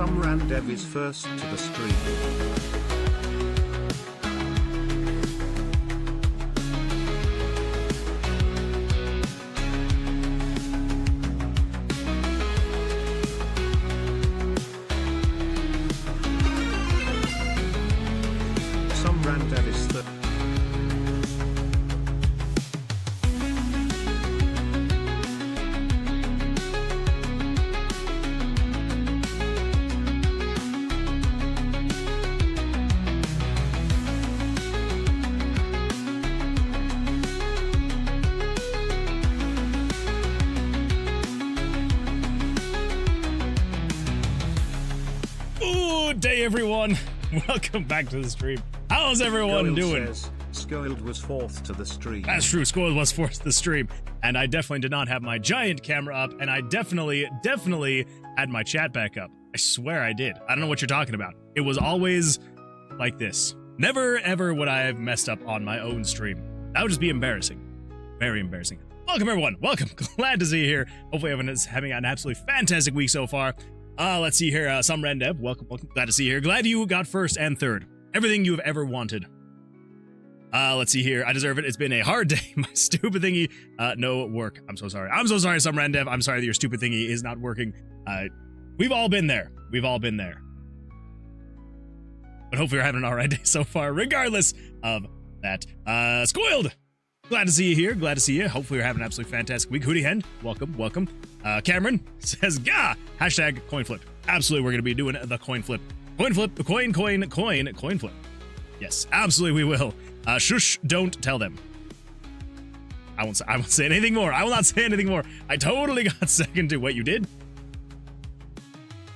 Some randev is first to the stream. Some randev is third. Good day, everyone. Welcome back to the stream. How's everyone doing? Says, Skoiled was fourth to the stream. That's true. Skoiled was fourth to the stream, and I definitely did not have my giant camera up, and I definitely had my chat back up. I swear I did. I don't know what you're talking about. It was always like this. Never, ever would I have messed up on my own stream. That would just be embarrassing. Very embarrassing. Welcome, everyone. Welcome. Glad to see you here. Hopefully, everyone is having an absolutely fantastic week so far. Let's see here. Some Rendev, welcome. Glad to see you here. Glad you got first and third. Everything you have ever wanted. Let's see here. I deserve it. It's been a hard day. My stupid thingy, no work. I'm so sorry. I'm so sorry, Some Rendev. I'm sorry that your stupid thingy is not working. We've all been there. We've all been there. But hopefully you're having an alright day so far, regardless of that. Skoiled! Glad to see you here. Glad to see you. Hopefully you're having an absolutely fantastic week. Hootie Hen, welcome, welcome. Cameron says, gah! Hashtag coin flip. Absolutely, we're going to be doing the coin flip. Coin flip, the coin flip. Yes, absolutely we will. Shush, don't tell them. I won't say anything more. I will not say anything more. I totally got second to what you did.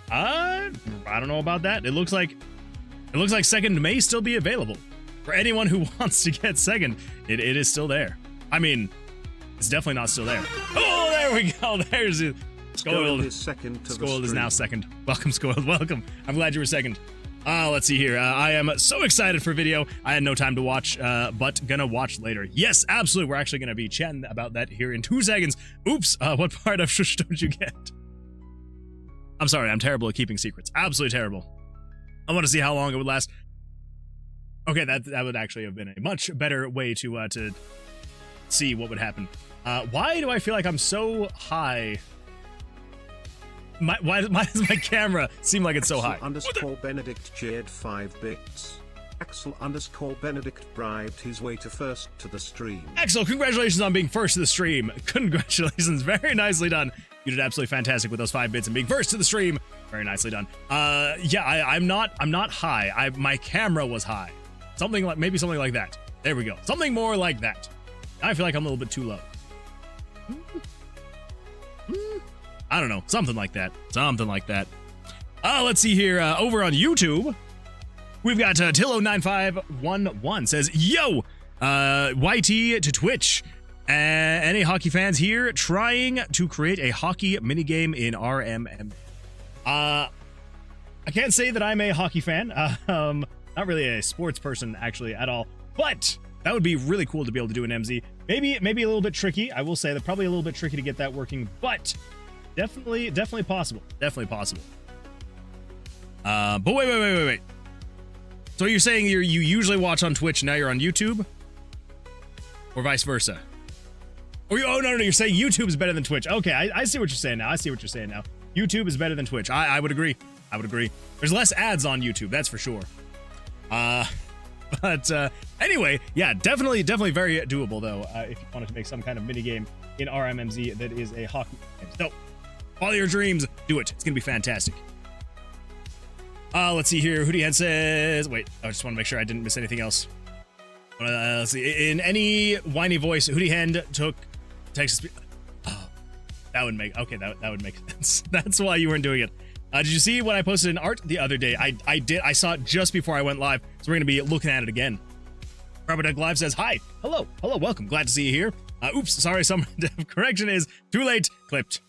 I don't know about that. It looks like second may still be available. For anyone who wants to get second, it is still there. I mean, it's definitely not still there. Oh, there we go. There's it. Skoiled is second to the Skoiled is stream. now second. Welcome, Skoiled. Welcome. I'm glad you were second. Let's see here. I am so excited for video. I had no time to watch, but gonna watch later. Yes, absolutely. We're actually gonna be chatting about that here in 2 seconds. Oops. What part of shush don't you get? I'm sorry. I'm terrible at keeping secrets. Absolutely terrible. I want to see how long it would last. Okay, that would actually have been a much better way to see what would happen. Why do I feel like I'm so high? Why does my camera seem like it's so high? Underscore Benedict cheered 5 bits. Axel underscore Benedict bribed his way to first to the stream. Axel, congratulations on being first to the stream. Congratulations, very nicely done. You did absolutely fantastic with those 5 bits and being first to the stream. Very nicely done. Yeah, I'm not high. My camera was high. Maybe something like that. There we go. Something more like that. I feel like I'm a little bit too low. I don't know. Something like that. Something like that. Let's see here. Over on YouTube, we've got Tillo9511 says, yo, YT to Twitch. Any hockey fans here trying to create a hockey minigame in RMM? I can't say that I'm a hockey fan. Not really a sports person actually at all, but that would be really cool to be able to do an MZ. Maybe a little bit tricky. I will say that probably a little bit tricky to get that working, but definitely possible. Definitely possible. But wait. So you're saying you usually watch on Twitch, now you're on YouTube, or vice versa? Or oh no, you're saying YouTube is better than Twitch. Okay, I see what you're saying now. YouTube is better than Twitch. I would agree. There's less ads on YouTube, that's for sure. But anyway, yeah, definitely very doable though. If you wanted to make some kind of mini game in RMMZ that is a hockey game. So, follow your dreams, do it. It's gonna be fantastic. Let's see here. Hootie Head says, wait, I just want to make sure I didn't miss anything else. Let's see. In any whiny voice, Hootie Hand took Texas. Oh, that would make that would make sense. That's why you weren't doing it. Did you see what I posted in art the other day? I did. I saw it just before I went live, so we're gonna be looking at it again. Robert Duck Live says, hi, hello, welcome, glad to see you here. Oops, sorry, some correction is too late, clipped.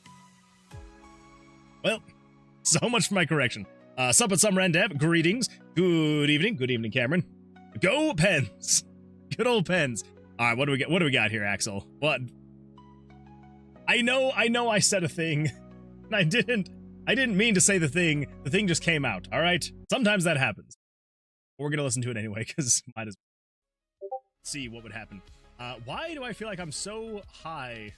Well, so much for my correction. Sup at some Rendev, greetings, good evening, Cameron. Go Pens, good old Pens. All right, what do we got here, Axel? What? I know I said a thing, and I didn't I didn't mean to say the thing. The thing just came out, all right? Sometimes that happens. We're going to listen to it anyway, because might as well see what would happen. Why do I feel like I'm so high?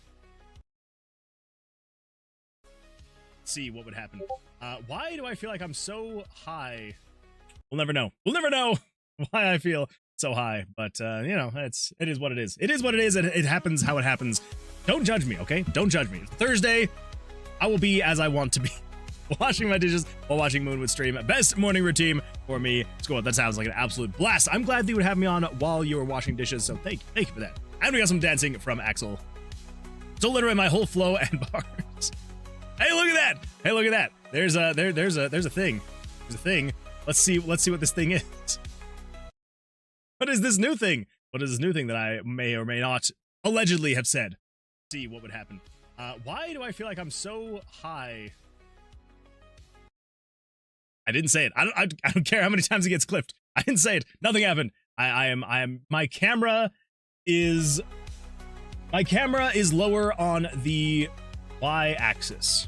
See what would happen. Why do I feel like I'm so high? We'll never know. We'll never know why I feel so high, but you know, it is what it is. It is what it is, and it happens how it happens. Don't judge me, okay? Don't judge me. It's Thursday, I will be as I want to be. Washing my dishes while watching Moonwood stream. Best morning routine for me. Score. That sounds like an absolute blast. I'm glad that you would have me on while you were washing dishes, so thank you for that. And we got some dancing from Axel. So literally my whole flow and bars. Hey, look at that! Hey, look at that! There's a thing. There's a thing. Let's see what this thing is. What is this new thing? What is this new thing that I may or may not allegedly have said? See what would happen. Why do I feel like I'm so high? I didn't say it. I don't care how many times it gets clipped. I didn't say it. Nothing happened. I am my camera is lower on the y-axis.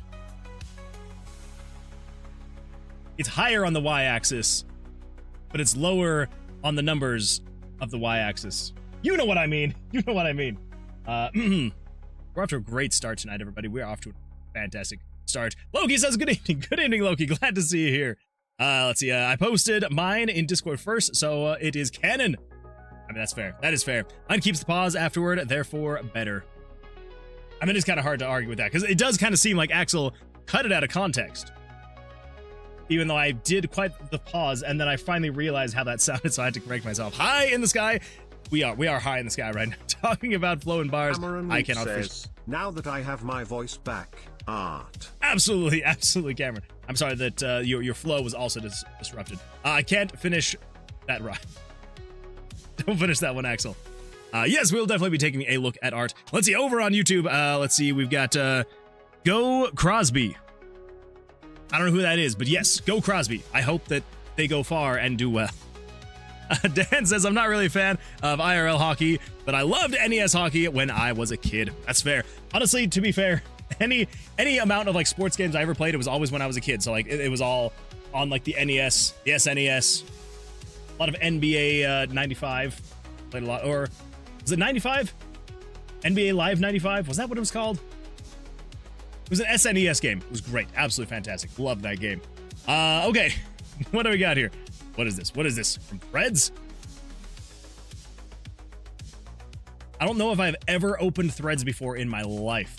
It's higher on the y-axis, but it's lower on the numbers of the y-axis. You know what I mean. You know what I mean. We're off to a great start tonight, everybody. We're off to a fantastic start. Loki says good evening. Good evening, Loki. Glad to see you here. Let's see. I posted mine in Discord first, so it is canon. I mean, that's fair. That is fair. Mine keeps the pause afterward, therefore better. I mean, it's kind of hard to argue with that, because it does kind of seem like Axel cut it out of context. Even though I did quite the pause, and then I finally realized how that sounded, so I had to correct myself. High in the sky. We are high in the sky right now. Talking about flow and bars. I cannot fish. Now that I have my voice back, art. Absolutely, absolutely, Cameron. I'm sorry that your flow was also disrupted. I can't finish that rhyme. Don't finish that one, Axel. Yes, we'll definitely be taking a look at art. Let's see, over on YouTube, let's see, we've got Go Crosby. I don't know who that is, but yes, Go Crosby. I hope that they go far and do well. Dan says, I'm not really a fan of IRL hockey, but I loved NES hockey when I was a kid. That's fair. Honestly, to be fair, any amount of like sports games I ever played, it was always when I was a kid. So like it was all on like the NES, the SNES, a lot of NBA 95, played a lot, or was it 95? NBA Live 95? Was that what it was called? It was an SNES game. It was great. Absolutely fantastic. Loved that game. Okay. What do we got here? What is this? What is this? From Threads? I don't know if I've ever opened Threads before in my life.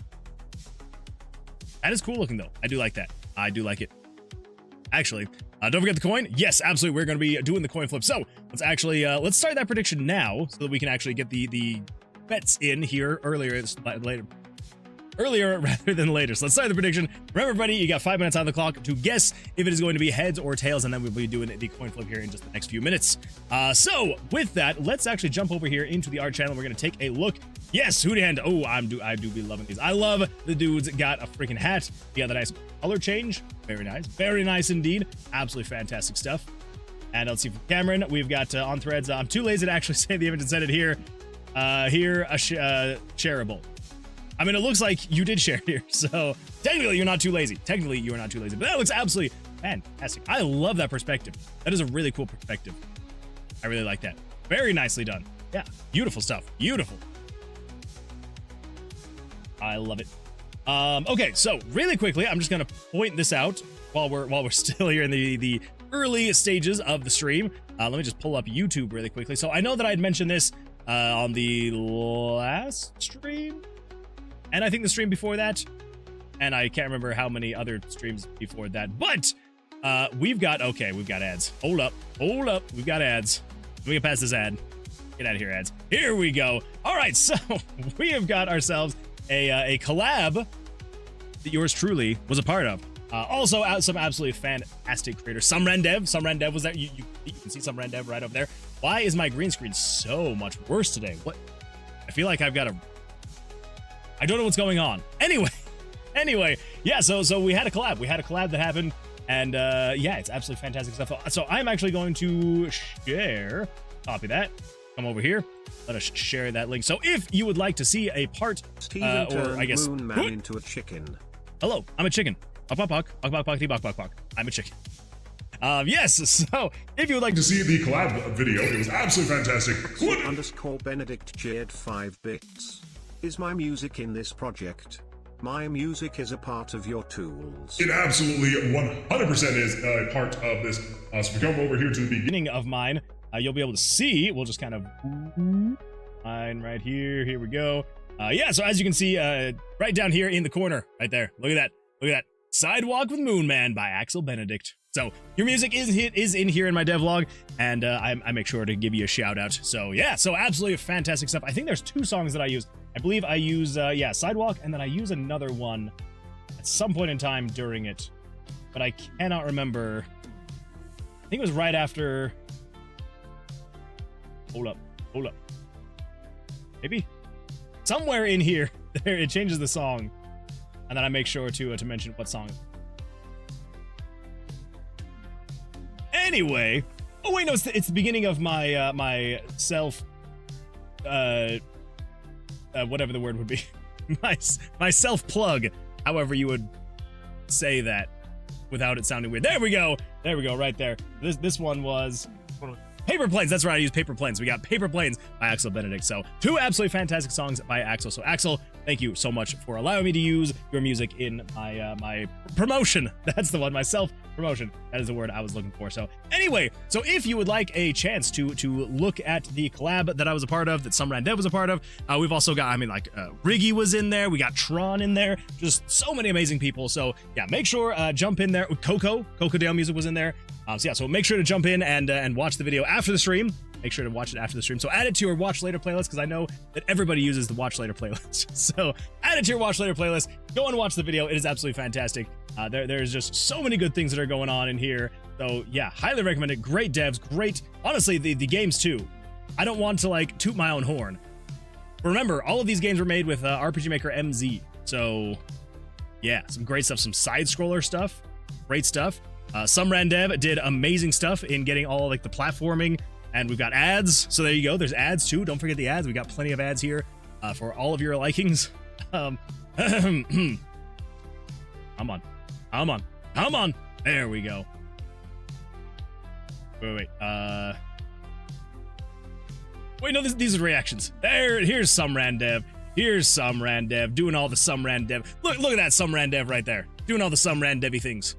That is cool looking, though. I do like that. I do like it. Actually, don't forget the coin. Yes, absolutely. We're going to be doing the coin flip. So let's actually, let's start that prediction now so that we can actually get the bets in here earlier rather than later. So let's start the prediction. Remember, everybody, you got 5 minutes on the clock to guess if it is going to be heads or tails, and then we'll be doing the coin flip here in just the next few minutes. So with that, let's actually jump over here into the art channel. We're going to take a look. Yes, Hootie Hand. Oh, I do be loving these. I love the dude's got a freaking hat. You got the nice color change. Very nice. Very nice indeed. Absolutely fantastic stuff. And let's see, for Cameron, we've got on Threads. I'm too lazy to actually say the image and set it here. Shareable. I mean, it looks like you did share here, so technically you're not too lazy. Technically, you are not too lazy, but that looks absolutely fantastic. I love that perspective. That is a really cool perspective. I really like that. Very nicely done. Yeah, beautiful stuff. Beautiful. I love it. Okay, so really quickly, I'm just gonna point this out while we're still here in the early stages of the stream. Let me just pull up YouTube really quickly. So I know that I had mentioned this on the last stream. And I think the stream before that, and I can't remember how many other streams before that, but we've got ads. Hold up, we've got ads. Let me get past this ad. Get out of here, ads. Here we go. All right, so we have got ourselves a collab that yours truly was a part of. Also, some absolutely fantastic creators. Some Rendev was there. You can see some Rendev right over there. Why is my green screen so much worse today? What? I feel like I've got a... I don't know what's going on. Anyway, yeah, so we had a collab. We had a collab that happened, and yeah, it's absolutely fantastic stuff. So I'm actually going to share, copy that, come over here, let us share that link. So if you would like to see a part, or I guess... Moon Man into a chicken. Hello, I'm a chicken. I'm a chicken. Yes, so if you would like to see the collab video, it was absolutely fantastic. _Benedict Jade 5 bits. Is my music in this project? My music is a part of your tools. It absolutely 100% is a part of this. So if you come over here to the beginning of mine, you'll be able to see. We'll just kind of mine right here. Here we go. Yeah, so as you can see, right down here in the corner, right there. Look at that. Look at that. Sidewalk with Moon Man by Axel Benedict. So your music is in here in my devlog, and I make sure to give you a shout out. So yeah, so absolutely fantastic stuff. I think there's 2 songs that I use. I believe I use yeah, Sidewalk, and then I use another one at some point in time during it, but I cannot remember. I think it was right after. Hold up, maybe somewhere in here there it changes the song, and then I make sure to mention what song. Anyway, oh wait, no, it's the beginning of my my self, whatever the word would be, my self plug, however you would say that without it sounding weird. There we go, right there. This one was Paper Planes. That's right, I used Paper Planes. We got Paper Planes by Axel Benedict. So 2 absolutely fantastic songs by Axel. So Axel, thank you so much for allowing me to use your music in my my promotion. That's the one, my self promotion. That is the word I was looking for. So anyway, so if you would like a chance to look at the collab that I was a part of, that Some Ran Dev was a part of, we've also got, I mean, like Riggy was in there, we got Tron in there, just so many amazing people. So yeah, make sure jump in there. Coco Dale Music was in there. So yeah, so make sure to jump in and watch the video after the stream. Make sure to watch it after the stream. So add it to your watch later playlist, because I know that everybody uses the watch later playlist. So add it to your watch later playlist. Go and watch the video. It is absolutely fantastic. There's just so many good things that are going on in here. So yeah, highly recommend it. Great devs, great. Honestly, the games too. I don't want to like toot my own horn. Remember, all of these games were made with RPG Maker MZ. So yeah, some great stuff, some side scroller stuff, great stuff. Some Ran Dev did amazing stuff in getting all like the platforming, and we've got ads. So there you go. There's ads too. Don't forget the ads. We got plenty of ads here for all of your likings. Come on. There we go. Wait. Wait, no, these are reactions. Here's Some Ran Dev. Here's Some Ran Dev doing all the Some Ran Dev. Look at that Some Ran Dev right there. Doing all the Some Ran Devy things.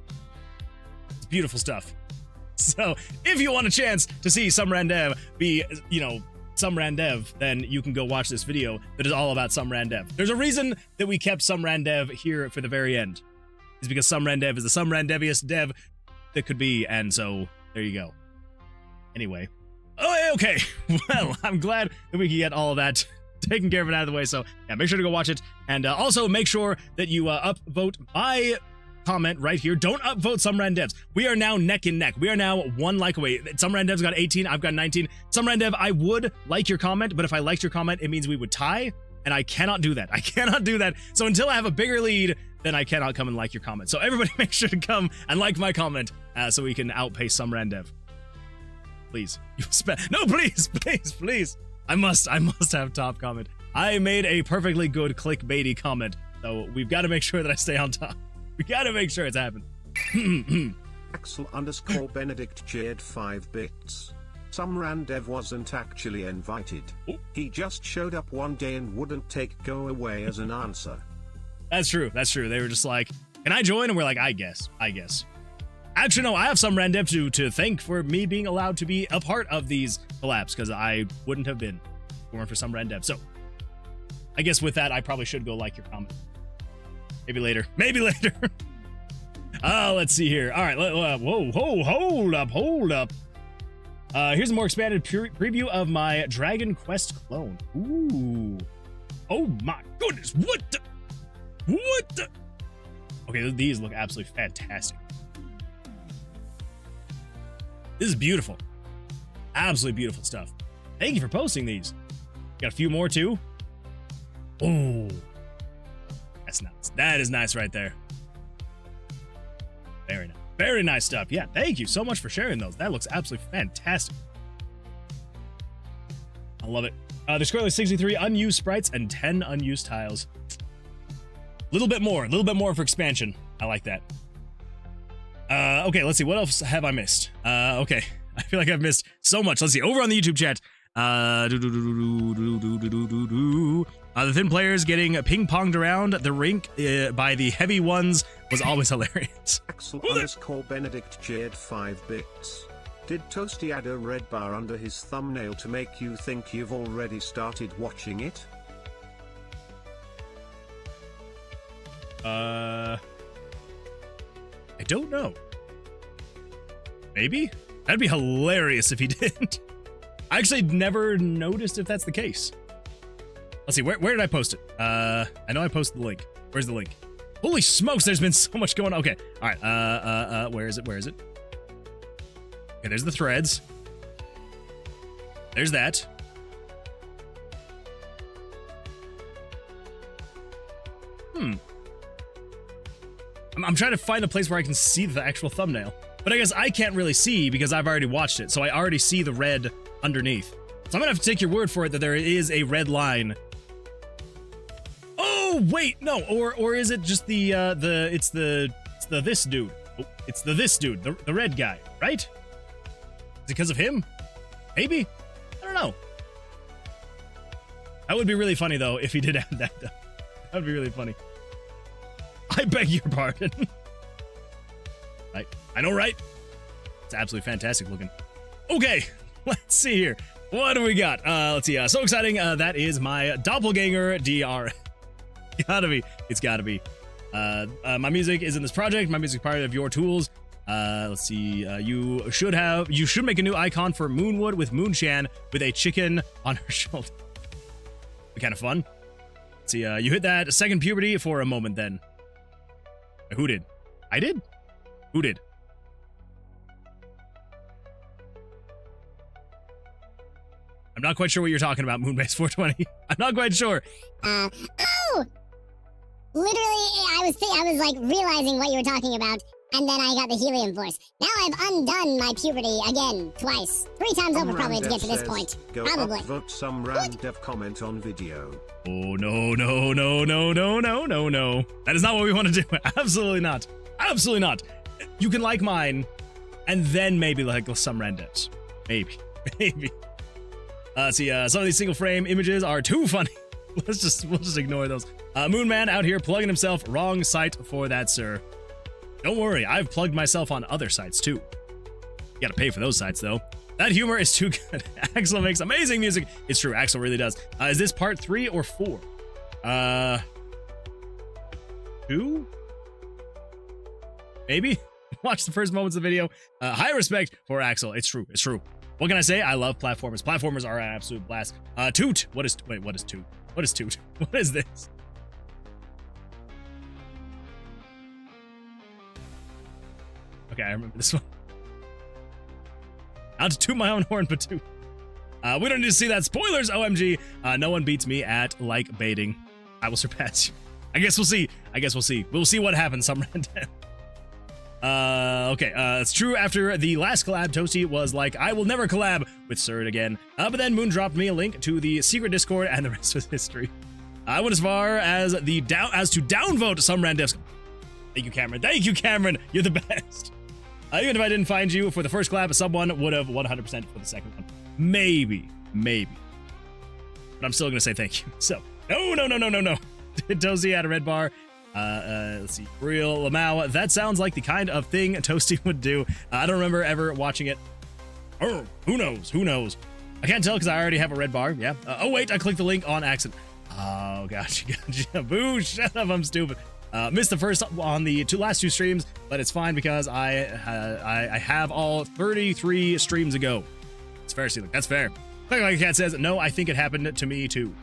It's beautiful stuff. So if you want a chance to see Some Ran Dev be, Some Ran Dev, then you can go watch this video that is all about Some Ran Dev. There's a reason that we kept Some Ran Dev here for the very end. It's because Some Ran Dev is the Some Ran Deviest dev that could be, and so there you go. Anyway. Oh, okay. Well, I'm glad that we can get all of that taken care of it out of the way. So yeah, make sure to go watch it. And also make sure that you upvote my comment right here. Don't upvote Some Ran Devs. We are now neck and neck. We are now 1 like away. Some Ran Devs got 18. I've got 19. Some Ran Dev, I would like your comment, but if I liked your comment, it means we would tie. And I cannot do that. I cannot do that. So until I have a bigger lead, then I cannot come and like your comment. So everybody make sure to come and like my comment so we can outpace Some Ran Dev. Please. No, please. I must have top comment. I made a perfectly good clickbaity comment. So we've got to make sure that I stay on top. We got to make sure it's happened. Axel_Benedict Jade 5 bits. Some Ran Dev wasn't actually invited. He just showed up one day and wouldn't take go away as an answer. That's true. They were just like, can I join? And we're like, I guess. Actually, no, I have Some Ran Dev to thank for me being allowed to be a part of these collabs, because I wouldn't have been if it weren't for Some Ran Dev. So I guess with that, I probably should go like your comment. Maybe later. Let's see here. All right. Whoa, hold up. Here's a more expanded preview of my Dragon Quest clone. Ooh. Oh my goodness. What the? Okay, these look absolutely fantastic. This is beautiful. Absolutely beautiful stuff. Thank you for posting these. Got a few more too. Oh. That's nice. That is nice right there. Very nice. Very nice stuff. Yeah, thank you so much for sharing those. That looks absolutely fantastic. I love it. There's currently 63 unused sprites and 10 unused tiles. A little bit more for expansion. I like that. Okay, let's see. What else have I missed? Okay. I feel like I've missed so much. Let's see. Over on the YouTube chat. The thin players getting ping-ponged around the rink by the heavy ones was always hilarious. Axel_Benedict cheered 5 bits. Did Toasty add a red bar under his thumbnail to make you think you've already started watching it? I don't know. Maybe? That'd be hilarious if he did. I actually never noticed if that's the case. Let's see, where did I post it? I know I posted the link. Where's the link? Holy smokes, there's been so much going on. Okay, all right, where is it? Where is it? Okay, there's the threads. There's that. I'm trying to find a place where I can see the actual thumbnail. But I guess I can't really see because I've already watched it, so I already see the red underneath. So I'm gonna have to take your word for it that there is a red line. Oh wait, no, or is it just it's the this dude? Oh, it's the this dude, the red guy, right? Is it because of him? Maybe? I don't know. That would be really funny though if he did add that. That would be really funny. I beg your pardon. I know, right? It's absolutely fantastic looking. Okay, let's see here. What do we got? Let's see. So exciting. That is my doppelganger DR. It's gotta be. My music is in this project. My music is part of your tools. Let's see. You should make a new icon for Moonwood with Moonshan with a chicken on her shoulder. Be kind of fun. Let's see. You hit that second puberty for a moment then. Who did? I did? Who did? I'm not quite sure what you're talking about, Moonbase 420. I'm not quite sure. Oh! Literally, I was like realizing what you were talking about, and then I got the helium force. Now I've undone my puberty again, twice. 3 times over probably to get to this point. Go probably. Upvote some random comment on video. Oh, no. That is not what we want to do. Absolutely not. Absolutely not. You can like mine, and then maybe like some randoms. Maybe. See, some of these single frame images are too funny. We'll just ignore those. Moonman out here plugging himself. Wrong site for that, sir. Don't worry, I've plugged myself on other sites too. You gotta pay for those sites though. That humor is too good. Axel makes amazing music. It's true, Axel really does. Is this part 3 or 4? 2? Maybe? Watch the first moments of the video. High respect for Axel. It's true. What can I say? I love platformers. Platformers are an absolute blast. Toot. What is Toot? What is Toot? What is this? Okay, I remember this one. Not to toot my own horn, but toot. We don't need to see that. Spoilers, OMG. No one beats me at like baiting. I will surpass you. I guess we'll see. We'll see what happens some random. Okay, it's true. After the last collab, Toasty was like, I will never collab with Surd again. But then Moon dropped me a link to the secret Discord, and the rest was history. I went as far as to downvote some randoms. Thank you, Cameron. You're the best. Even if I didn't find you for the first collab, someone would have 100% for the second one. Maybe. But I'm still gonna say thank you. So, no. Toasty had a red bar. Let's see. Real Lamau. That sounds like the kind of thing Toasty would do. I don't remember ever watching it. Oh, who knows? I can't tell because I already have a red bar. Yeah. Oh, wait. I clicked the link on accident. Oh, gotcha. Boo, shut up. I'm stupid. Missed the first on the last 2 streams, but it's fine because I have all 33 streams ago. It's fair, Sealing. That's fair. Like Cat says, no, I think it happened to me too.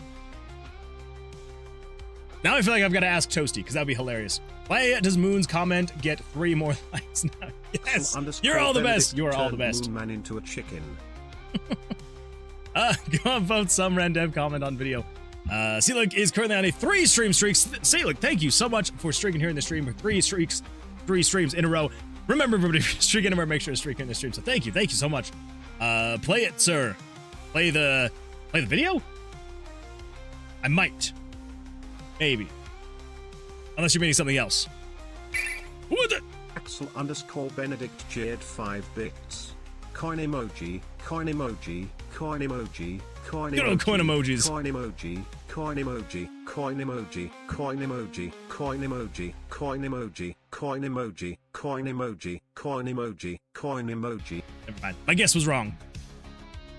Now I feel like I've got to ask Toasty, because that would be hilarious. Why does Moon's comment get 3 more likes now? Yes, you're all the best. You are all the best. Moonman into a chicken. Go and vote some random comment on video. Sealick is currently on a 3 stream streak. Sealick, thank you so much for streaking here in the stream for 3 streams in a row. Remember, everybody, if you're streaking anywhere, make sure to streak in the stream. So thank you so much. Play it, sir. Play the video? I might. Maybe. Unless you're meaning something else. What the? Axel_Benedict cheered 5 bits. Coin emoji, coin emoji, coin emoji, coin emoji. Good old coin emojis. Coin emoji, coin emoji, coin emoji, coin emoji, coin emoji, coin emoji, coin emoji, coin emoji, coin emoji, coin emoji. Never mind. My guess was wrong.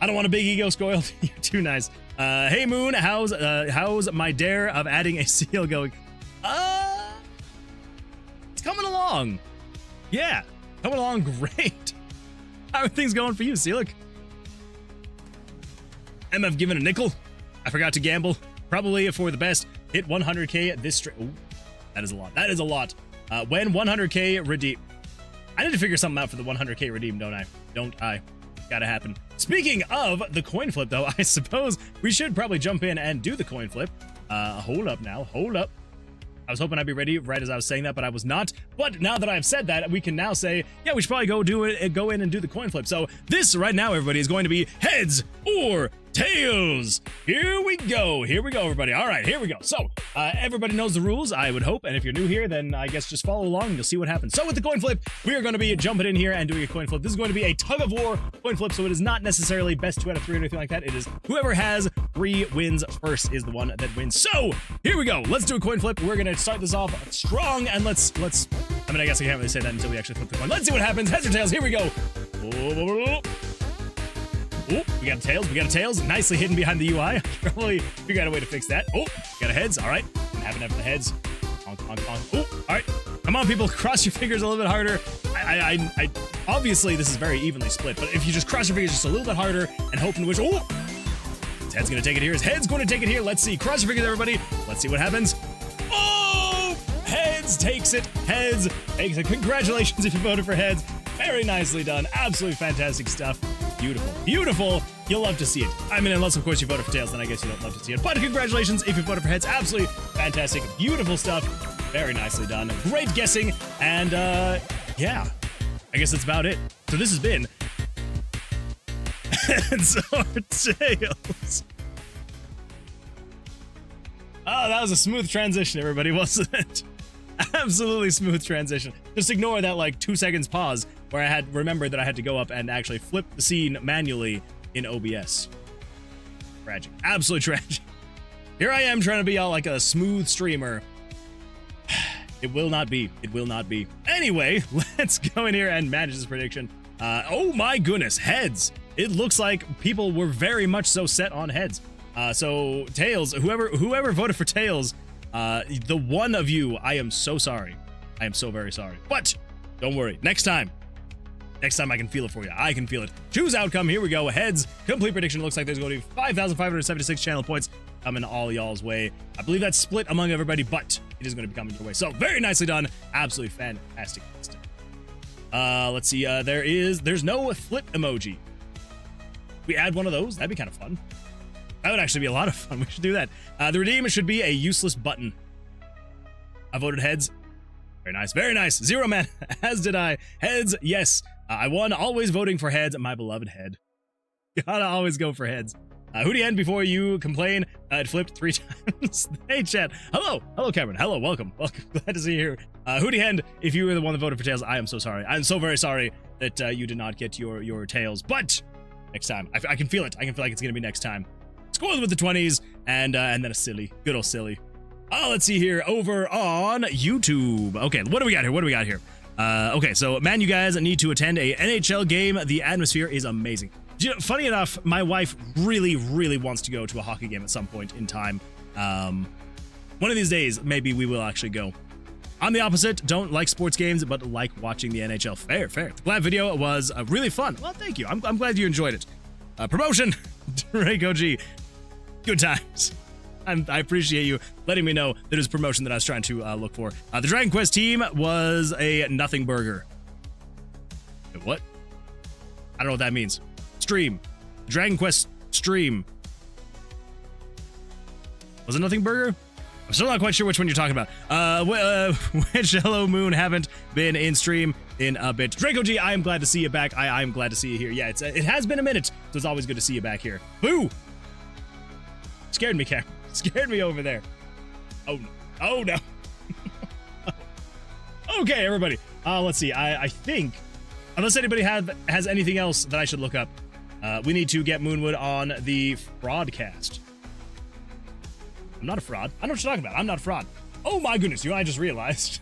I don't want a big ego, Scoiled. You're too nice. Hey Moon, how's my dare of adding a seal going? It's coming along. Yeah, coming along great. How are things going for you, Sealic? MF given a nickel. I forgot to gamble. Probably for the best. Hit 100k this stream. Ooh, that is a lot. That is a lot. When 100k redeem. I need to figure something out for the 100k redeem, don't I? Don't I? Gotta happen. Speaking of the coin flip, though, I suppose we should probably jump in and do the coin flip. Hold up now. Hold up. I was hoping I'd be ready right as I was saying that, but I was not. But now that I've said that, we can now say, yeah, we should probably go in and do the coin flip. So this right now, everybody, is going to be heads or tails. Here we go. Here we go, everybody. All right, here we go. So everybody knows the rules, I would hope. And if you're new here, then I guess just follow along and you'll see what happens. So with the coin flip, we are going to be jumping in here and doing a coin flip. This is going to be a tug of war coin flip. So it is not necessarily best 2 out of 3 or anything like that. It is whoever has 3 wins first is the one that wins. So here we go. Let's do a coin flip. We're going to start this off strong and let's, I mean, I guess I can't really say that until we actually flip the coin. Let's see what happens. Heads or tails. Here we go. Oh, we got tails. We got a tails. Nicely hidden behind the UI. Probably figure out a way to fix that. Oh, got a heads. All right. I'm having it for the heads. Oh, all right. Come on, people. Cross your fingers a little bit harder. I obviously, this is very evenly split, but if you just cross your fingers just a little bit harder and hope and wish. Oh, his head's going to take it here. His head's going to take it here. Let's see. Cross your fingers, everybody. Let's see what happens. Oh, heads takes it. Heads takes it. Congratulations if you voted for heads. Very nicely done. Absolutely fantastic stuff. Beautiful. Beautiful. You'll love to see it. I mean, unless, of course, you voted for tails, then I guess you don't love to see it. But congratulations if you voted for heads. Absolutely fantastic. Beautiful stuff. Very nicely done. Great guessing. And, yeah. I guess that's about it. So this has been heads or tails. Oh, that was a smooth transition, everybody, wasn't it? Absolutely smooth transition. Just ignore that, like, 2 seconds pause where I had remembered that I had to go up and actually flip the scene manually in OBS. Tragic. Absolutely tragic. Here I am trying to be all like a smooth streamer. It will not be. It will not be. Anyway, let's go in here and manage this prediction. Oh my goodness, heads. It looks like people were very much so set on heads. So tails, whoever voted for tails, the one of you, I am so sorry. I am so very sorry. But don't worry. Next time I can feel it for you. I can feel it. Choose outcome. Here we go. Heads. Complete prediction. Looks like there's going to be 5,576 channel points coming all y'all's way. I believe that's split among everybody, but it is going to be coming your way. So very nicely done. Absolutely fantastic stuff. Let's see. There's no flip emoji. We add one of those. That'd be kind of fun. That would actually be a lot of fun. We should do that. The redeem should be a useless button. I voted heads. Very nice. Very nice. Zero man. As did I. Heads. Yes. I won. Always voting for heads. My beloved head. Gotta always go for heads. Hootie End, before you complain, it flipped 3 times. Hey, chat. Hello. Hello, Cameron. Hello. Welcome. Welcome. Glad to see you here. Hootie End, if you were the one that voted for tails, I am so sorry. I'm so very sorry that you did not get your tails. But next time. I can feel it. I can feel like it's going to be next time. Squirrels with the 20s, and then a silly. Good old silly. Oh, let's see here. Over on YouTube. Okay, what do we got here? What do we got here? Okay, so, man, you guys need to attend a NHL game. The atmosphere is amazing. Funny enough, my wife really, really wants to go to a hockey game at some point in time. One of these days, maybe we will actually go. I'm the opposite. Don't like sports games, but like watching the NHL. Fair, fair. The Glad video was really fun. Well, thank you. I'm glad you enjoyed it. Promotion. Draco G. Good times. I appreciate you letting me know that it was promotion that I was trying to look for. The Dragon Quest team was a nothing burger. Wait, what? I don't know what that means. Stream. Dragon Quest stream. Was it nothing burger? I'm still not quite sure which one you're talking about. Which Hello Moon haven't been in stream in a bit. Draco G, I am glad to see you back. I am glad to see you here. Yeah, it has been a minute, so it's always good to see you back here. Boo! Scared me, Cam. Scared me over there. Oh no. Oh no. Oh Okay, everybody. Let's see. I think, unless anybody has anything else that I should look up, we need to get Moonwood on the fraudcast. I'm not a fraud. I know what you're talking about. I'm not a fraud. Oh my goodness, I just realized.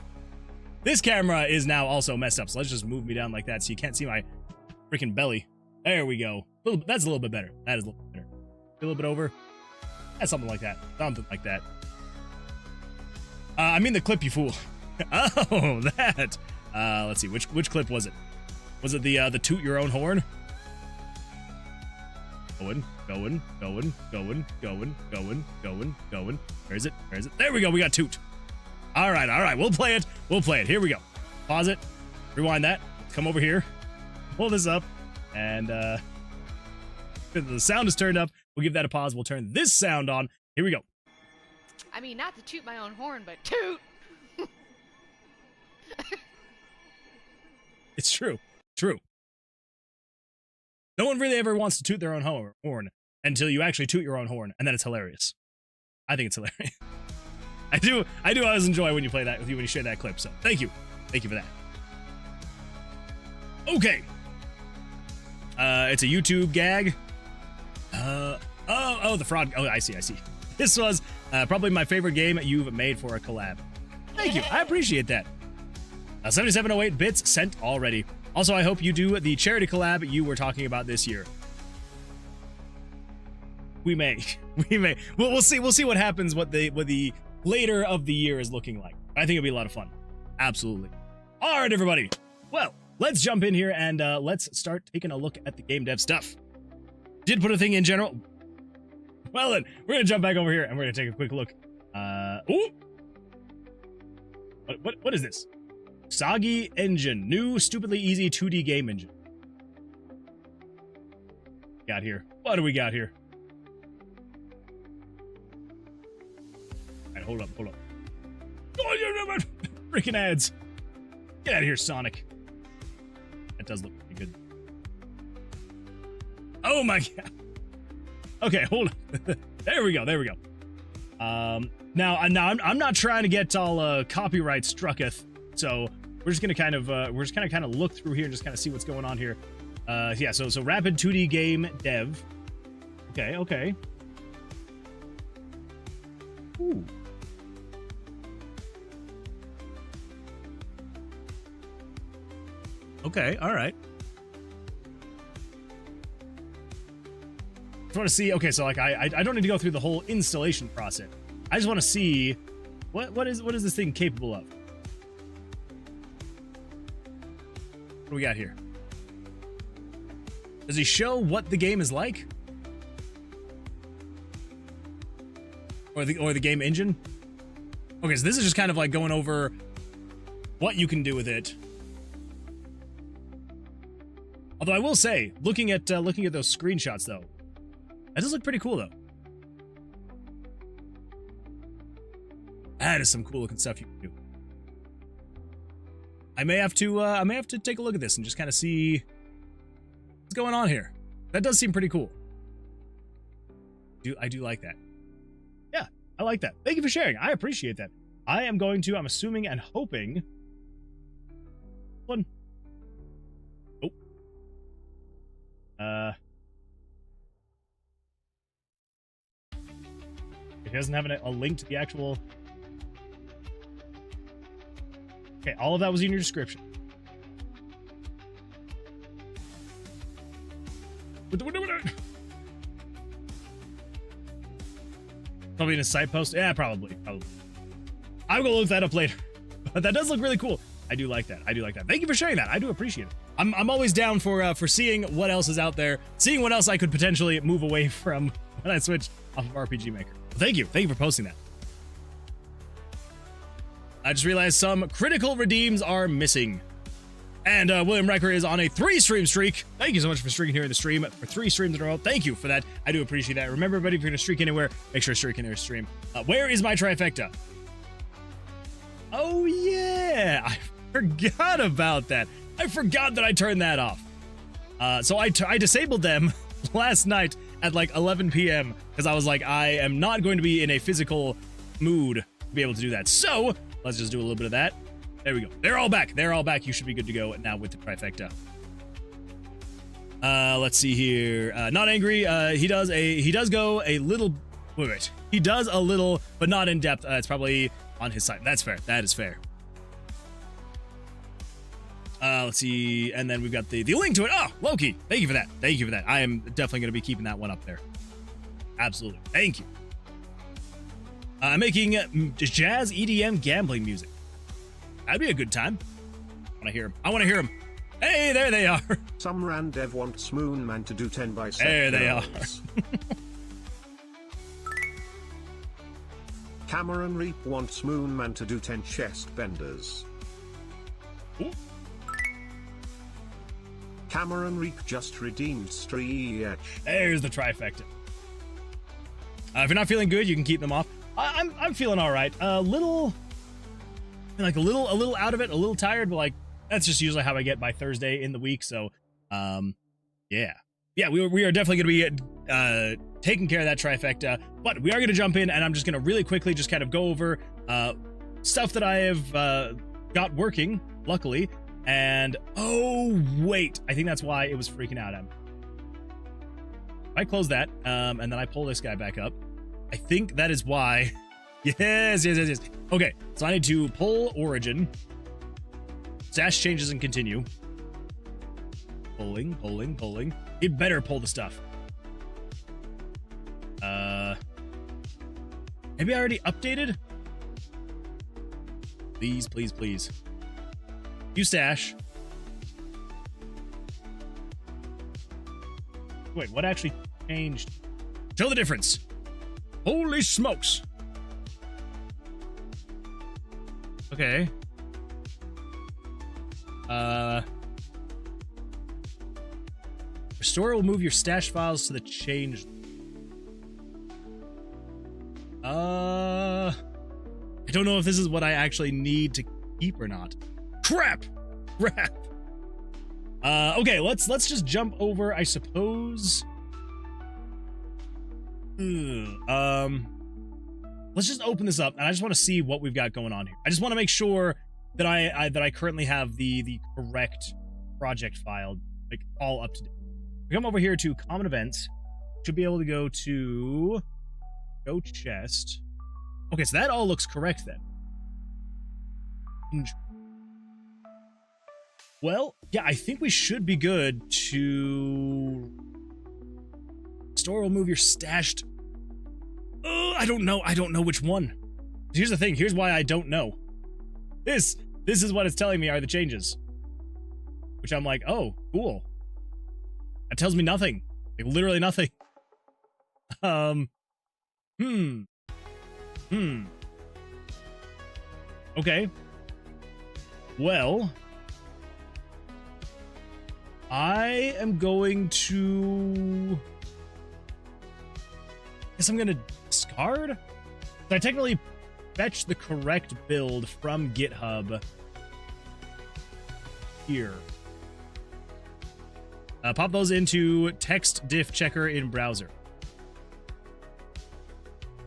This camera is now also messed up, so let's just move me down like that so you can't see my freaking belly. There we go. That's a little bit better. That is a little bit better. A little bit over. That's something like that. Something like that. I mean the clip, you fool. Oh, that. Let's see. Which clip was it? Was it the toot your own horn? Going. Where is it? There we go. We got toot. All right. We'll play it. Here we go. Pause it. Rewind that. Come over here. Pull this up. And the sound is turned up. We'll give that a pause. We'll turn this sound on. Here we go. I mean, not to toot my own horn, but toot. It's true. No one really ever wants to toot their own horn until you actually toot your own horn, and then it's hilarious. I think it's hilarious. I do always enjoy when you play that, when you share that clip. So thank you for that. Okay. It's a YouTube gag. The fraud. Oh, I see. This was probably my favorite game you've made for a collab. Thank you. I appreciate that. 7708 bits sent already. Also, I hope you do the charity collab you were talking about this year. We may. We'll see what happens. What the later of the year is looking like. I think it'll be a lot of fun. Absolutely. All right, everybody. Well, let's jump in here and let's start taking a look at the game dev stuff. Did put a thing in general. Well then, we're gonna jump back over here and we're gonna take a quick look. Ooh. What is this? Soggy engine, new stupidly easy 2D game engine. Got here. What do we got here? All right, hold up. Oh, freaking ads. Get out of here, Sonic. That does look pretty good. Oh my god. Okay, hold on. There we go. Now I'm not trying to get all copyright strucketh, so we're just gonna kind of look through here and just kind of see what's going on here. Yeah. So rapid 2D game dev. Okay. Ooh. Okay. All right. I want to see. Okay, so like I don't need to go through the whole installation process. I just want to see what is this thing capable of. What do we got here? Does he show what the game is like? Or the game engine? Okay, so this is just kind of like going over what you can do with it. Although I will say, looking at those screenshots though, that does look pretty cool though. That is some cool looking stuff you can do. I may have to take a look at this and just kind of see what's going on here. That does seem pretty cool. I do like that. Yeah, I like that. Thank you for sharing. I appreciate that. I'm assuming and hoping. One. Oh. It doesn't have a link to the actual. Okay, all of that was in your description. Probably in a site post. Yeah, probably. I'm gonna look that up later. But that does look really cool. I do like that. Thank you for sharing that. I do appreciate it. I'm always down for seeing what else is out there, seeing what else I could potentially move away from when I switch off of RPG Maker. Thank you for posting that. I just realized some critical redeems are missing. And William Recker is on a 3-stream streak. Thank you so much for streaking here in the stream for 3 streams in a row. Thank you for that. I do appreciate that. Remember, everybody, if you're going to streak anywhere, make sure to streak in your stream. Where is my trifecta? Oh, yeah. I forgot about that. I forgot that I turned that off. So I disabled them last night at like 11 p.m. because I was like, I am not going to be in a physical mood to be able to do that. So let's just do a little bit of that. There we go. They're all back. They're all back. You should be good to go now with the trifecta. Let's see here. Not angry. He does go a little. Wait. He does a little, but not in depth. It's probably on his side. That's fair. That is fair. Let's see. And then we've got the link to it. Oh, Loki. Thank you for that. Thank you for that. I am definitely going to be keeping that one up there. Absolutely. Thank you. I'm making jazz EDM gambling music. That'd be a good time. I want to hear him. I want to hear him. Hey, there they are. Some randev wants Moonman to do 10 by 7. There they are. Cameron Reap wants Moonman to do 10 chest benders. Ooh. Cameron Reap just redeemed Stretch. There's the trifecta. If you're not feeling good, you can keep them off. I'm feeling all right. A little out of it, a little tired, but like that's just usually how I get by Thursday in the week. So, yeah, we are definitely going to be taking care of that trifecta. But we are going to jump in, and I'm just going to really quickly just kind of go over stuff that I have got working, luckily. And oh wait, I think that's why it was freaking out at me. I close that, and then I pull this guy back up. I think that is why. Yes. Okay, so I need to pull origin. Stash changes and continue. Pulling. It better pull the stuff. Maybe I already updated? Please. You stash. Wait, what actually changed? Show the difference. Holy smokes. Okay. Restore will move your stash files to the change. I don't know if this is what I actually need to keep or not. Crap. Okay, let's just jump over, I suppose. Let's just open this up, and I just want to see what we've got going on here. I just want to make sure that I currently have the correct project file, like all up to date. We come over here to common events. Should be able to go to chest. Okay, so that all looks correct then. Well, yeah, I think we should be good to store will move your stashed. I don't know which one. Here's the thing. Here's why I don't know. This is what it's telling me are the changes. Which I'm like, oh, cool. That tells me nothing. Like, literally nothing. Okay. Well, I am going to... guess I'm gonna discard? So I technically fetch the correct build from GitHub here. Pop those into text diff checker in browser.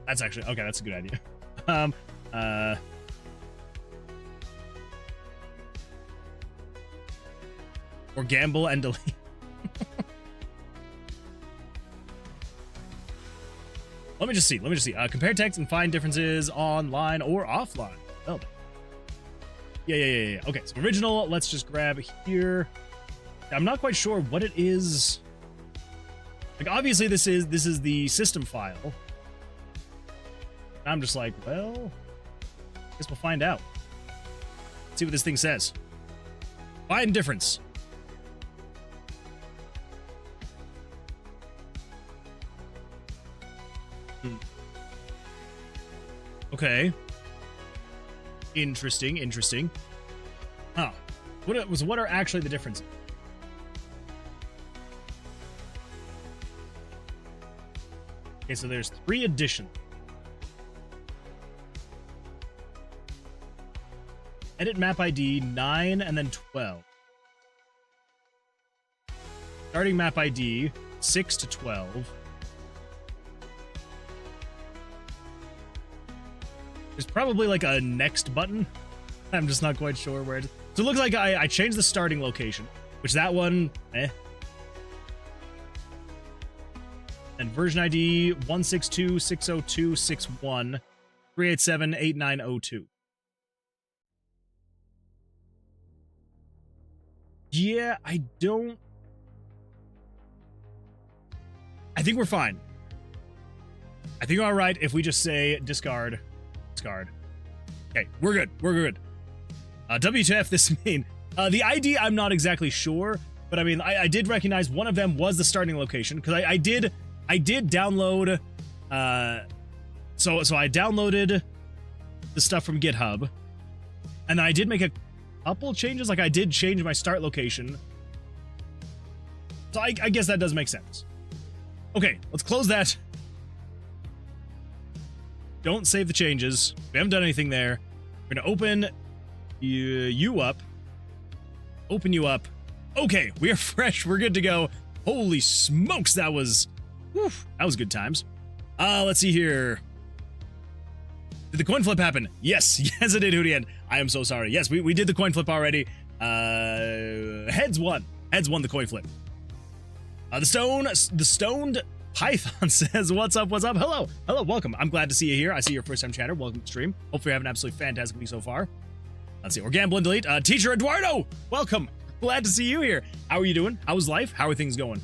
That's actually, okay, that's a good idea. Or gamble and delete. Let me just see. Compare text and find differences online or offline. Oh. Yeah. Okay, so original, let's just grab here. I'm not quite sure what it is. Like, obviously this is the system file. I'm just like, well, I guess we'll find out. Let's see what this thing says. Find difference. Okay. Interesting. Huh. What are actually the differences? Okay, so there's 3 additions. Edit map ID 9 and then 12. Starting map ID 6 to 12. There's probably like a next button. I'm just not quite sure where it is. So it looks like I changed the starting location, which that one, And version ID 162-602-61 387-8902. Yeah, I think we're fine. I think we're all right if we just say discard. Discard. Okay, we're good. We're good. WTF this mean? The ID, I'm not exactly sure, but I mean, I did recognize one of them was the starting location, because I did download, so I downloaded the stuff from GitHub, and I did make a couple changes, like I did change my start location, so I guess that does make sense. Okay, let's close that. Don't save the changes. We haven't done anything there. We're gonna open you up. Open you up. Okay, we are fresh. We're good to go. Holy smokes, that was good times. Let's see here. Did the coin flip happen? Yes, yes it did, Hoodie. I am so sorry. Yes, we did the coin flip already. Heads won. Heads won the coin flip. The stoned Python says, what's up, what's up? Hello, hello, welcome. I'm glad to see you here. I see your first time chatter. Welcome to the stream. Hopefully you're having an absolutely fantastic week so far. Let's see, Orgamble and Delete. Teacher Eduardo, welcome. Glad to see you here. How are you doing? How is life? How are things going?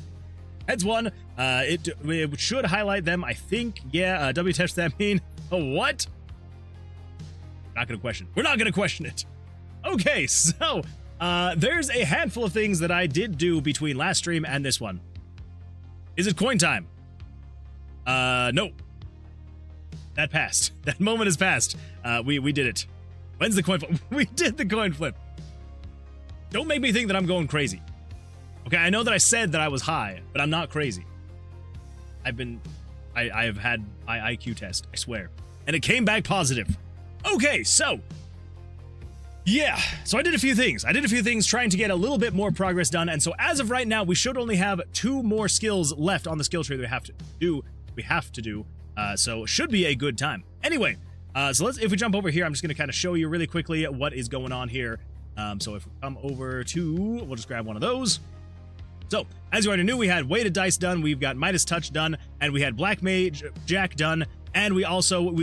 Heads won. It should highlight them, I think. Yeah, WTF that mean? Oh, what? Not gonna question. We're not gonna question it. Okay, so there's a handful of things that I did do between last stream and this one. Is it coin time? No. That passed. That moment has passed. We did it. When's the coin flip? We did the coin flip. Don't make me think that I'm going crazy. Okay, I know that I said that I was high, but I'm not crazy. I have had my IQ test, I swear. And it came back positive. Okay, so. Yeah, so I did a few things. Trying to get a little bit more progress done, and so as of right now, we should only have 2 more skills left on the skill tree that we have to do. So it should be a good time. Anyway, so if we jump over here, I'm just going to kind of show you really quickly what is going on here. So if we come over to, we'll just grab one of those. So, as you already knew, we had weighted dice done, we've got Midas Touch done, and we had Black Mage Jack done, and we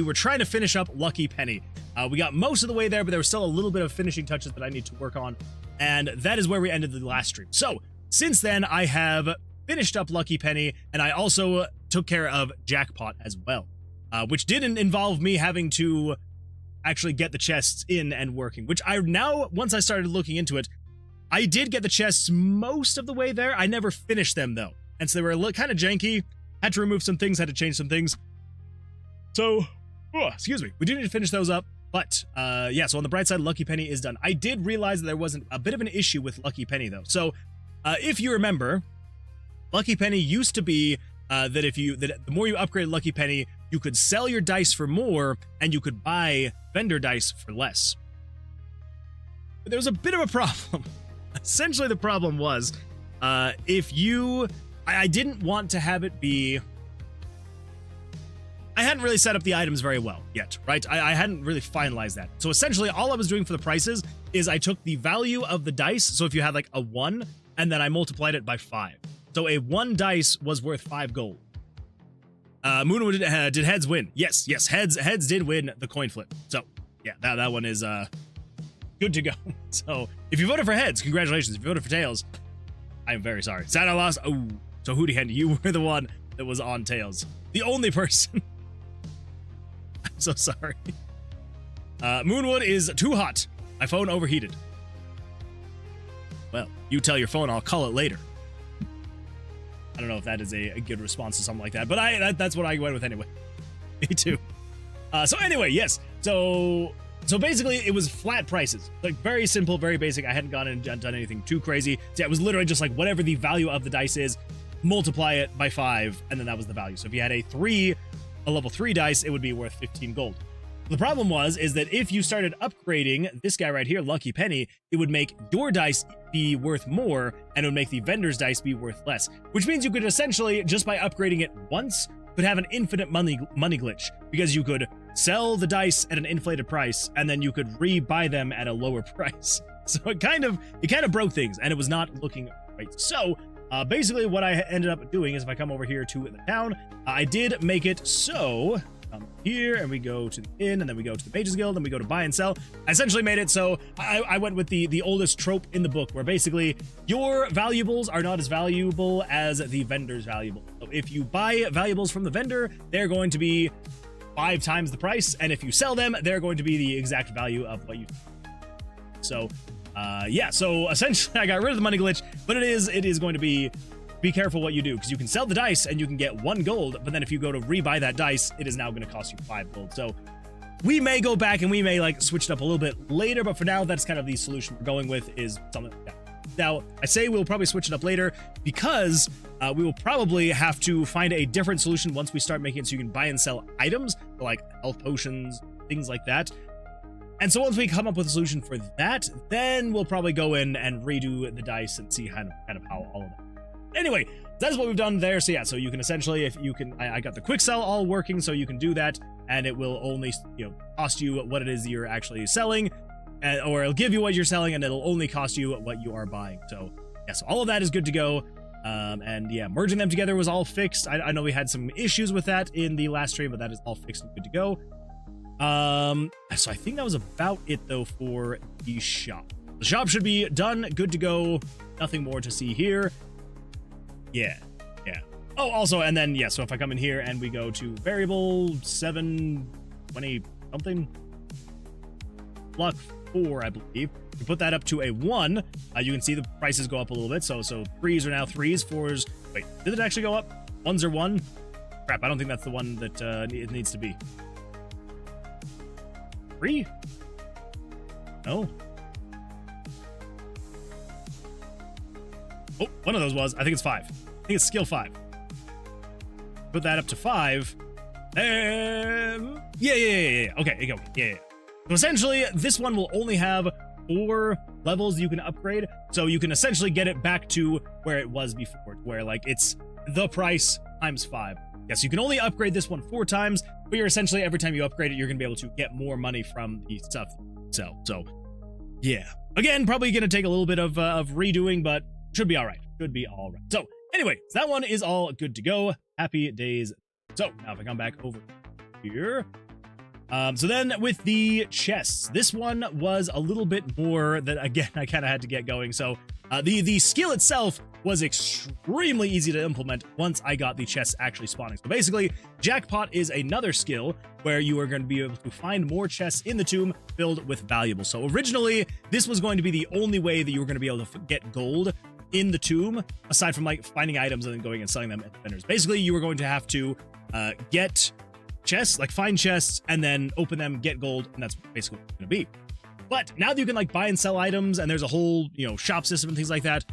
were trying to finish up Lucky Penny. We got most of the way there, but there was still a little bit of finishing touches that I need to work on, and that is where we ended the last stream. So, since then, I have finished up Lucky Penny, and I also took care of Jackpot as well, which didn't involve me having to actually get the chests in and working, which once I started looking into it, I did get the chests most of the way there. I never finished them, though, and so they were kind of janky. Had to remove some things, had to change some things. So, excuse me, we do need to finish those up. But, yeah, so on the bright side, Lucky Penny is done. I did realize that there wasn't a bit of an issue with Lucky Penny, though. So, if you remember, Lucky Penny used to be that the more you upgraded Lucky Penny, you could sell your dice for more, and you could buy vendor dice for less. But there was a bit of a problem. Essentially, the problem was, I didn't want to have it be... I hadn't really set up the items very well yet, right? I hadn't really finalized that. So essentially, all I was doing for the prices is I took the value of the dice. So if you had like a 1, and then I multiplied it by 5. So a 1 dice was worth 5 gold. Moonwood, did heads win? Yes, heads did win the coin flip. So yeah, that one is good to go. So if you voted for heads, congratulations. If you voted for tails, I am very sorry. Sad I lost. Oh, so Hootie Hen, you were the one that was on tails. The only person. I'm so sorry. Moonwood is too hot. My phone overheated. Well, you tell your phone, I'll call it later. I don't know if that is a good response to something like that, but that's what I went with anyway. Me too. So anyway, yes. So basically, it was flat prices. Like, very simple, very basic. I hadn't gone and done anything too crazy. So yeah, it was literally just like whatever the value of the dice is, multiply it by 5, and then that was the value. So if you had a level 3 dice, it would be worth 15 gold. The problem is that if you started upgrading this guy right here, Lucky Penny, it would make your dice be worth more, and it would make the vendor's dice be worth less. Which means you could essentially, just by upgrading it once, could have an infinite money glitch, because you could sell the dice at an inflated price, and then you could rebuy them at a lower price. So it kind of broke things, and it was not looking right. So basically what I ended up doing is if I come over here to the town, I did make it so come here and we go to the inn, and then we go to the Mage's Guild, and we go to buy and sell. I essentially made it so I went with the oldest trope in the book, where basically your valuables are not as valuable as the vendor's valuable. So if you buy valuables from the vendor, they're going to be 5 times the price, and if you sell them, they're going to be the exact value of what you. So yeah, so essentially I got rid of the money glitch, but it is going to be careful what you do, because you can sell the dice and you can get 1 gold, but then if you go to rebuy that dice, it is now going to cost you 5 gold. So we may go back and we may like switch it up a little bit later, but for now, that's kind of the solution we're going with, is something like that. Now, I say we'll probably switch it up later because we will probably have to find a different solution once we start making it so you can buy and sell items, like health potions, things like that. And so once we come up with a solution for that, then we'll probably go in and redo the dice and see kind of how all of that. Anyway, that's what we've done there. So yeah, so you can essentially, if you can, I got the quick sell all working, so you can do that, and it will only, cost you what it is that you're actually selling, or it'll give you what you're selling, and it'll only cost you what you are buying. So yeah, so all of that is good to go. And yeah, merging them together was all fixed. I know we had some issues with that in the last stream, but that is all fixed and good to go. So I think that was about it though for the shop. The shop should be done, good to go. Nothing more to see here. Yeah. Oh, also, and then yeah, so if I come in here and we go to variable 720 something, block 4, I believe, we put that up to a 1. You can see the prices go up a little bit. So 3s are now 3s, 4s. Wait, did it actually go up? 1s are 1. Crap, I don't think that's the one that it needs to be. 3? No. Oh, one of those was. I think it's 5. I think it's skill 5. Put that up to 5. Yeah. Okay, go. Yeah. So essentially, this one will only have 4 levels you can upgrade. So you can essentially get it back to where it was before, where like it's the price times 5. Yes, you can only upgrade this one 4 times, but you're essentially, every time you upgrade it, you're going to be able to get more money from the stuff you sell. So, yeah. Again, probably going to take a little bit of redoing, but should be all right. So, anyway, that one is all good to go. Happy days. So, now if I come back over here. So then with the chests, this one was a little bit more that, again, I kind of had to get going. So, the skill itself was extremely easy to implement once I got the chests actually spawning. So basically, Jackpot is another skill where you are going to be able to find more chests in the tomb filled with valuables. So originally, this was going to be the only way that you were going to be able to get gold in the tomb, aside from like finding items and then going and selling them at the vendors. Basically, you were going to have to get chests, like find chests, and then open them, get gold, and that's basically what it's going to be. But now that you can like buy and sell items, and there's a whole, shop system and things like that,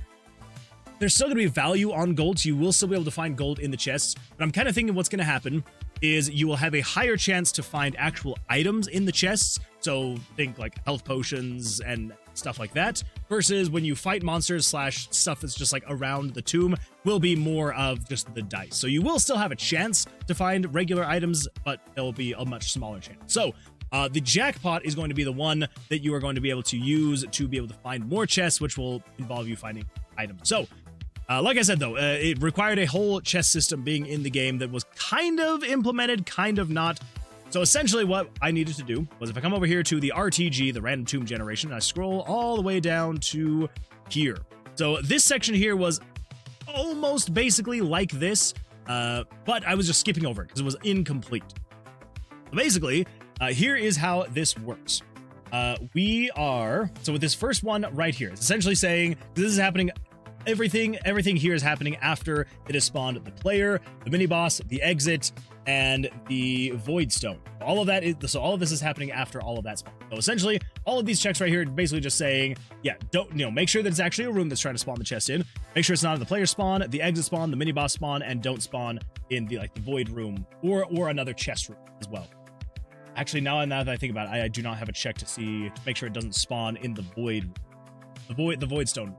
there's still going to be value on gold, so you will still be able to find gold in the chests. But I'm kind of thinking what's going to happen is you will have a higher chance to find actual items in the chests. So think like health potions and stuff like that, versus when you fight monsters / stuff that's just like around the tomb will be more of just the dice. So you will still have a chance to find regular items, but there will be a much smaller chance. So the Jackpot is going to be the one that you are going to be able to use to be able to find more chests, which will involve you finding items. So like I said, though, it required a whole chest system being in the game that was kind of implemented, kind of not. So essentially what I needed to do was if I come over here to the RTG, the random tomb generation, and I scroll all the way down to here. So this section here was almost basically like this, but I was just skipping over it because it was incomplete. So basically, here is how this works. So with this first one right here, it's essentially saying this is happening. Everything here is happening after it has spawned the player, the mini boss, the exit, and the void stone. All of this is happening after all of that spawn. So essentially, all of these checks right here are basically just saying, yeah, make sure that it's actually a room that's trying to spawn the chest in. Make sure it's not in the player spawn, the exit spawn, the mini boss spawn, and don't spawn in the void room or another chest room as well. Actually, now that I think about it, I do not have a check to make sure it doesn't spawn in the void stone.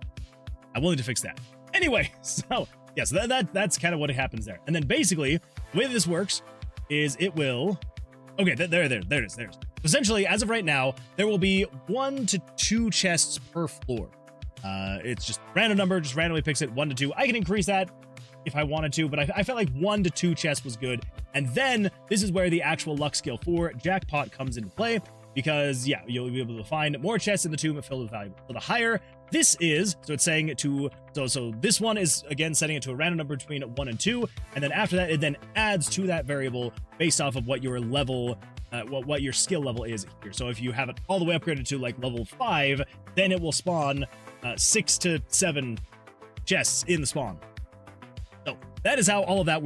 I'm willing to fix that. Anyway, so yeah, so that's kind of what happens there. And then basically, the way that this works is it will Okay, there it is. Essentially, as of right now, there will be 1 to 2 chests per floor. It's just random number, just randomly picks it 1 to 2. I can increase that if I wanted to, but I felt like 1 to 2 chests was good. And then this is where the actual luck skill for jackpot comes into play, because yeah, you'll be able to find more chests in the tomb filled with valuable. So the higher this is, so it's saying to, so this one is again setting it to a random number between 1 and 2, and then after that it then adds to that variable based off of what your level, what your skill level is here. So if you have it all the way upgraded to like level 5, then it will spawn 6 to 7 chests in the spawn. So that is how all of that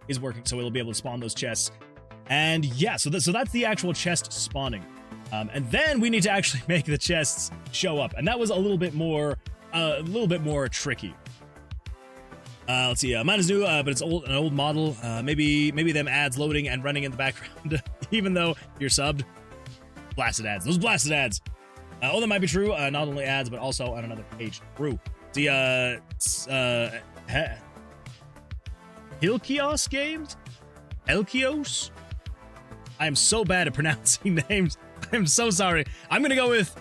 is working. So it'll be able to spawn those chests, and yeah, so that's the actual chest spawning. And then we need to actually make the chests show up, and that was a little bit more tricky. Let's see. Mine is new, but it's an old model. Maybe them ads loading and running in the background, even though you're subbed. Blasted ads. Those blasted ads. Oh, that might be true. Not only ads, but also on another page. True. See, Hilkios Games? Elkios? I am so bad at pronouncing names. I'm so sorry. I'm gonna go with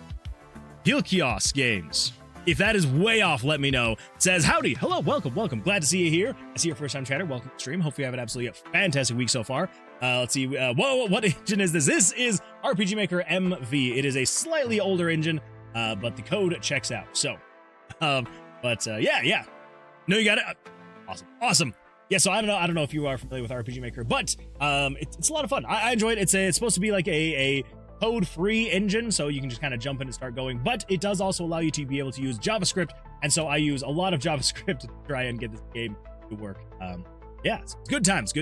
Hilkios Games. If that is way off, let me know. It says, howdy, hello, welcome. Glad to see you here. I see your first time chatter. Welcome to the stream. Hopefully you have an absolutely fantastic week so far. Let's see. Whoa, what engine is this? This is RPG Maker MV. It is a slightly older engine, but the code checks out. So, yeah. No, you got it. Awesome. Yeah, so I don't know if you are familiar with RPG Maker, but it's a lot of fun. I enjoy it. It's supposed to be like a code-free engine, so you can just kind of jump in and start going, but it does also allow you to be able to use JavaScript, and so I use a lot of JavaScript to try and get this game to work. Yeah, it's good times.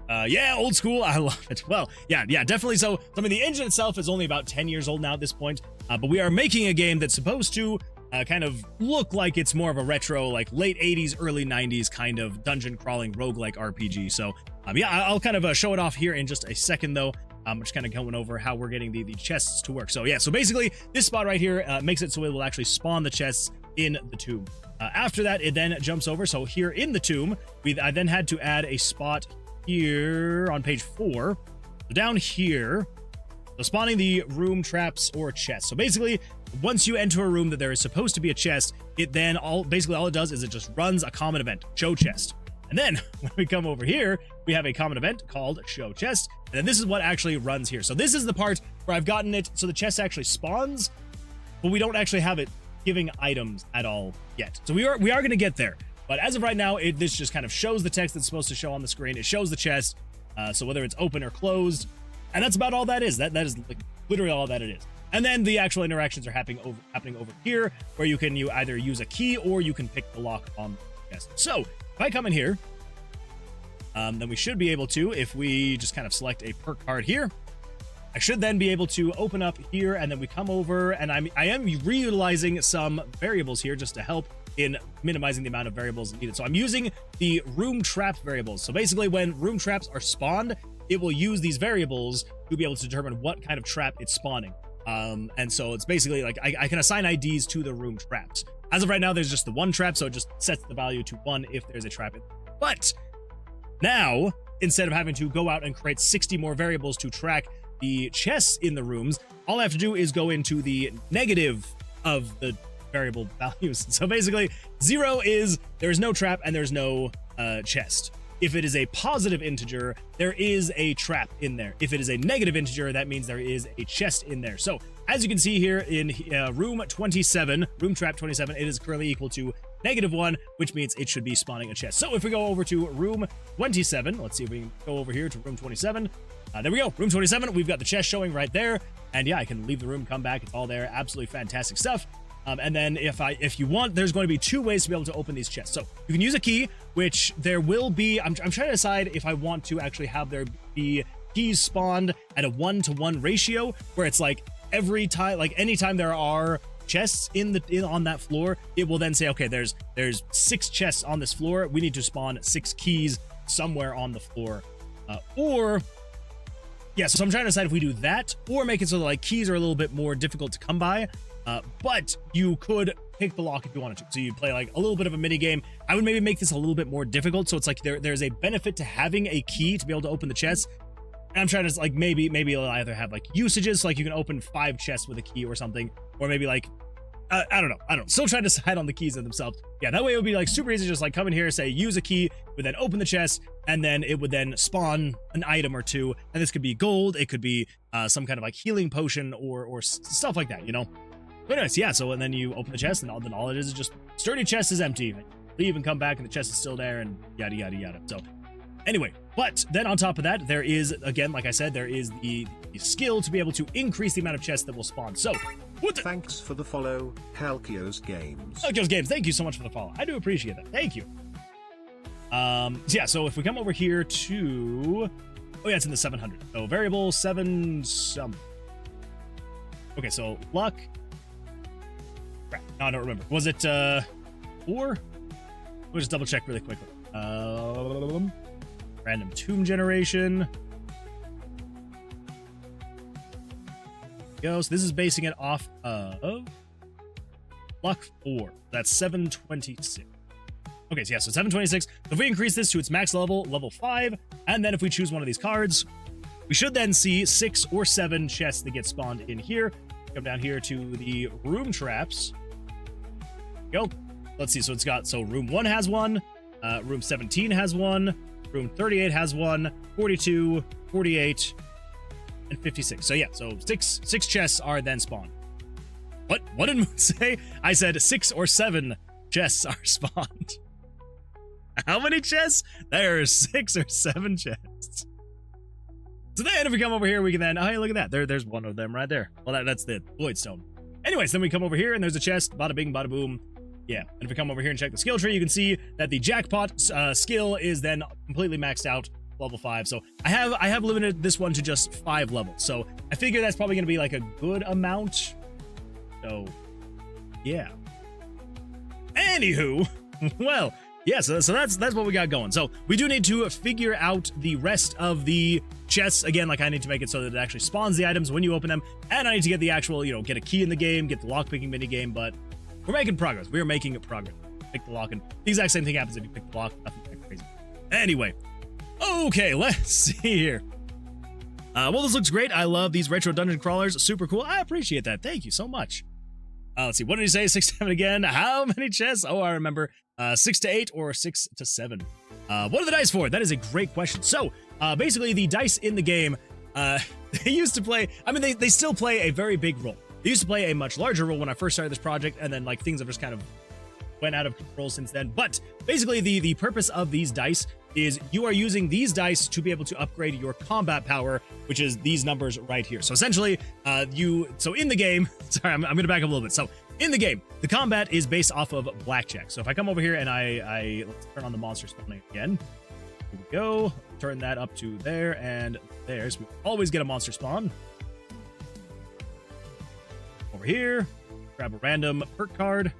Yeah, old school, I love it. Well, yeah, definitely. So I mean, the engine itself is only about 10 years old now at this point, but we are making a game that's supposed to kind of look like it's more of a retro, like late 80s, early 90s kind of dungeon crawling roguelike RPG. So yeah, I'll kind of show it off here in just a second, though. I'm just kind of going over how we're getting the chests to work. So yeah, so basically this spot right here makes it so it will actually spawn the chests in the tomb. After that, it then jumps over. So here in the tomb, I then had to add a spot here on page 4. So down here, so spawning the room traps or chests. So basically, once you enter a room that there is supposed to be a chest, it then basically all it does is it just runs a common event, show chest. And then when we come over here, we have a common event called show chest. And then this is what actually runs here. So this is the part where I've gotten it so the chest actually spawns, but we don't actually have it giving items at all yet. So we are going to get there. But as of right now, this just kind of shows the text that's supposed to show on the screen. It shows the chest. So whether it's open or closed, and that's about all that is. That is like literally all that it is. And then the actual interactions are happening over here, where you either use a key or you can pick the lock on the chest. So if I come in here, then we should be able to, if we just kind of select a perk card here, I should then be able to open up here, and then we come over, and I am reutilizing some variables here just to help in minimizing the amount of variables needed. So I'm using the room trap variables. So basically when room traps are spawned, it will use these variables to be able to determine what kind of trap it's spawning. And so it's basically like I can assign IDs to the room traps. As of right now, there's just the one trap, so it just sets the value to 1 if there's a trap in there. But now, instead of having to go out and create 60 more variables to track the chests in the rooms, all I have to do is go into the negative of the variable values. So basically, 0 is there is no trap and there's no chest. If it is a positive integer, there is a trap in there. If it is a negative integer, that means there is a chest in there. So as you can see here in room 27, room trap 27, it is currently equal to -1, which means it should be spawning a chest. So if we go over to room 27, let's see if we can go over here to room 27. There we go, room 27, we've got the chest showing right there. And yeah, I can leave the room, come back, it's all there, absolutely fantastic stuff. And then if you want, there's going to be 2 ways to be able to open these chests. So you can use a key, which there will be, I'm trying to decide if I want to actually have there be keys spawned at a 1-to-1 ratio, where it's like every time, like anytime there are chests on that floor, it will then say, okay, there's 6 chests on this floor, we need to spawn 6 keys somewhere on the floor. Yeah, so I'm trying to decide if we do that or make it so that like keys are a little bit more difficult to come by. But you could pick the lock if you wanted to. So you play like a little bit of a mini game. I would maybe make this a little bit more difficult. So it's like there's a benefit to having a key to be able to open the chest. And I'm trying to like maybe it'll either have like usages, so like you can open 5 chests with a key or something, or maybe like I don't know. Still trying to decide on the keys themselves. Yeah, that way it would be like super easy, just like come in here, say use a key, would then open the chest, and then it would then spawn an item or two. And this could be gold, it could be some kind of like healing potion or stuff like that, you know. But anyways, yeah. So and then you open the chest, and then all it is just sturdy chest is empty. Leave and come back, and the chest is still there, and yada yada yada. So anyway, but then on top of that, there is, again, like I said, there is the skill to be able to increase the amount of chests that will spawn. So, thanks for the follow, Halkios Games. Halkios Games, thank you so much for the follow. I do appreciate that. Thank you. Yeah, so if we come over here to... Oh, yeah, it's in the 700. So, variable 7 some. Okay, so, luck. Crap. No, I don't remember. Was it, 4? We'll just double check really quickly. Random tomb generation. Go. So this is basing it off of luck 4. That's 726. Okay, so yeah, so 726. So if we increase this to its max level, level 5, and then if we choose one of these cards, we should then see 6 or 7 chests that get spawned in here. Come down here to the room traps. Go. Let's see. So it's got, so room 1 has one, room 17 has one, room 38 has one, 42, 48, and 56. So yeah, so six chests are then spawned. What did Moon say? I said 6 or 7 chests are spawned. How many chests? There are 6 or 7 chests. So then if we come over here, we can then, oh, hey, look at that. There's one of them right there. Well, that's the Void Stone. Anyways, then we come over here and there's a chest. Bada bing, bada boom. Yeah, and if we come over here and check the skill tree, you can see that the jackpot skill is then completely maxed out, level 5. So I have limited this one to just 5 levels. So I figure that's probably going to be like a good amount. So yeah. Anywho, well, yeah, so that's what we got going. So we do need to figure out the rest of the chests. Again, like I need to make it so that it actually spawns the items when you open them, and I need to get the actual, you know, get a key in the game, get the lockpicking mini game, but we're making progress. We are making progress. Pick the lock, and the exact same thing happens if you pick the lock. Nothing crazy. Anyway, okay, let's see here. Well, this looks great. I love these retro dungeon crawlers. Super cool. I appreciate that. Thank you so much. Let's see. What did he say? 6 to 7 again. How many chests? Oh, I remember. 6 to 8 or 6 to 7. What are the dice for? That is a great question. So, basically, the dice in the game, they used to play. I mean, they still play a very big role. They used to play a much larger role when I first started this project, and then like things have just kind of went out of control since then. But basically, the purpose of these dice is you are using these dice to be able to upgrade your combat power, which is these numbers right here. So essentially, so in the game, sorry, I'm going to back up a little bit. So in the game, the combat is based off of blackjack. So if I come over here and let's turn on the monster spawning again. Here we go. Turn that up to there and there. So we always get a monster spawn. Over here, grab a random perk card.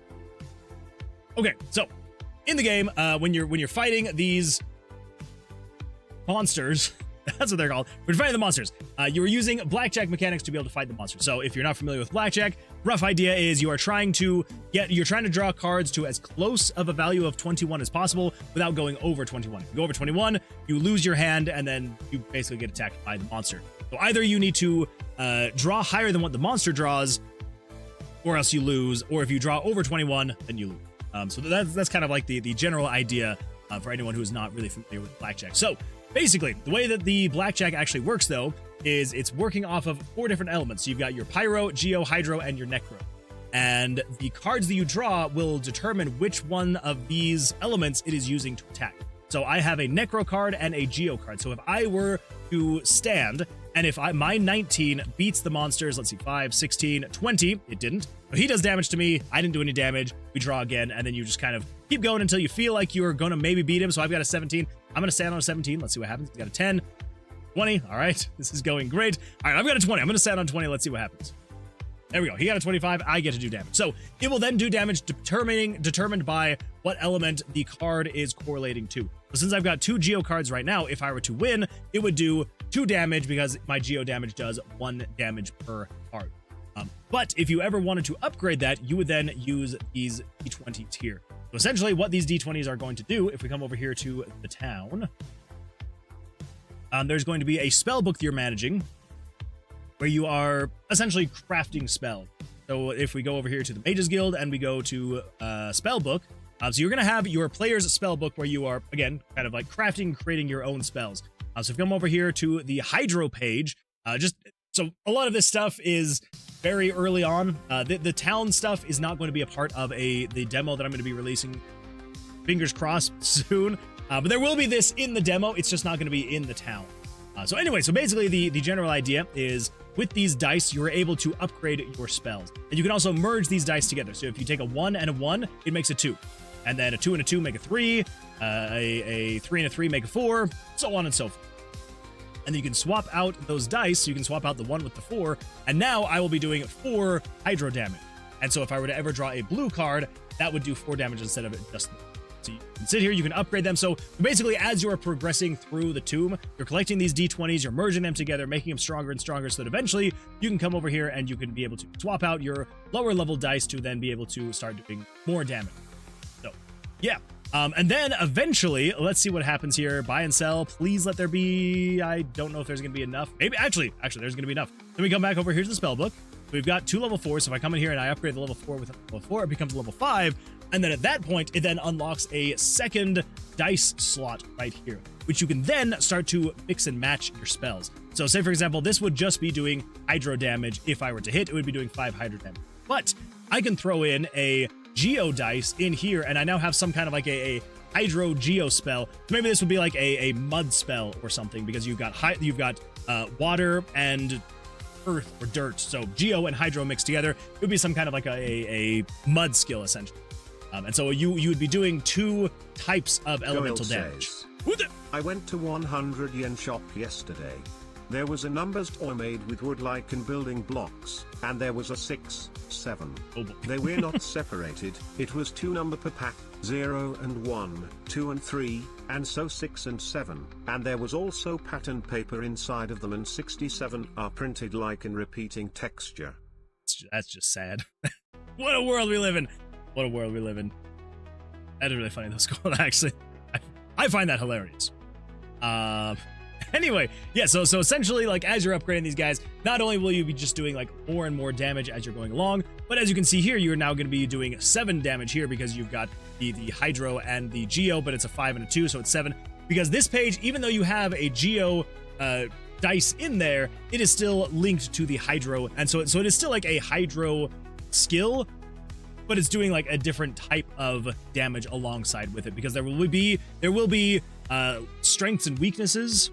Okay, so in the game, when you're fighting these monsters, that's what they're called. When you're fighting the monsters, you're using blackjack mechanics to be able to fight the monsters. So if you're not familiar with blackjack, rough idea is you're trying to draw cards to as close of a value of 21 as possible without going over 21. If you go over 21, you lose your hand, and then you basically get attacked by the monster. So either you need to draw higher than what the monster draws, or else you lose, or if you draw over 21, then you lose. So that's kind of like the general idea for anyone who is not really familiar with blackjack. So basically, the way that the blackjack actually works, though, is it's working off of 4 different elements. So you've got your pyro, geo, hydro, and your necro. And the cards that you draw will determine which one of these elements it is using to attack. So I have a necro card and a geo card. So if I were to stand, and if my 19 beats the monsters, let's see, 5, 16, 20, it didn't. So he does damage to me, I didn't do any damage, we draw again, and then you just kind of keep going until you feel like you're gonna maybe beat him. So I've got a 17, I'm gonna stand on a 17, let's see what happens. He's got a 10, 20, all right, this is going great. All right, I've got a 20, I'm gonna stand on 20, let's see what happens. There we go, he got a 25, I get to do damage. So it will then do damage determined by what element the card is correlating to. So since I've got 2 geo cards right now, if I were to win, it would do 2 damage because my geo damage does 1 damage per card. But if you ever wanted to upgrade that, you would then use these D20s here. So essentially what these D20s are going to do, if we come over here to the town, there's going to be a spell book that you're managing where you are essentially crafting spells. So if we go over here to the Mages Guild and we go to spell book, so you're going to have your player's spell book where you are, again, kind of like crafting, creating your own spells. So if you come over here to the Hydro page, so a lot of this stuff is very early on. The town stuff is not going to be a part of the demo that I'm going to be releasing, fingers crossed, soon. But there will be this in the demo. It's just not going to be in the town. So anyway, so basically the general idea is with these dice, you're able to upgrade your spells. And you can also merge these dice together. So if you take a 1 and a 1, it makes a 2. And then a 2 and a 2 make a 3. A 3 and a 3 make a 4. So on and so forth. And then you can swap out those dice. So you can swap out the 1 with the 4. And now I will be doing 4 hydro damage. And so if I were to ever draw a blue card, that would do 4 damage instead of it just... So you can sit here, you can upgrade them. So basically, as you are progressing through the tomb, you're collecting these d20s, you're merging them together, making them stronger and stronger, so that eventually you can come over here and you can be able to swap out your lower level dice to then be able to start doing more damage. So, yeah. And then eventually, let's see what happens here. Buy and sell. Please let there be... I don't know if there's going to be enough. Maybe, actually, there's going to be enough. Then we come back over. Here's the spell book. We've got 2 level 4s. So if I come in here and I upgrade the level 4 with level 4, it becomes level 5. And then at that point, it then unlocks a second dice slot right here, which you can then start to mix and match your spells. So say, for example, this would just be doing hydro damage. If I were to hit, it would be doing 5 hydro damage. But I can throw in a geo dice in here, and I now have some kind of like a hydro geo spell. So maybe this would be like a mud spell or something, because you've got water and earth or dirt. So geo and hydro mixed together, it would be some kind of like a mud skill, essentially. And so you would be doing 2 types of elemental damage. I went to 100 yen shop yesterday. There was a numbers toy made with wood-like and building blocks, and there was a 6, 7. Oh boy. They were not separated. It was 2 number per pack, 0 and 1, 2 and 3, and so 6 and 7. And there was also pattern paper inside of them, and 67 are printed like in repeating texture. That's just sad. What a world we live in. What a world we live in. That is really funny, though, Skull, actually. I find that hilarious. Anyway, yeah, so essentially, like, as you're upgrading these guys, not only will you be just doing, like, more and more damage as you're going along, but as you can see here, you're now going to be doing 7 damage here because you've got the Hydro and the Geo, but it's a 5 and a 2, so it's 7. Because this page, even though you have a Geo dice in there, it is still linked to the Hydro, and so it is still, like, a Hydro skill, but it's doing like a different type of damage alongside with it, because there will be strengths and weaknesses.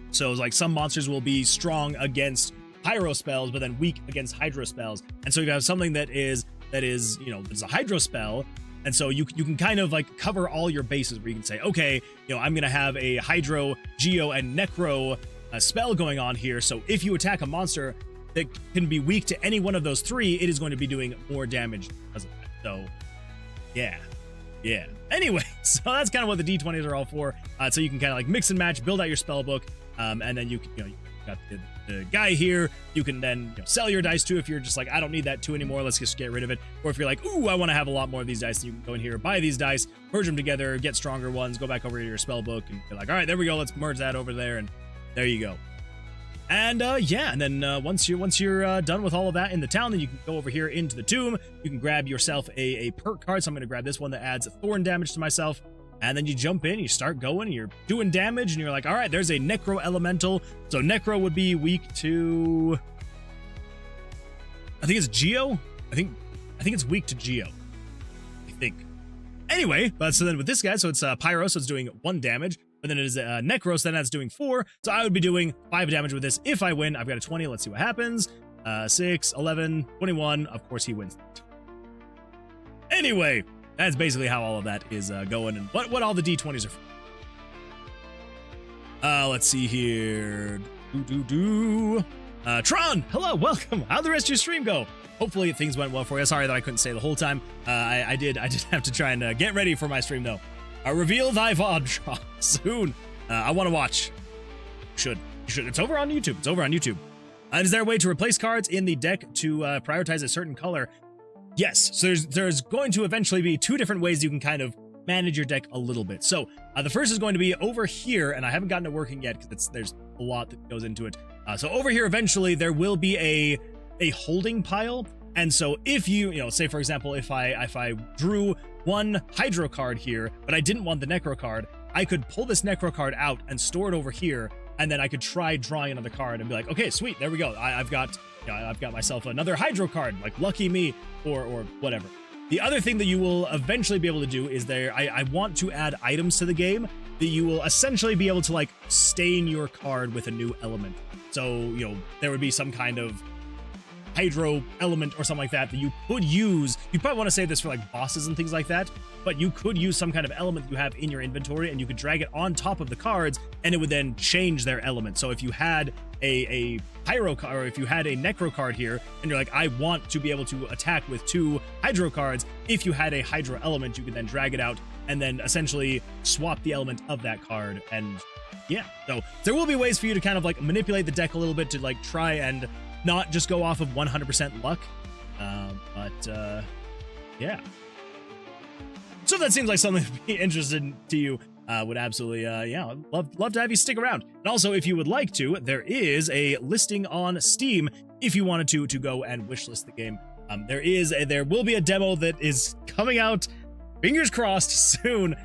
So like some monsters will be strong against pyro spells, but then weak against hydro spells. And so you have something that is it's a hydro spell, and so you can kind of like cover all your bases, where you can say, okay, I'm gonna have a hydro, geo, and necro spell going on here. So if you attack a monster that can be weak to any one of those 3, it is going to be doing more damage because of that. So, yeah. Anyway, so that's kind of what the D20s are all for. So you can kind of like mix and match, build out your spell book, and then you got the guy here. You can then sell your dice too if you're just like, I don't need that 2 anymore. Let's just get rid of it. Or if you're like, ooh, I want to have a lot more of these dice, then you can go in here, buy these dice, merge them together, get stronger ones, go back over to your spell book, and be like, all right, there we go. Let's merge that over there, and there you go. And yeah, and then once you're done with all of that in the town, then you can go over here into the tomb. You can grab yourself a perk card. So I'm going to grab this one that adds thorn damage to myself. And then you jump in, you start going, and you're doing damage, and you're like, all right, there's a necro elemental. So necro would be weak to, I think it's geo. I think it's weak to geo. I think. Anyway, but so then with this guy, so it's pyro, so it's doing 1 damage. But then it is Necros, then that's doing 4. So I would be doing 5 damage with this if I win. I've got a 20. Let's see what happens. 6, 11, 21. Of course, he wins. Anyway, that's basically how all of that is going, and what all the D20s are for. Let's see here. Tron, hello, welcome. How'd the rest of your stream go? Hopefully things went well for you. Sorry that I couldn't stay the whole time. I did have to try and get ready for my stream, though. Reveal thy VOD soon. I want to watch. You should. It's over on YouTube. Is there a way to replace cards in the deck to prioritize a certain color? Yes. So there's going to eventually be 2 different ways you can kind of manage your deck a little bit. So the first is going to be over here, and I haven't gotten it working yet because there's a lot that goes into it. So over here, eventually, there will be a holding pile. And so if you say, for example, if I drew one Hydro card here, but I didn't want the Necro card, I could pull this Necro card out and store it over here, and then I could try drawing another card and be like, okay, sweet, there we go. I've got myself another Hydro card, like lucky me, or whatever. The other thing that you will eventually be able to do is I want to add items to the game that you will essentially be able to like stain your card with a new element. So, there would be some kind of Hydro element or something like that you could use. You probably want to save this for like bosses and things like that, but you could use some kind of element you have in your inventory and you could drag it on top of the cards and it would then change their element. So if you had a Pyro card, or if you had a Necro card here and you're like, I want to be able to attack with 2 Hydro cards, if you had a Hydro element, you could then drag it out and then essentially swap the element of that card. And yeah, so there will be ways for you to kind of like manipulate the deck a little bit to like try and not just go off of 100% luck, yeah. So if that seems like something to be interesting to you, would absolutely, yeah, love to have you stick around. And also, if you would like to, there is a listing on Steam if you wanted to go and wishlist the game. There will be a demo that is coming out, fingers crossed, soon.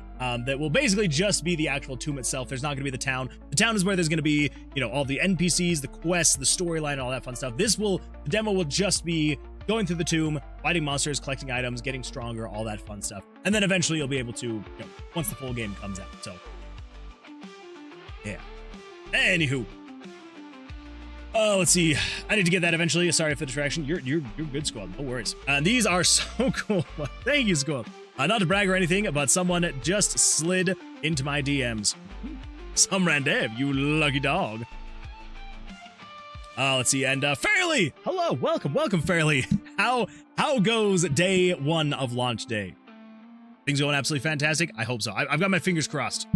That will basically just be the actual tomb itself. There's not going to be the town. The town is where there's going to be, all the NPCs, the quests, the storyline, and all that fun stuff. The demo will just be going through the tomb, fighting monsters, collecting items, getting stronger, all that fun stuff. And then eventually you'll be able to, once the full game comes out. So, yeah. Anywho. Oh, let's see. I need to get that eventually. Sorry for the distraction. You're good, Squad. No worries. These are so cool. Thank you, Squad. Not to brag or anything, but someone just slid into my DMs. Some random, you lucky dog. Let's see, and Fairly! Hello, welcome, Fairly. How goes day 1 of launch day? Things going absolutely fantastic? I hope so. I've got my fingers crossed.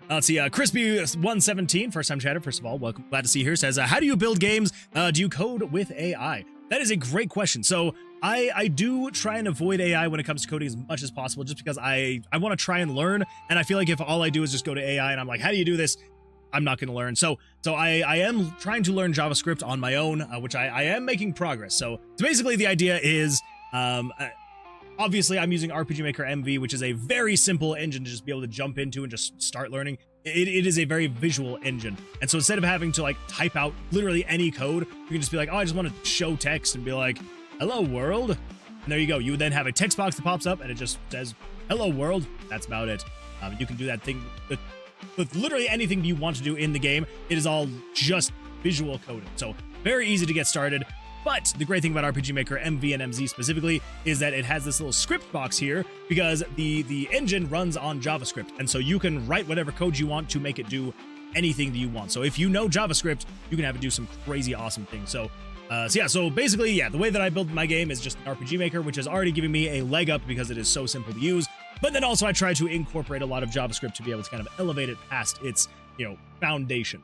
Let's see, Crispy117, first time chatter, first of all, welcome, glad to see you here, says, how do you build games? Do you code with AI? That is a great question. So I do try and avoid AI when it comes to coding as much as possible, just because I want to try and learn. And I feel like if all I do is just go to AI and I'm like, how do you do this? I'm not going to learn. So I am trying to learn JavaScript on my own, which I am making progress. So basically the idea is, obviously I'm using RPG Maker MV, which is a very simple engine to just be able to jump into and just start learning. It is a very visual engine. And so instead of having to like type out literally any code, you can just be like, oh, I just want to show text and be like, hello world. And there you go. You would then have a text box that pops up and it just says, hello world. That's about it. You can do that thing with literally anything you want to do in the game. It is all just visual coding. So very easy to get started. But the great thing about RPG Maker MV and MZ specifically is that it has this little script box here because the engine runs on JavaScript. And so you can write whatever code you want to make it do anything that you want. So if you know JavaScript, you can have it do some crazy awesome things. So basically, yeah, the way that I build my game is just an RPG Maker, which is already giving me a leg up because it is so simple to use. But then also I try to incorporate a lot of JavaScript to be able to kind of elevate it past its, foundation.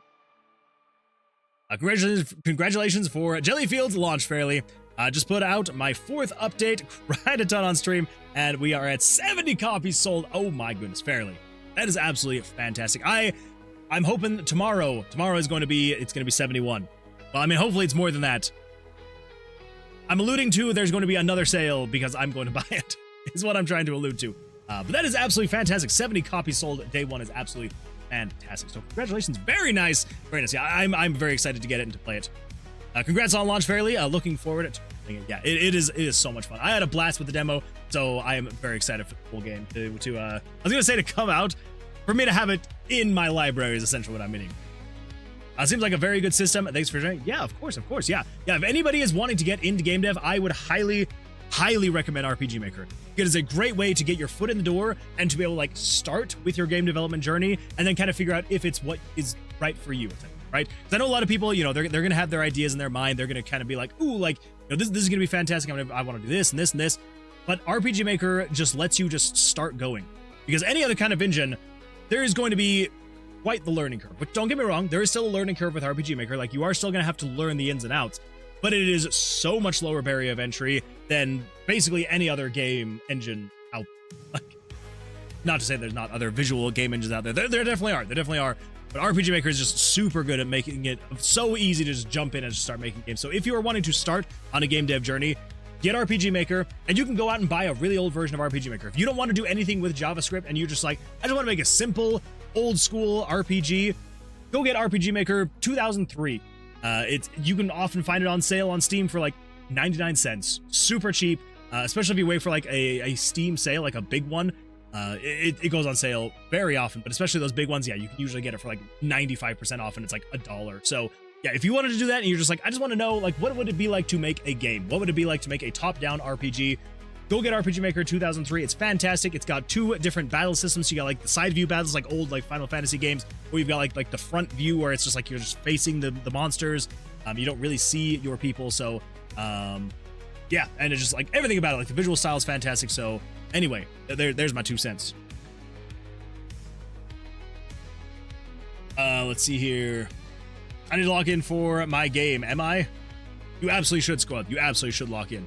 Congratulations for Jellyfield's launch, Fairly. Just put out my 4th update, cried a ton on stream, and we are at 70 copies sold. Oh my goodness, Fairly. That is absolutely fantastic. I'm hoping tomorrow is going to be 71. Well, I mean, hopefully it's more than that. I'm alluding to there's going to be another sale because I'm going to buy it, is what I'm trying to allude to. But that is absolutely fantastic. 70 copies sold day 1 is absolutely fantastic. So congratulations. Very nice. Very nice. Yeah, I'm very excited to get it and to play it. Congrats on launch, Fairly. Looking forward to playing it. Yeah, it is so much fun. I had a blast with the demo, so I am very excited for the full game to I was going to say to come out. For me to have it in my library is essentially what I'm meaning. Seems like a very good system. Thanks for sharing. Yeah, of course. Yeah. If anybody is wanting to get into game dev, I would highly recommend RPG Maker. It is a great way to get your foot in the door and to be able to like start with your game development journey and then kind of figure out if it's what is right for you, right? Because I know a lot of people, they're going to have their ideas in their mind. They're going to kind of be like, ooh, like, this is going to be fantastic. I want to do this and this and this. But RPG Maker just lets you just start going. Because any other kind of engine, there is going to be quite the learning curve. But don't get me wrong, there is still a learning curve with RPG Maker. Like, you are still going to have to learn the ins and outs. But it is so much lower barrier of entry than basically any other game engine out Like, not to say there's not other visual game engines out there. There definitely are. There definitely are. But RPG Maker is just super good at making it so easy to just jump in and just start making games. So if you are wanting to start on a game dev journey, get RPG Maker, and you can go out and buy a really old version of RPG Maker. If you don't want to do anything with JavaScript and you're just like, I just want to make a simple, old school RPG, go get RPG Maker 2003. You can often find it on sale on Steam for like 99 cents. Super cheap, especially if you wait for like a Steam sale, like a big one. It goes on sale very often, but especially those big ones, yeah, you can usually get it for like 95% off, and it's like $1. So yeah, if you wanted to do that and you're just like, I just want to know, like, what would it be like to make a game? What would it be like to make a top-down RPG? Go get RPG Maker 2003. It's fantastic. It's got 2 different battle systems. So you got like the side view battles, like old like Final Fantasy games, where you've got like the front view where it's just like you're just facing the monsters. You don't really see your people. So yeah, and it's just like everything about it, like the visual style is fantastic. So anyway, there's my 2 cents. Let's see here. I need to log in for my game. Am I? You absolutely should, Squad. You absolutely should log in.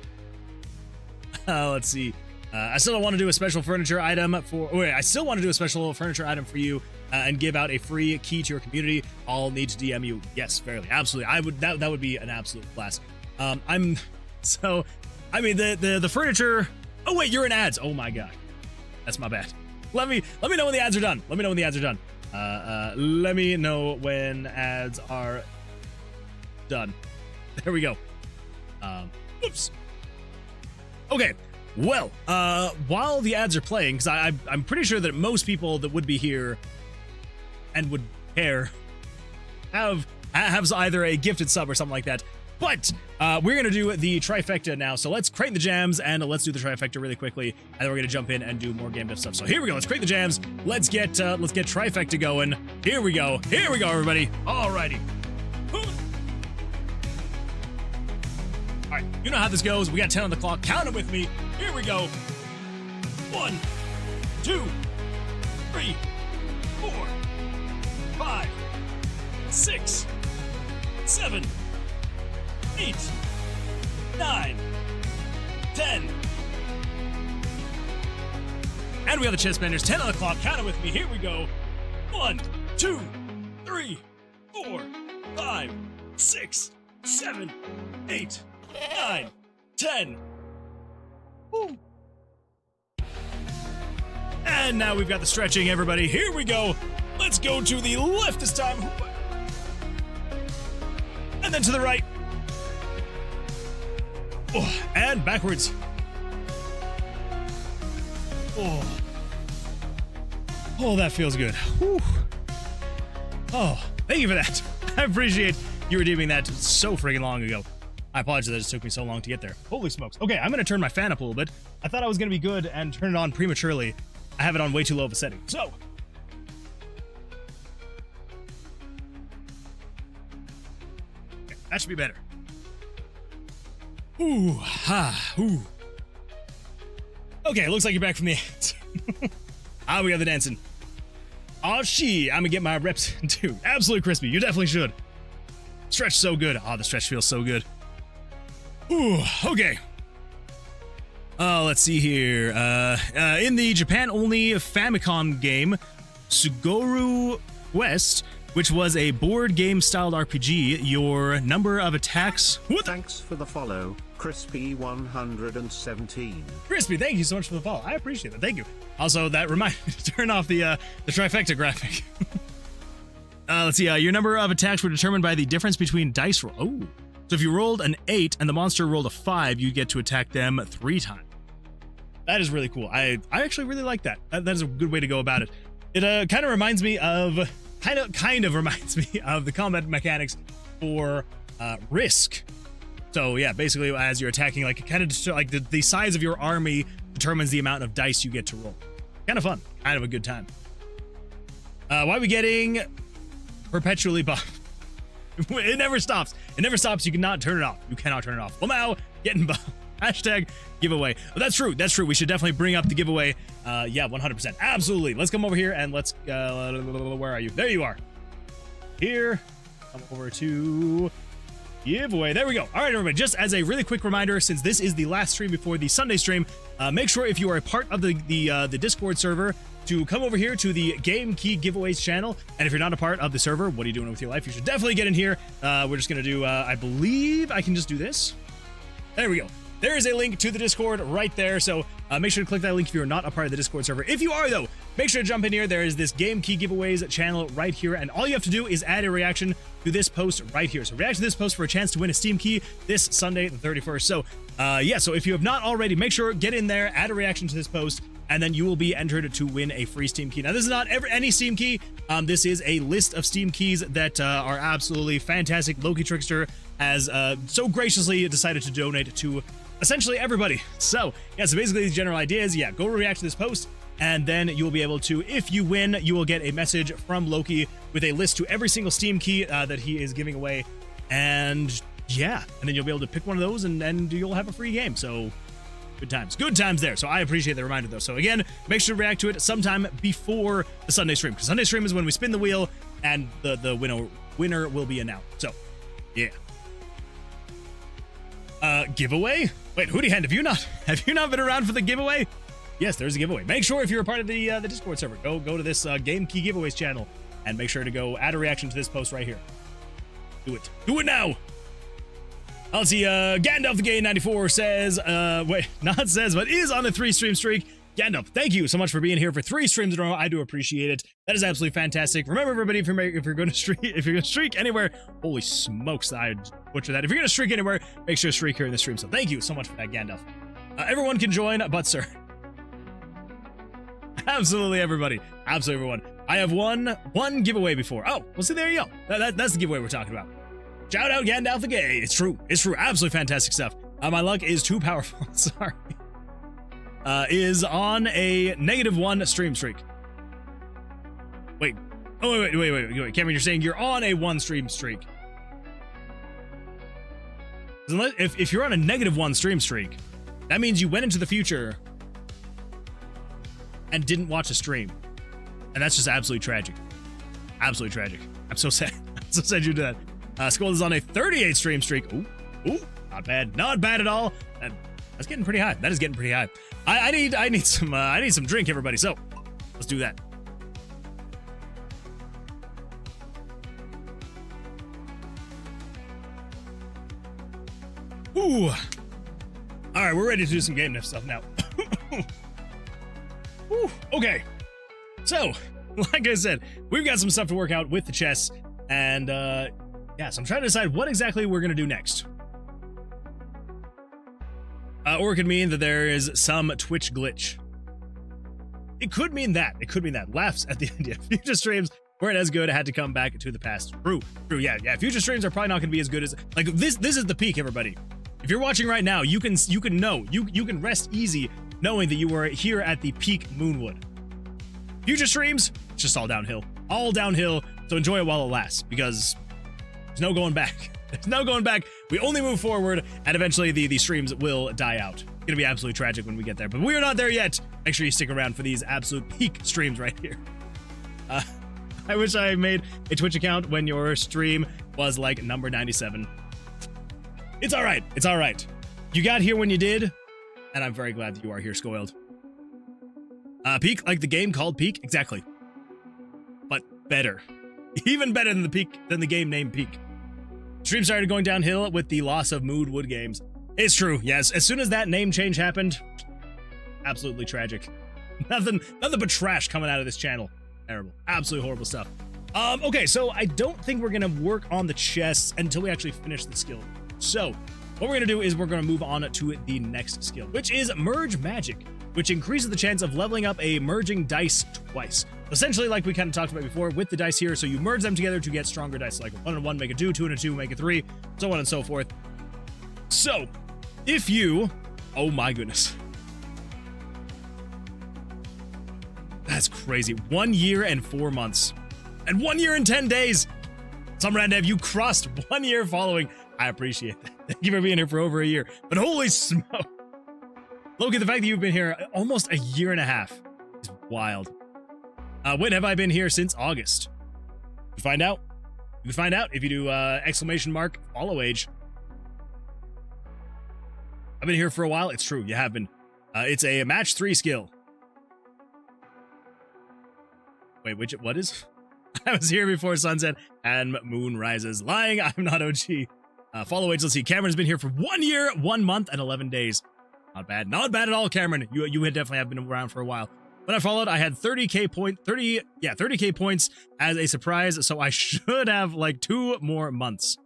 Let's see. I still don't want to do a special furniture item for. Wait, I still want to do a special furniture item for you and give out a free key to your community. I'll need to DM you. Yes, fairly, absolutely. I would. That would be an absolute blast. So, I mean, the furniture. Oh wait, you're in ads. Oh my god, that's my bad. Let me know when the ads are done. Let me know when the ads are done. Let me know when ads are done. There we go. Oops. Okay. Well, while the ads are playing, because I'm pretty sure that most people that would be here and would care have either a gifted sub or something like that. But we're gonna do the trifecta now. So let's crate the jams and let's do the trifecta really quickly, and then we're gonna jump in and do more game dev stuff. So here we go. Let's crate the jams. Let's get trifecta going. Here we go. Here we go, everybody. Alrighty. All right, you know how this goes. We got 10 on the clock. Count it with me. Here we go. 1, 2, 3, 4, 5, 6, 7, 8, 9, 10. And we have the chest benders. 10 on the clock. Count it with me. Here we go. 1, 2, 3, 4, 5, 6, 7, 8, 9, 10. Woo. And now we've got the stretching, everybody. Here we go. Let's go to the left this time. And then to the right. Oh, and backwards. Oh, that feels good. Whew. Oh, thank you for that. I appreciate you redeeming that so friggin' long ago. I apologize that it took me so long to get there. Holy smokes. Okay, I'm going to turn my fan up a little bit. I thought I was going to be good and turn it on prematurely. I have it on way too low of a setting. So. Okay, that should be better. Ooh, ha, ooh. Okay, looks like you're back from the ads. We got the dancing. Oh, I'm going to get my reps too. Absolutely crispy. You definitely should. Stretch so good. Oh, the stretch feels so good. Ooh, okay. Let's see here. In the Japan-only Famicom game, Suguru Quest, which was a board game-styled RPG, your number of attacks... Thanks for the follow, Crispy117. Crispy, thank you so much for the follow. I appreciate that. Thank you. Also, that reminded me to turn off the trifecta graphic. Let's see. Your number of attacks were determined by the difference between dice roll. Oh. So if you rolled an 8 and the monster rolled a 5, you get to attack them 3 times. That is really cool. I actually really like that. That is a good way to go about it. It kind of reminds me of reminds me of the combat mechanics for Risk. So yeah, basically as you're attacking, like kind of like the size of your army determines the amount of dice you get to roll. Kind of fun. Kind of a good time. Why are we getting perpetually buffed? It never stops. It never stops. You cannot turn it off. You cannot turn it off. Well, now, getting buffed. Hashtag giveaway. But that's true. That's true. We should definitely bring up the giveaway. Yeah, 100%. Absolutely. Let's come over here and let's... where are you? There you are. Here. Come over to giveaway. There we go. All right, everybody, just as a really quick reminder, since this is the last stream before the Sunday stream, make sure if you are a part of the Discord server to come over here to the Game Key Giveaways channel. And if you're not a part of the server, what are you doing with your life? You should definitely get in here. We're just going to do, I believe I can just do this. There we go. There is a link to the Discord right there, so make sure to click that link if you're not a part of the Discord server. If you are, though, make sure to jump in here. There is this Game Key Giveaways channel right here, and all you have to do is add a reaction to this post right here. So react to this post for a chance to win a Steam key this Sunday, the 31st. So, yeah, so if you have not already, make sure, get in there, add a reaction to this post, and then you will be entered to win a free Steam key. Now, this is not any Steam key. This is a list of Steam keys that are absolutely fantastic. Loki Trickster has so graciously decided to donate to essentially everybody. So, yeah, so basically the general idea is, yeah, go react to this post, and then you will be able to, if you win, you will get a message from Loki with a list to every single Steam key that he is giving away. And yeah, and then you'll be able to pick one of those, and you'll have a free game. So good times there. So I appreciate the reminder, though. So again, make sure to react to it sometime before the Sunday stream, because Sunday stream is when we spin the wheel and the winner will be announced. So yeah. Giveaway? Wait, Hootie Hand, have you not been around for the giveaway? Yes, there's a giveaway. Make sure if you're a part of the Discord server, go to this Game Key Giveaways channel and make sure to go add a reaction to this post right here. Do it now. Let's see, Gandalf the Gay 94 says, wait, not says, but is on a 3-stream streak. Gandalf, thank you so much for being here for 3 streams in a row. I do appreciate it. That is absolutely fantastic. Remember, everybody, if you're going to streak anywhere, holy smokes, I butchered that. If you're going to streak anywhere, make sure to streak here in the stream. So thank you so much for that, Gandalf. Everyone can join, but sir, absolutely everybody, absolutely everyone. I have one giveaway before. Oh, well, see, there you go. That's the giveaway we're talking about. Shout out Gandalf the Gay. It's true. Absolutely fantastic stuff. My luck is too powerful. Sorry. Is on a -1 stream streak. Wait. Oh, wait. Cameron, you're saying you're on a 1 stream streak. If you're on a -1 stream streak, that means you went into the future and didn't watch a stream. And that's just absolutely tragic. Absolutely tragic. I'm so sad. I'm so sad you did that. Skull is on a 38 stream streak. Ooh, not bad. Not bad at all. That's getting pretty high. That is getting pretty high. I need some drink, everybody. So let's do that. Ooh. All right, we're ready to do some game dev stuff now. Ooh, okay. So, like I said, we've got some stuff to work out with the chess, and yeah, so I'm trying to decide what exactly we're gonna do next. Or it could mean that there is some Twitch glitch. It could mean that. Laughs at the idea. Future streams weren't as good. Had to come back to the past. True. Yeah. Future streams are probably not going to be as good as like this. This is the peak, everybody. If you're watching right now, you can know you can rest easy knowing that you are here at the peak Moonwood. Future streams, it's just all downhill. So enjoy it while it lasts, because there's no going back. There's no going back. We only move forward, and eventually the streams will die out. It's gonna be absolutely tragic when we get there, but we are not there yet. Make sure you stick around for these absolute peak streams right here. I wish I made a Twitch account when your stream was like number 97. It's all right. You got here when you did, and I'm very glad that you are here, Skoiled. Peak, like the game called Peak, exactly. But better, even better than the game named Peak. Stream started going downhill with the loss of Moonwood games. It's true, yes. As soon as that name change happened, absolutely tragic. Nothing but trash coming out of this channel. Terrible, absolutely horrible stuff. Okay, so I don't think we're gonna work on the chests until we actually finish the skill. So what we're gonna do is we're gonna move on to the next skill, which is Merge Magic, which increases the chance of leveling up a merging dice twice. Essentially, like we kind of talked about before with the dice here, so you merge them together to get stronger dice, like 1 and 1 make a 2, 2 and a 2 make a 3, so on and so forth. So, if you, oh my goodness. That's crazy. 1 year and 4 months. And 1 year and 10 days. Some Randev, you crossed 1 year following. I appreciate that. Thank you for being here for over a year. But holy smoke. Loki, the fact that you've been here almost a year and a half is wild. When have I been here? Since August. To find out, You can find out if you do !follow age. I've been here for a while. It's true, you have been. It's a match 3 skill. Wait, what is? I was here before sunset and moon rises. Lying, I'm not OG. Follow age, let's see. Cameron's been here for 1 year, 1 month, and 11 days. Not bad. Not bad at all, Cameron. You had definitely have been around for a while. When I followed, I had 30k points as a surprise, so I should have like 2 more months.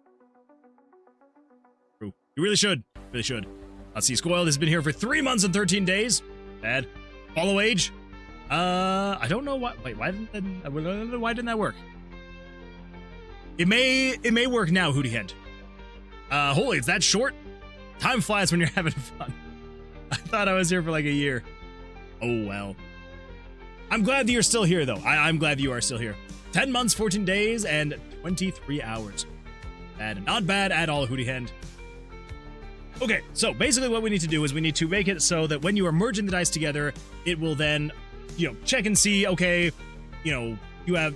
True. You really should. Really should. Let's see. Scoiled has been here for 3 months and 13 days. Bad. Follow age. I don't know why. Wait, why didn't that work? It may work now, Hootie Head. Holy, it's that short? Time flies when you're having fun. I thought I was here for like a year. Oh well. I'm glad that you're still here, though. I'm glad that you are still here. 10 months, 14 days, and 23 hours. Bad. Not bad at all, Hootie Hand. Okay, so basically what we need to do is we need to make it so that when you are merging the dice together, it will then, check and see, okay, you have,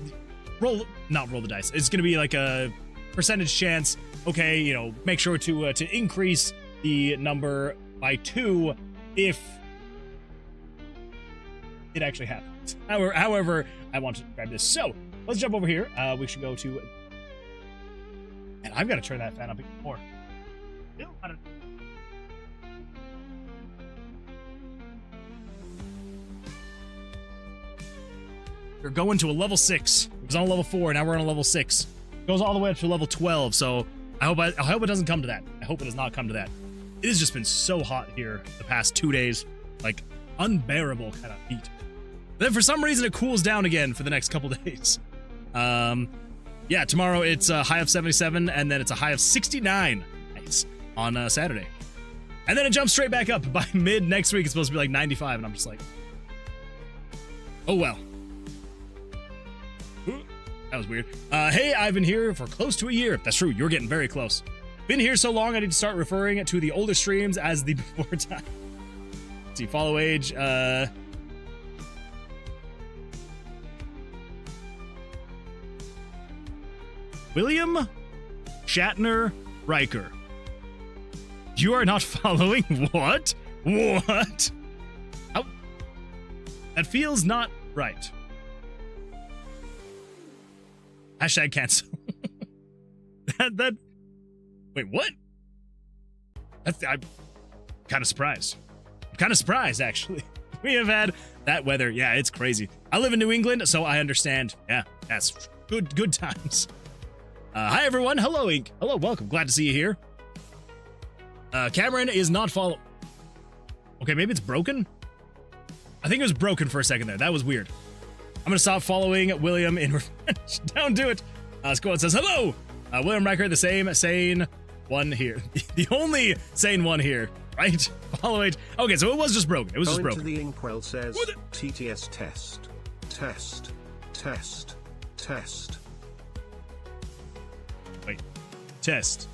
not roll the dice. It's going to be like a percentage chance, okay, make sure to increase the number by 2 if it actually happens. However, I want to grab this. So let's jump over here. We should go to, and I've got to turn that fan up even more. We're going to a level 6. It was on a level 4. Now we're on a level 6. It goes all the way up to level 12. So I hope it doesn't come to that. I hope it does not come to that. It has just been so hot here the past 2 days, like unbearable kind of heat. Then for some reason it cools down again for the next couple days. Yeah, tomorrow it's a high of 77 and then it's a high of 69. Nice. On Saturday. And then it jumps straight back up. By mid next week it's supposed to be like 95 and I'm just like, oh well. That was weird. Hey, I've been here for close to a year. That's true, you're getting very close. Been here so long I need to start referring to the older streams as the before time. Let's see, follow age, William Shatner Riker. You are not following? What? What? How? That feels not right. Hashtag cancel. that wait, what? I'm kind of surprised. I'm kind of surprised, actually. We have had that weather. Yeah, it's crazy. I live in New England, so I understand. Yeah, that's good times. Hi, everyone. Hello, Ink. Hello, welcome. Glad to see you here. Cameron is not follow. Okay, maybe it's broken? I think it was broken for a second there. That was weird. I'm going to stop following William in revenge. Don't do it. Squad says, hello. William Riker, the same sane one here. The only sane one here, right? Follow it. Okay, so it was just broken. It was just broken. The Inkwell says, TTS test. Wait. Test.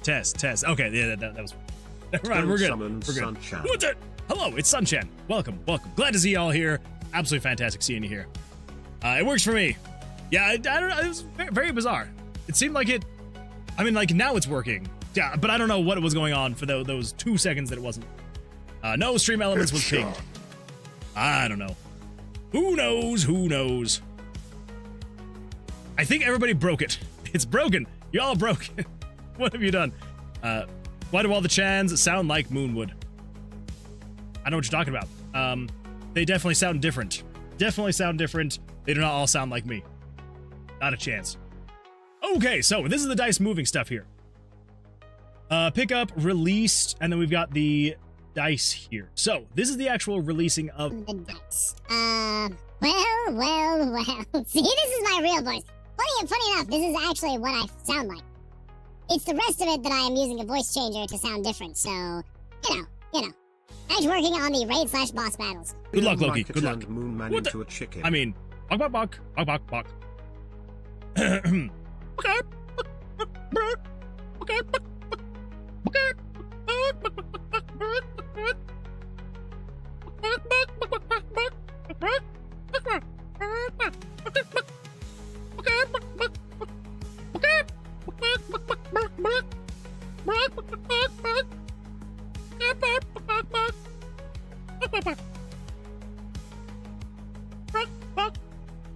Okay, yeah, that was... Never mind, we're good. We're good. Sunshine. What's it? Hello, it's Sunchan. Welcome. Glad to see you all here. Absolutely fantastic seeing you here. It works for me. Yeah, I don't know. It was very, very bizarre. It seemed like it... I mean, like, now it's working. Yeah, but I don't know what was going on for those 2 seconds that it wasn't. No, Stream Elements was pinged. I don't know. Who knows? I think everybody broke it. It's broken. Y'all broke it. What have you done? Why do all the Chans sound like Moonwood? I know what you're talking about. They definitely sound different. They do not all sound like me. Not a chance. Okay, so this is the dice moving stuff here. Pick up, released, and then we've got the dice here. So, this is the actual releasing of the dice. Well. See, this is my real voice. Funny enough, this is actually what I sound like. It's the rest of it that I am using a voice changer to sound different, so, you know. I'm working on the raid/boss battles. Good luck, Loki. Good luck. Moonman into a chicken. I mean, bok.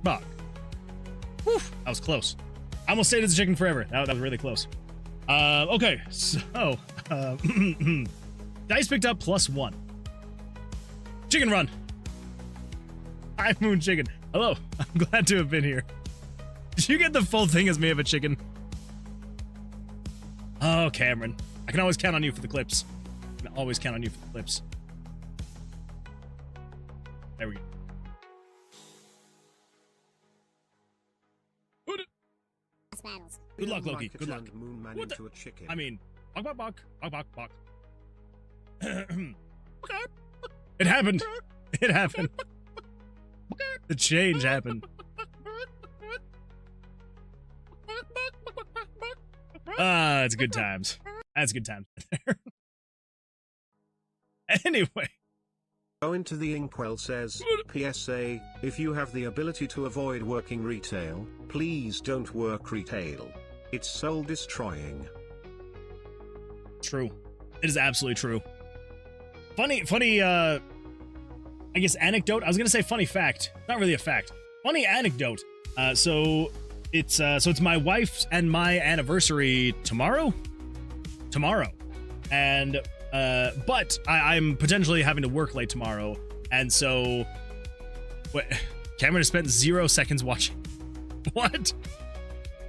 Bok. Whew, that was close. I almost stayed as a chicken forever. That was really close. Okay, so dice picked up +1. Chicken run. Hi, Moon Chicken. Hello. I'm glad to have been here. Did you get the full thing as me of a chicken? Oh, Cameron. I can always count on you for the clips. I can always count on you for the clips. There we go. Battles. Good luck, Loki. Like Good luck. Moon Man What into a chicken. I mean, bok. It happened. It happened. The change happened. Ah, it's good times. That's good times. Anyway. Go into the Inkwell says, PSA, if you have the ability to avoid working retail, please don't work retail. It's soul destroying. True. It is absolutely true. Funny, I guess anecdote. I was gonna say funny fact. Not really a fact. Funny anecdote. So it's my wife's and my anniversary tomorrow. And but I'm potentially having to work late tomorrow, and so Cameron has spent 0 seconds watching. What?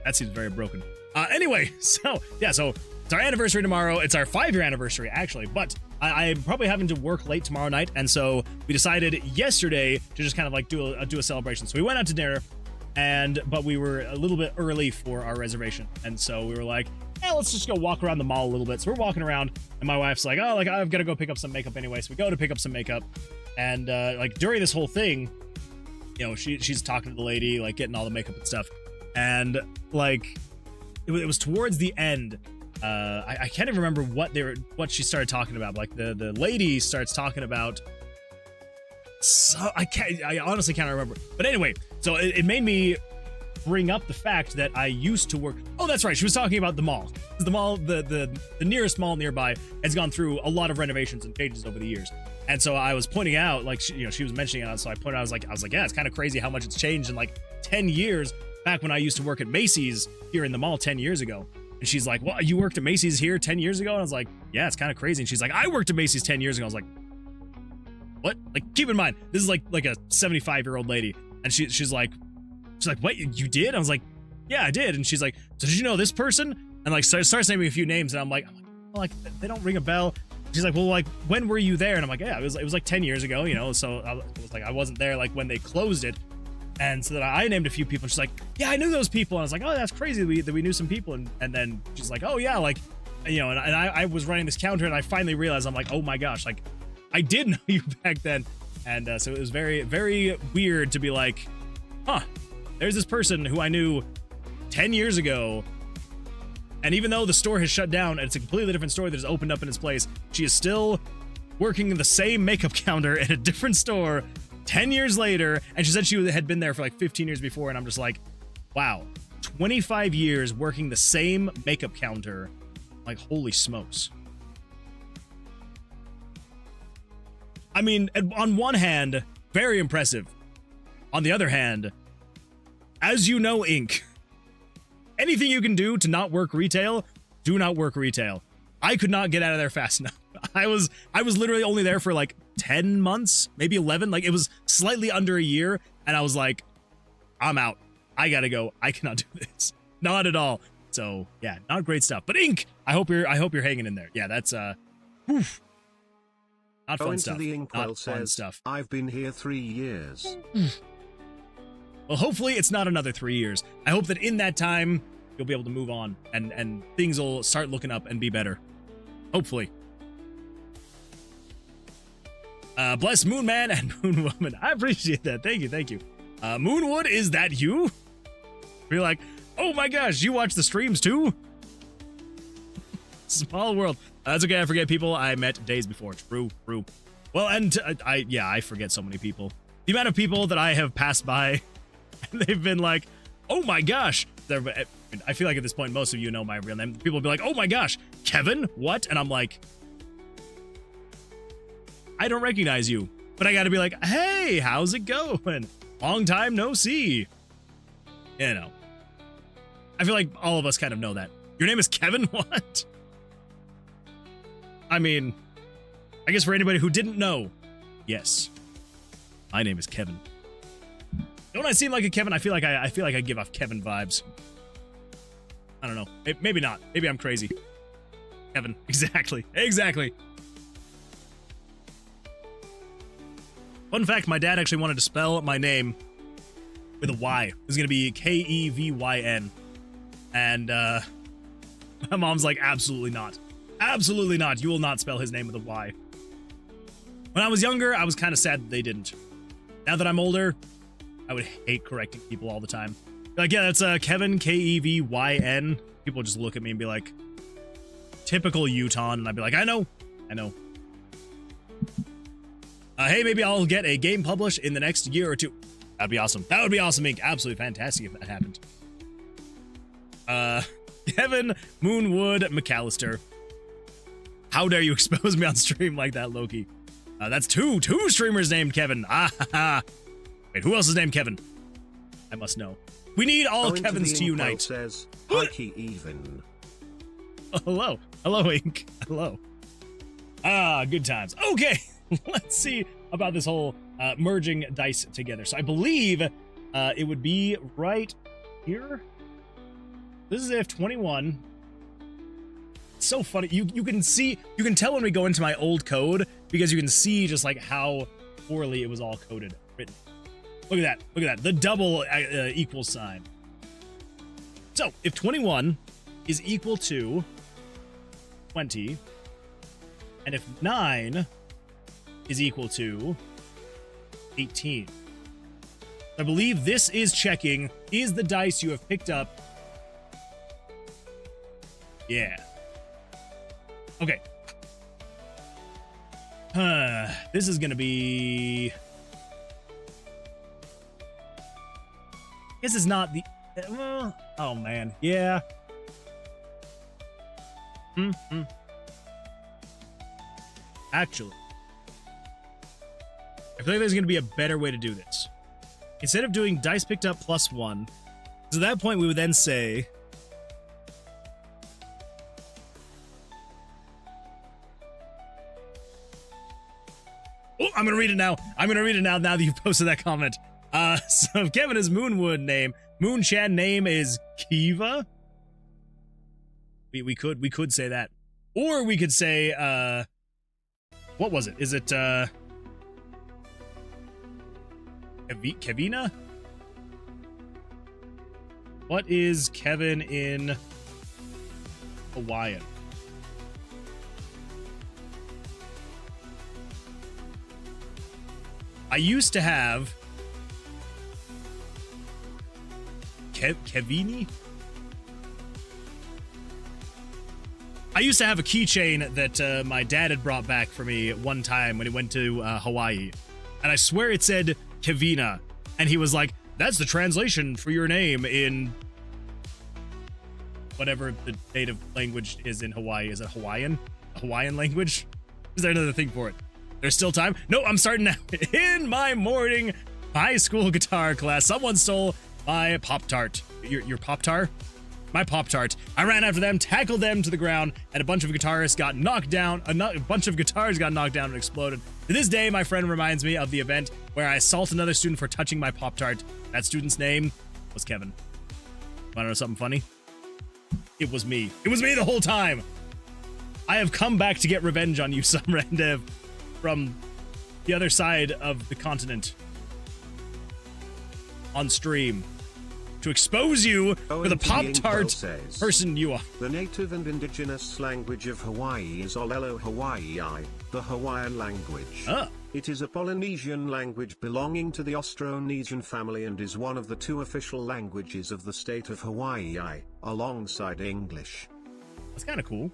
That seems very broken. Anyway, so it's our anniversary tomorrow. It's our 5-year anniversary, actually, but I'm probably having to work late tomorrow night, and so we decided yesterday to just kind of like do a celebration. So we went out to dinner, but we were a little bit early for our reservation, and so we were like, let's just go walk around the mall a little bit. So we're walking around, and my wife's like, I've got to go pick up some makeup anyway. So we go to pick up some makeup, and like during this whole thing, you know, she's talking to the lady, like getting all the makeup and stuff, and like it was towards the end. I can't even remember what she started talking about. Like the lady starts talking about. So I honestly can't remember. But anyway, so it made me bring up the fact that I used to work. Oh, that's right. She was talking about the mall. The mall, the nearest mall nearby has gone through a lot of renovations and changes over the years. And so I was pointing out, like, she was mentioning it. So I pointed out, I was like, yeah, it's kind of crazy how much it's changed in like 10 years back when I used to work at Macy's here in the mall 10 years ago. And she's like, well, you worked at Macy's here 10 years ago? And I was like, yeah, it's kind of crazy. And she's like, I worked at Macy's 10 years ago. I was like, what? Like, keep in mind, this is like a 75-year-old lady. And she's like, what, you did? I was like, yeah, I did. And she's like, so did you know this person? And like starts naming a few names, and I'm like, they don't ring a bell. She's like, well, like, when were you there? And I'm like, yeah, it was like 10 years ago, you know. So I was like, I wasn't there like when they closed it. And so then I named a few people, and she's like, yeah, I knew those people. And I was like, oh, that's crazy that we knew some people. And then she's like, oh yeah, like, you know, and I was running this counter, and I finally realized, I'm like, oh my gosh, like, I did know you back then. And so it was very, very weird to be like, huh, there's this person who I knew 10 years ago. And even though the store has shut down and it's a completely different store that has opened up in its place, she is still working in the same makeup counter at a different store 10 years later. And she said she had been there for like 15 years before. And I'm just like, wow, 25 years working the same makeup counter. Like, holy smokes. I mean, on one hand, very impressive. On the other hand, as you know, Inc., anything you can do to not work retail, do not work retail. I could not get out of there fast enough. I was literally only there for like 10 months, maybe 11. Like, it was slightly under a year, and I was like, I'm out. I gotta go. I cannot do this. Not at all. So yeah, not great stuff. But Inc., I hope you're hanging in there. Yeah, that's oof. Not fun stuff. The Inkwell not fun says, stuff. I've been here 3 years. Well, hopefully it's not another 3 years. I hope that in that time you'll be able to move on and things will start looking up and be better. Hopefully. Bless Moon Man and Moon Woman. I appreciate that. Thank you. Moonwood, is that you? Be like, oh my gosh, you watch the streams too? Small world. That's okay. I forget people I met days before. True. Well, and I forget so many people. The amount of people that I have passed by, and they've been like, oh my gosh. I feel like at this point, most of you know my real name. People will be like, oh my gosh, Kevin, what? And I'm like, I don't recognize you. But I gotta be like, hey, how's it going? Long time no see. You know. I feel like all of us kind of know that. Your name is Kevin? What? I mean, I guess for anybody who didn't know, yes, my name is Kevin. Don't I seem like a Kevin? I feel like I give off Kevin vibes. I don't know. Maybe not. Maybe I'm crazy. Kevin. Exactly. Exactly. Fun fact, my dad actually wanted to spell my name with a Y. It was going to be Kevyn. And my mom's like, absolutely not. Absolutely not. You will not spell his name with a Y. When I was younger, I was kind of sad that they didn't. Now that I'm older, I would hate correcting people all the time. Like, yeah, that's Kevin, Kevyn. People just look at me and be like, typical Utah, and I'd be like, I know. Hey, maybe I'll get a game published in the next year or two. That'd be awesome. That would be awesome, Ink. Absolutely fantastic if that happened. Kevin Moonwood McAllister. How dare you expose me on stream like that, Loki? That's two streamers named Kevin. Wait, who else is named Kevin? I must know. We need all Kevins to unite. Says, Mikey even. Oh, hello. Hello, Ink. Hello. Good times. Okay, let's see about this whole merging dice together. So I believe it would be right here. This is if 21. It's so funny. You can tell when we go into my old code because you can see just like how poorly it was all coded, written. Look at that. The double equal sign. So if 21 is equal to 20, and if 9 is equal to 18. I believe this is checking, is the dice you have picked up. Yeah. Okay. This is gonna be... This is not the... oh man, yeah. Actually, I feel like there's gonna be a better way to do this. Instead of doing dice picked up +1, so at that point we would then say... Oh, I'm gonna read it now. Now that you've posted that comment. So Kevin is Moonwood name. Moonchan name is Kiva. We could say that. Or we could say, what was it? Is it, Kevina? What is Kevin in Hawaiian? I used to have Kevini? I used to have a keychain that my dad had brought back for me one time when he went to Hawaii. And I swear it said Kevina. And he was like, that's the translation for your name in whatever the native language is in Hawaii. Is it Hawaiian? A Hawaiian language? Is there another thing for it? There's still time? No, I'm starting now. In my morning high school guitar class, someone stole my Pop-Tart. Your Pop-Tart? My Pop-Tart. I ran after them, tackled them to the ground, and a bunch of guitarists got knocked down. A bunch of guitars got knocked down and exploded. To this day, my friend reminds me of the event where I assault another student for touching my Pop-Tart. That student's name was Kevin. Want to know something funny? It was me. It was me the whole time. I have come back to get revenge on you, Sumrandev, from the other side of the continent. On stream. To expose you for the Pop-Tart person you are. The native and indigenous language of Hawaii is Olelo Hawaiiai, the Hawaiian language. Ah. It is a Polynesian language belonging to the Austronesian family and is one of the 2 official languages of the state of Hawaii, alongside English. That's kind of cool.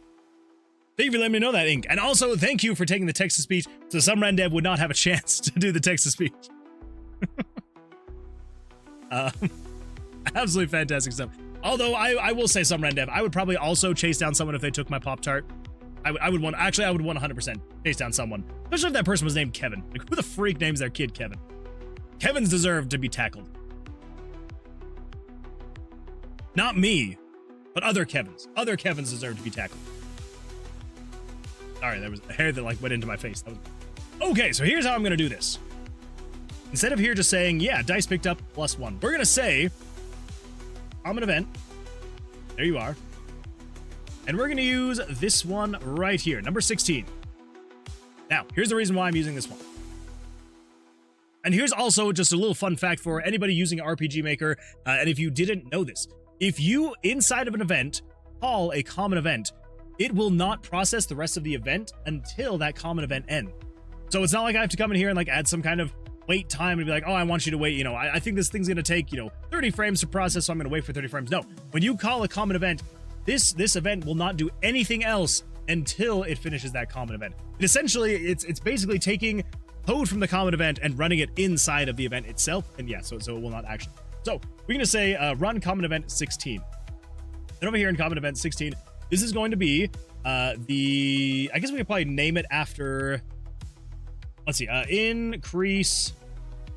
Thank you for letting me know that, Ink. And also, thank you for taking the text-to-speech so Sumrandev would not have a chance to do the text-to-speech. Absolutely fantastic stuff. Although, I will say, Sumrandev, I would probably also chase down someone if they took my Pop-Tart. I would want, actually, I would 100% chase down someone. Especially if that person was named Kevin. Like, who the freak names their kid Kevin? Kevins deserve to be tackled. Not me, but other Kevins. Other Kevins deserve to be tackled. Sorry, there was a hair that like went into my face. That was... Okay, so here's how I'm gonna do this. Instead of here just saying, yeah, dice picked up +1, we're gonna say, common event. There you are. And we're gonna use this one right here, number 16. Now, here's the reason why I'm using this one. And here's also just a little fun fact for anybody using RPG Maker, and if you didn't know this, if you, inside of an event, call a common event, it will not process the rest of the event until that common event ends. So it's not like I have to come in here and like add some kind of wait time and be like, oh, I want you to wait, you know, I think this thing's gonna take, 30 frames to process, so I'm gonna wait for 30 frames. No, when you call a common event, this event will not do anything else until it finishes that common event. And essentially, it's basically taking code from the common event and running it inside of the event itself. And yeah, so it will not actually. So we're gonna say run common event 16. Then over here in common event 16, this is going to be I guess we could probably name it after, let's see, increase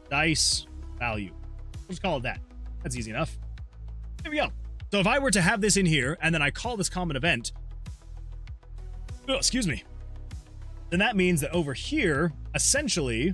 dice value. We'll just call it that. That's easy enough. There we go. So if I were to have this in here and then I call this common event, oh, excuse me, then that means that over here, essentially,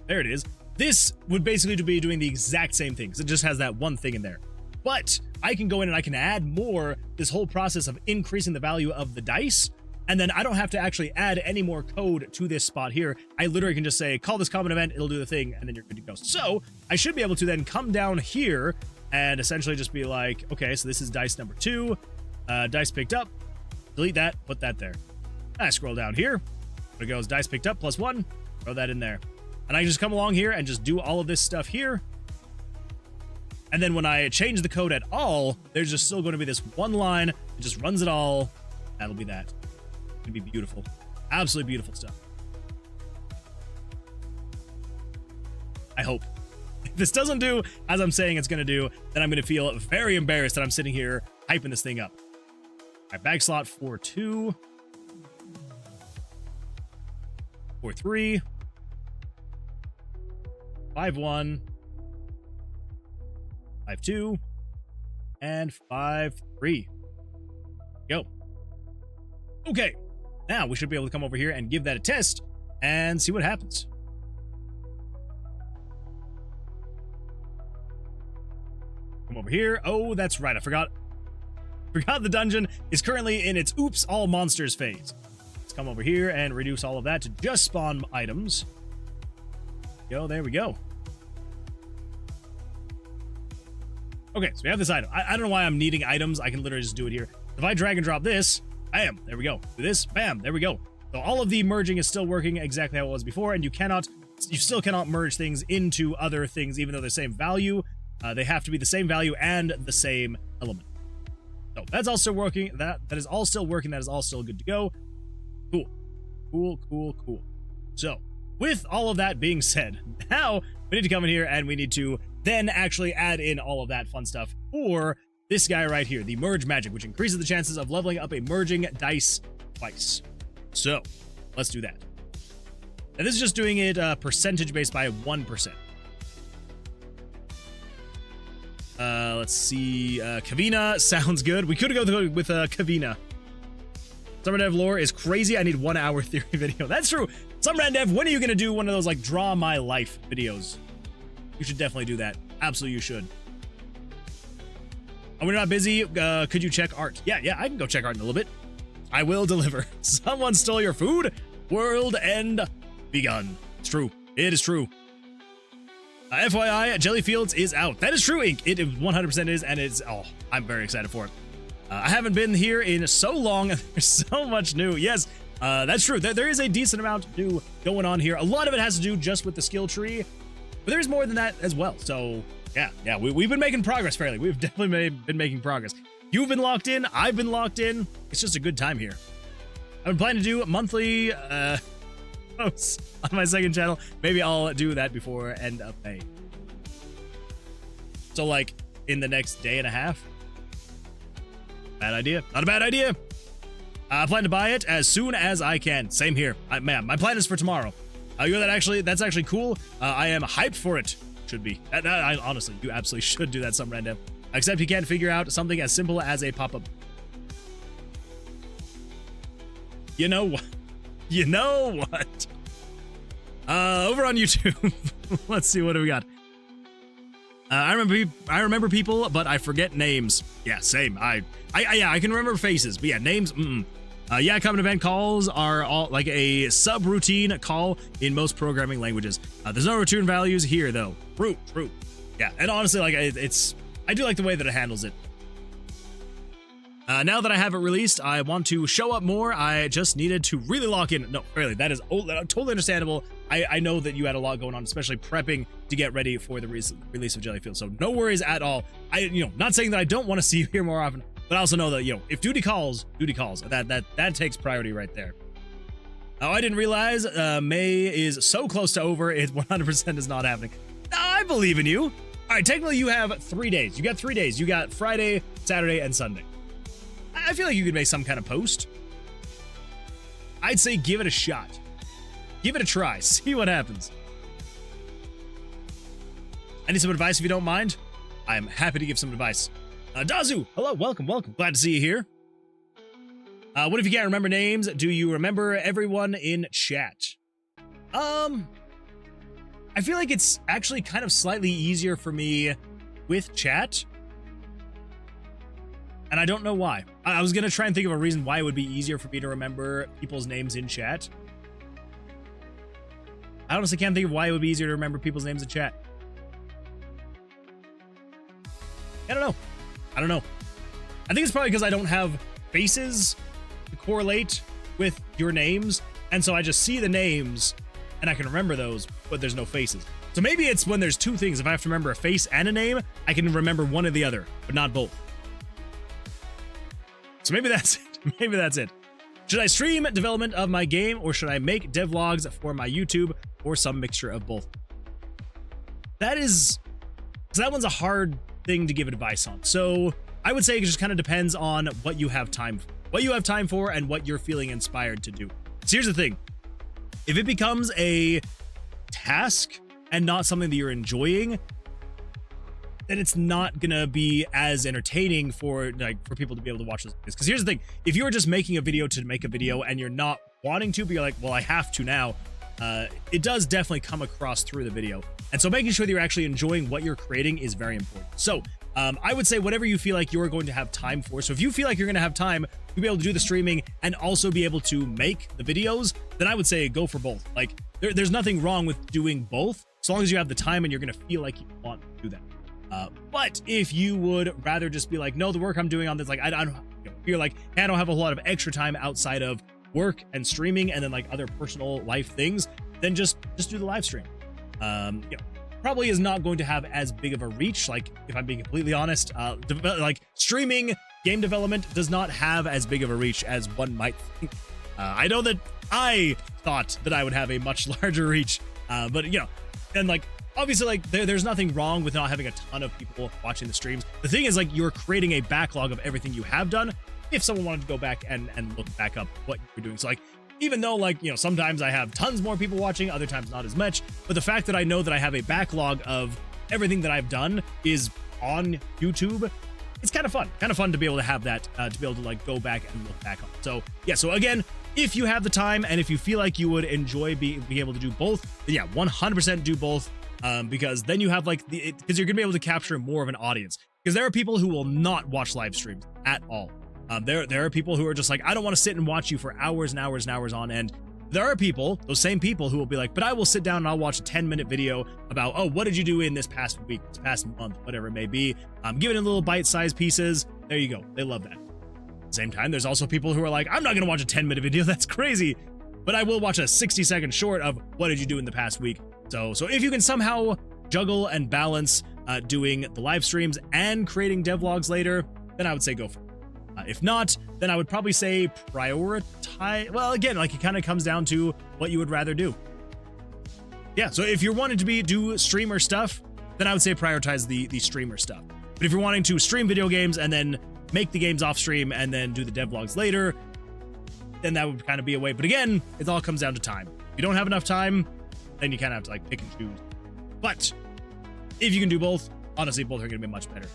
there it is. This would basically be doing the exact same thing because it just has that one thing in there. But I can go in and I can add more, this whole process of increasing the value of the dice, and then I don't have to actually add any more code to this spot here. I literally can just say, call this common event, it'll do the thing, and then you're good to go. So I should be able to then come down here and essentially just be like, okay, so this is dice number 2, dice picked up, delete that, put that there. I scroll down here, it goes dice picked up +1, throw that in there. And I can just come along here and just do all of this stuff here. And then when I change the code at all, there's just still going to be this one line. It just runs it all. That'll be that. It'll be beautiful. Absolutely beautiful stuff. I hope. If this doesn't do as I'm saying it's going to do, then I'm going to feel very embarrassed that I'm sitting here hyping this thing up. All right, bag slot 4-2. 4-3. 5-1. 5-2. And 5-3. Go. Okay. Now we should be able to come over here and give that a test and see what happens. Come over here. Oh, that's right. I forgot the dungeon is currently in its oops, all monsters phase. Let's come over here and reduce all of that to just spawn items. Go, there we go. Okay, so we have this item. I don't know why I'm needing items. I can literally just do it here. If I drag and drop this, bam, there we go. Do this, bam, there we go. So all of the merging is still working exactly how it was before, and you still cannot merge things into other things, even though they're the same value. They have to be the same value and the same element. So that's all still working. That is all still working. That is all still good to go. Cool. Cool, cool, cool. So with all of that being said, now we need to come in here and we need to then actually add in all of that fun stuff for this guy right here, the merge magic, which increases the chances of leveling up a merging dice twice. So let's do that. And this is just doing it percentage based by 1%. Let's see. Kavina sounds good. We could go with Kavina. Summer Dev lore is crazy. I need 1 hour theory video. That's true. Summer Dev, when are you going to do one of those like draw my life videos? You should definitely do that. Absolutely, you should. Oh, we're not busy. Could you check art? Yeah, I can go check art in a little bit. I will deliver. Someone stole your food. World end begun. It's true. It is true. FYI, Jellyfields is out. That is true, Ink. It 100% is, and it's, oh, I'm very excited for it. I haven't been here in so long. There's so much new. Yes, that's true. There is a decent amount new going on here. A lot of it has to do just with the skill tree, but there's more than that as well. So, yeah, we've been making progress fairly. We've definitely been making progress. You've been locked in. I've been locked in. It's just a good time here. I've been planning to do monthly posts on my second channel. Maybe I'll do that before end of May. So, like, in the next day and a half. Bad idea. Not a bad idea. I plan to buy it as soon as I can. Same here. Man, my plan is for tomorrow. You know that's actually cool. I am hyped for it. Should be. Honestly, you absolutely should do that some random. Except you can't figure out something as simple as a pop-up. You know what? You know what? Over on YouTube, let's see what do we got. I remember people, but I forget names. Yeah, same. I can remember faces, but yeah, names. Yeah, common event calls are all like a subroutine call in most programming languages. There's no return values here, though. True. Yeah, and honestly, like I do like the way that it handles it. Now that I have it released, I want to show up more. I just needed to really lock in. No, really, that is totally understandable. I know that you had a lot going on, especially prepping to get ready for the release of Jellyfield. So no worries at all. Not saying that I don't want to see you here more often, but I also know that, if duty calls. That takes priority right there. Oh, I didn't realize May is so close to over. It 100% is not happening. I believe in you. All right, technically you have 3 days. You got 3 days. You got Friday, Saturday, and Sunday. I feel like you could make some kind of post. I'd say give it a shot. Give it a try. See what happens. I need some advice if you don't mind. I am happy to give some advice. Dazu, hello, welcome. Glad to see you here. What if you can't remember names? Do you remember everyone in chat? I feel like it's actually kind of slightly easier for me with chat. And I don't know why. I was going to try and think of a reason why it would be easier for me to remember people's names in chat. I honestly can't think of why it would be easier to remember people's names in chat. I don't know. I think it's probably because I don't have faces to correlate with your names. And so I just see the names and I can remember those, but there's no faces. So maybe it's when there's two things. If I have to remember a face and a name, I can remember one or the other, but not both. So maybe that's it. Maybe that's it. Should I stream development of my game or should I make devlogs for my YouTube or some mixture of both? That one's a hard thing to give advice on. So I would say it just kind of depends on what you have time for, and what you're feeling inspired to do. So here's the thing. If it becomes a task and not something that you're enjoying, then it's not gonna be as entertaining for people to be able to watch this. Because here's the thing, if you're just making a video to make a video and you're not wanting to, but you're like, well, I have to now, it does definitely come across through the video. And so making sure that you're actually enjoying what you're creating is very important. So I would say whatever you feel like you're going to have time for. So if you feel like you're gonna have time to be able to do the streaming and also be able to make the videos, then I would say go for both. Like there's nothing wrong with doing both, so long as you have the time and you're gonna feel like you want to do that. But if you would rather just be like, no, the work I'm doing on this, like, I don't, you're like, hey, I don't have a whole lot of extra time outside of work and streaming and then like other personal life things, then just do the live stream. Probably is not going to have as big of a reach. Like, if I'm being completely honest, like streaming game development does not have as big of a reach as one might think. I know that I thought that I would have a much larger reach, but and like, obviously, like, there's nothing wrong with not having a ton of people watching the streams. The thing is, like, you're creating a backlog of everything you have done if someone wanted to go back and look back up what you're doing. So, like, even though, like, sometimes I have tons more people watching, other times not as much, but the fact that I know that I have a backlog of everything that I've done is on YouTube, it's kind of fun. Kind of fun to be able to have that, to be able to, like, go back and look back on. So, yeah, so again, if you have the time and if you feel like you would enjoy being able to do both, then yeah, 100% do both. Because then you have like because you're gonna be able to capture more of an audience, because there are people who will not watch live streams at all. There are people who are just like, I don't want to sit and watch you for hours and hours and hours on end. There are people, those same people, who will be like, but I will sit down and I'll watch a 10-minute video about, oh, what did you do in this past week, this past month, whatever it may be. Give it in little bite-sized pieces. There you go. They love that. At the same time, there's also people who are like, I'm not gonna watch a 10-minute video. That's crazy. But I will watch a 60-second short of what did you do in the past week. So if you can somehow juggle and balance doing the live streams and creating devlogs later, then I would say go for it. If not, then I would probably say prioritize. Well, again, like, it kind of comes down to what you would rather do. Yeah, so if you're wanting to do streamer stuff, then I would say prioritize the streamer stuff. But if you're wanting to stream video games and then make the games off stream and then do the devlogs later, then that would kind of be a way. But again, it all comes down to time. If you don't have enough time, then you kind of have to like pick and choose. But if you can do both, honestly, both are going to be much better.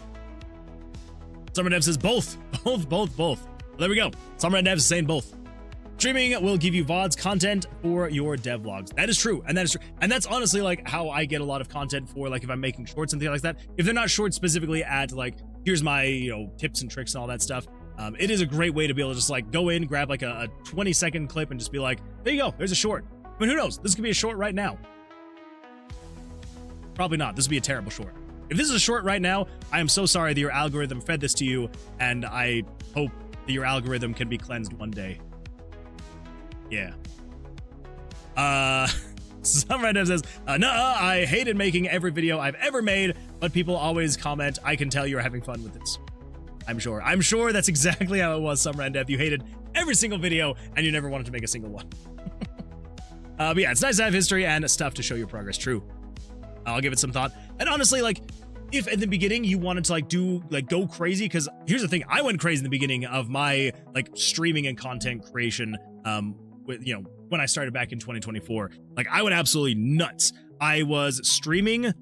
Summer Dev says both. Well, there we go. Summer Dev is saying both. Streaming will give you VODs content for your devlogs. That is true, and that is true. And that's honestly like how I get a lot of content for like if I'm making shorts and things like that. If they're not shorts specifically at like, here's my, you know, tips and tricks and all that stuff. It is a great way to be able to just like go in, grab like a 20-second clip and just be like, there you go, there's a short. But who knows? This could be a short right now. Probably not. This would be a terrible short. If this is a short right now, I am so sorry that your algorithm fed this to you, and I hope that your algorithm can be cleansed one day. Yeah. Some random says, nuh-uh, I hated making every video I've ever made, but people always comment, I can tell you're having fun with this. I'm sure that's exactly how it was, Some Random. You hated every single video, and you never wanted to make a single one. But yeah, it's nice to have history and stuff to show your progress. True. I'll give it some thought. And honestly, like, if at the beginning you wanted to like go crazy, because here's the thing, I went crazy in the beginning of my like streaming and content creation, with, you know, when I started back in 2024, like I went absolutely nuts. I was streaming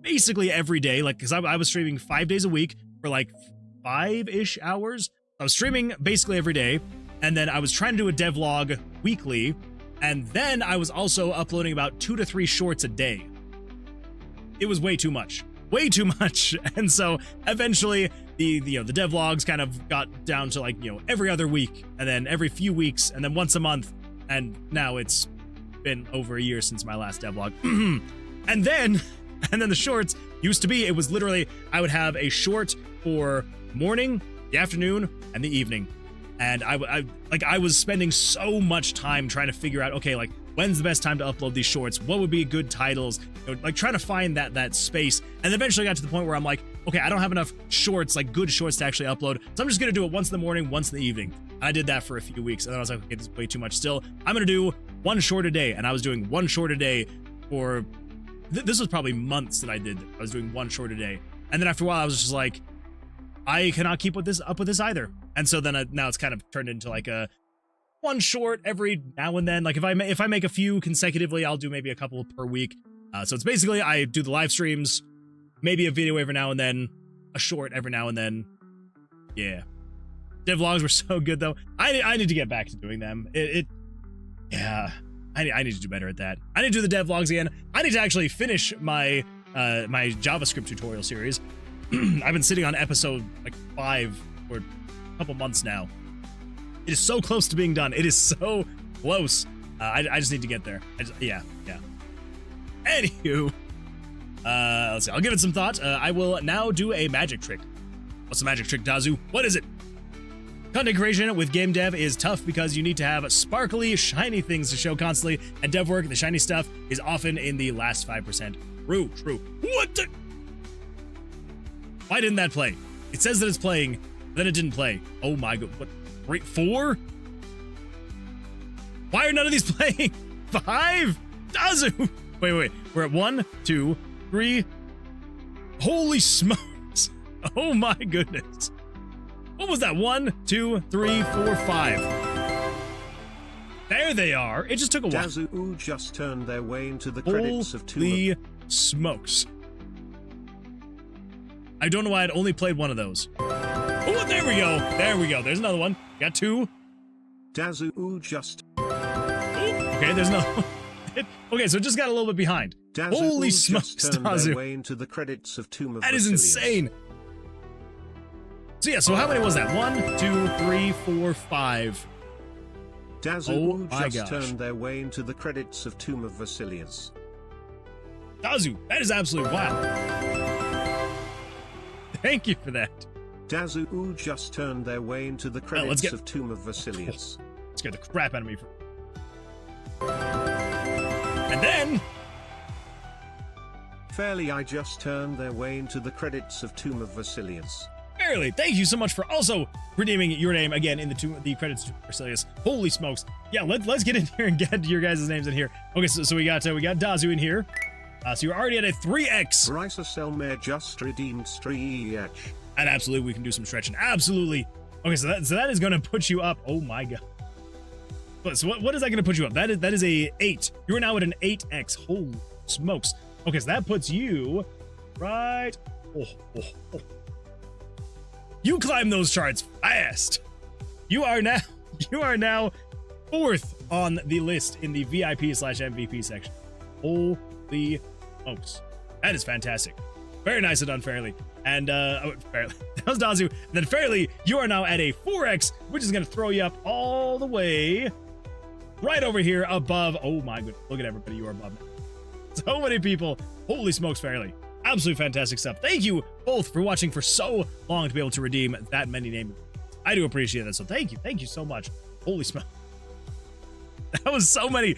basically every day, like, because I was streaming 5 days a week for like 5-ish hours. I was streaming basically every day, and then I was trying to do a devlog weekly, and then I was also uploading about 2 to 3 shorts a day. It was way too much. And so eventually the devlogs kind of got down to like, you know, every other week, and then every few weeks, and then once a month. And now it's been over a year since my last devlog. and then the shorts used to be, it was literally, I would have a short for morning, the afternoon, and the evening. And I was spending so much time trying to figure out, okay, like, when's the best time to upload these shorts? What would be good titles? You know, like trying to find that space. And eventually got to the point where I'm like, okay, I don't have enough shorts, like good shorts to actually upload. So I'm just going to do it once in the morning, once in the evening. I did that for a few weeks, and then I was like, okay, this is way too much still. I'm going to do 1 short a day. And I was doing 1 short a day for, this was probably months that I did. I was doing 1 short a day. And then after a while, I was just like, I cannot keep up with this either. And so then now it's kind of turned into like a 1 short every now and then. Like if I make a few consecutively, I'll do maybe a couple per week. So it's basically, I do the live streams, maybe a video every now and then, a short every now and then. Yeah. Devlogs were so good though. I need to get back to doing them. Yeah. I need to do better at that. I need to do the devlogs again. I need to actually finish my my JavaScript tutorial series. I've been sitting on episode like 5 for a couple months now. It is so close to being done. It is so close. I just need to get there. Yeah. Anywho, let's see. I'll give it some thought. I will now do a magic trick. What's the magic trick, Dazu? What is it? Content creation with game dev is tough because you need to have sparkly, shiny things to show constantly, and dev work, the shiny stuff, is often in the last 5%. True. What the? Why didn't that play? It says that it's playing, then it didn't play. Oh my god. What? 4? Why are none of these playing? 5? Dazu! Wait. We're at 1, 2, 3. Holy smokes. Oh my goodness. What was that? 1, 2, 3, 4, 5. There they are. It just took a while. Dazu just turned their way into the credits of Tomb of... Holy smokes. I don't know why I'd only played one of those. Oh, there we go. There's another one. Got 2. Dazu just... Okay, there's no... Okay, so it just got a little bit behind. Dazu Holy smokes, just turned their Dazu. way into the credits of Tomb of That is Vercilias. insane. So yeah, so how many was that? 1, 2, 3, 4, 5. Dazu my just gosh. turned their way into the credits of Tomb of Vercilias. Dazu, that is absolutely wild. Thank you for that. Dazu just turned their way into the credits of Tomb of Vercilias. Scared the crap out of me. And then... Fairly I just turned their way into the credits of Tomb of Vercilias. Barely. Thank you so much for also redeeming your name again in the credits to Vercilias. Holy smokes. Yeah, let's get in here and get your guys' names in here. Okay, so we got Dazu in here. So you're already at a 3x. Raisa Selmer just redeemed 3EH. And absolutely, we can do some stretching. Absolutely. Okay, so that is going to put you up. Oh my god. So what is that going to put you up? That is a 8. You are now at an 8x. Holy smokes. Okay, so that puts you right. Oh. You climb those charts fast. You are now 4th on the list in the VIP/MVP section. Holy smokes. That is fantastic. Very nice and done, Fairly. And Fairly. That was Dazu. And then Fairly, you are now at a 4x, which is going to throw you up all the way right over here above. Oh my goodness. Look at everybody. You are above now. So many people. Holy smokes, Fairly. Absolutely fantastic stuff. Thank you both for watching for so long to be able to redeem that many names. I do appreciate that. So thank you. Thank you so much. Holy smokes. That was so many.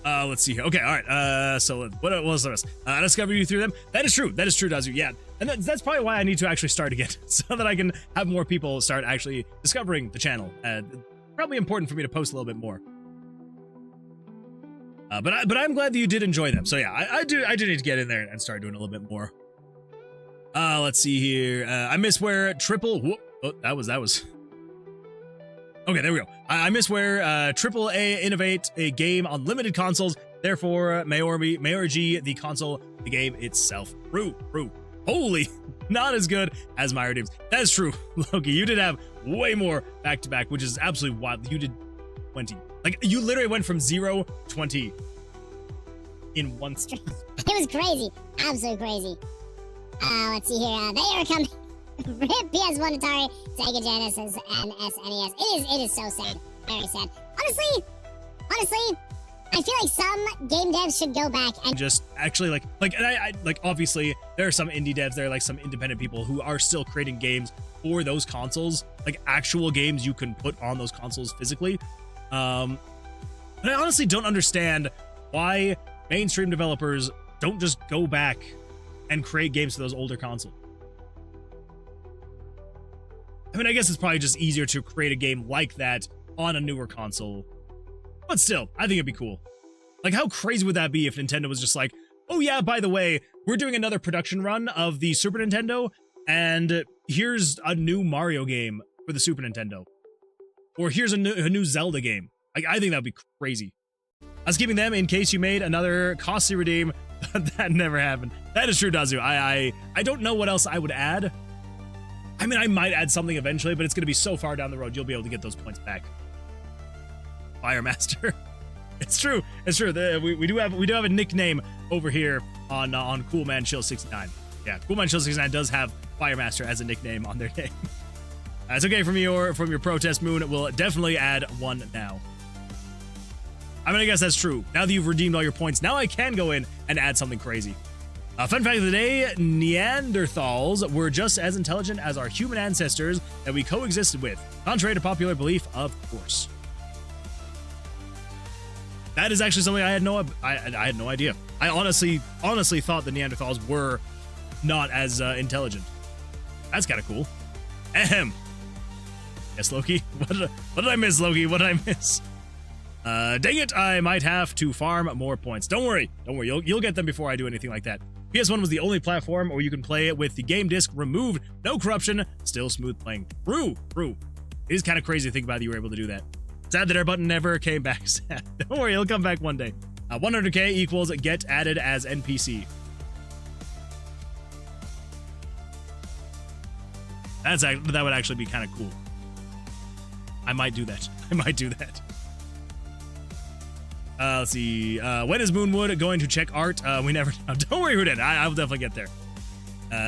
Let's see here. Okay, all right. So what was the rest? I discovered you through them. That is true, Dazu. Yeah, and that's probably why I need to actually start again, so that I can have more people start actually discovering the channel. Probably important for me to post a little bit more. But I'm glad that you did enjoy them. So yeah, I do need to get in there and start doing a little bit more. Let's see here. I miss where triple. Whoop, oh, that was. Okay, there we go. I miss where AAA innovate a game on limited consoles. Therefore, Mayor G, the console, the game itself. True. Holy, not as good as my redeems. That is true, Loki. You did have way more back-to-back, which is absolutely wild. You did 20. Like, you literally went from 0 to 20 in one stream. It was crazy. Absolutely crazy. Let's see here. They are coming. RIP PS1, Atari, Sega Genesis, and SNES. It is so sad. Very sad. Honestly, I feel like some game devs should go back and just actually and I obviously there are some indie devs, there are like some independent people who are still creating games for those consoles, like actual games you can put on those consoles physically. But I honestly don't understand why mainstream developers don't just go back and create games for those older consoles. I mean, I guess it's probably just easier to create a game like that on a newer console. But still, I think it'd be cool. Like, how crazy would that be if Nintendo was just like, oh yeah, by the way, we're doing another production run of the Super Nintendo, and here's a new Mario game for the Super Nintendo. Or here's a new Zelda game. Like, I think that'd be crazy. I was giving them in case you made another costly redeem. That never happened. That is true, Dazu. I don't know what else I would add. I mean, I might add something eventually, but it's going to be so far down the road, you'll be able to get those points back. Firemaster. It's true. We do have a nickname over here on Coolman Chill 69. Yeah, Coolman Chill 69 does have Firemaster as a nickname on their name. It's okay from your protest, Moon. We'll definitely add one now. I mean, I guess that's true. Now that you've redeemed all your points, now I can go in and add something crazy. Fun fact of the day, Neanderthals were just as intelligent as our human ancestors that we coexisted with, contrary to popular belief, of course. That is actually something I had no idea. I honestly thought the Neanderthals were not as intelligent. That's kind of cool. Ahem. Yes, Loki. What did I miss, Loki? What did I miss? Dang it, I might have to farm more points. Don't worry. You'll get them before I do anything like that. PS1 was the only platform where you can play it with the game disc removed, no corruption, still smooth playing. True. It is kind of crazy to think about that you were able to do that. Sad that our button never came back. Sad. Don't worry, it'll come back one day. 100k equals get added as NPC. That would actually be kind of cool. I might do that. Let's see. When is Moonwood going to check art? We never know. Don't worry, Houdin. I will definitely get there.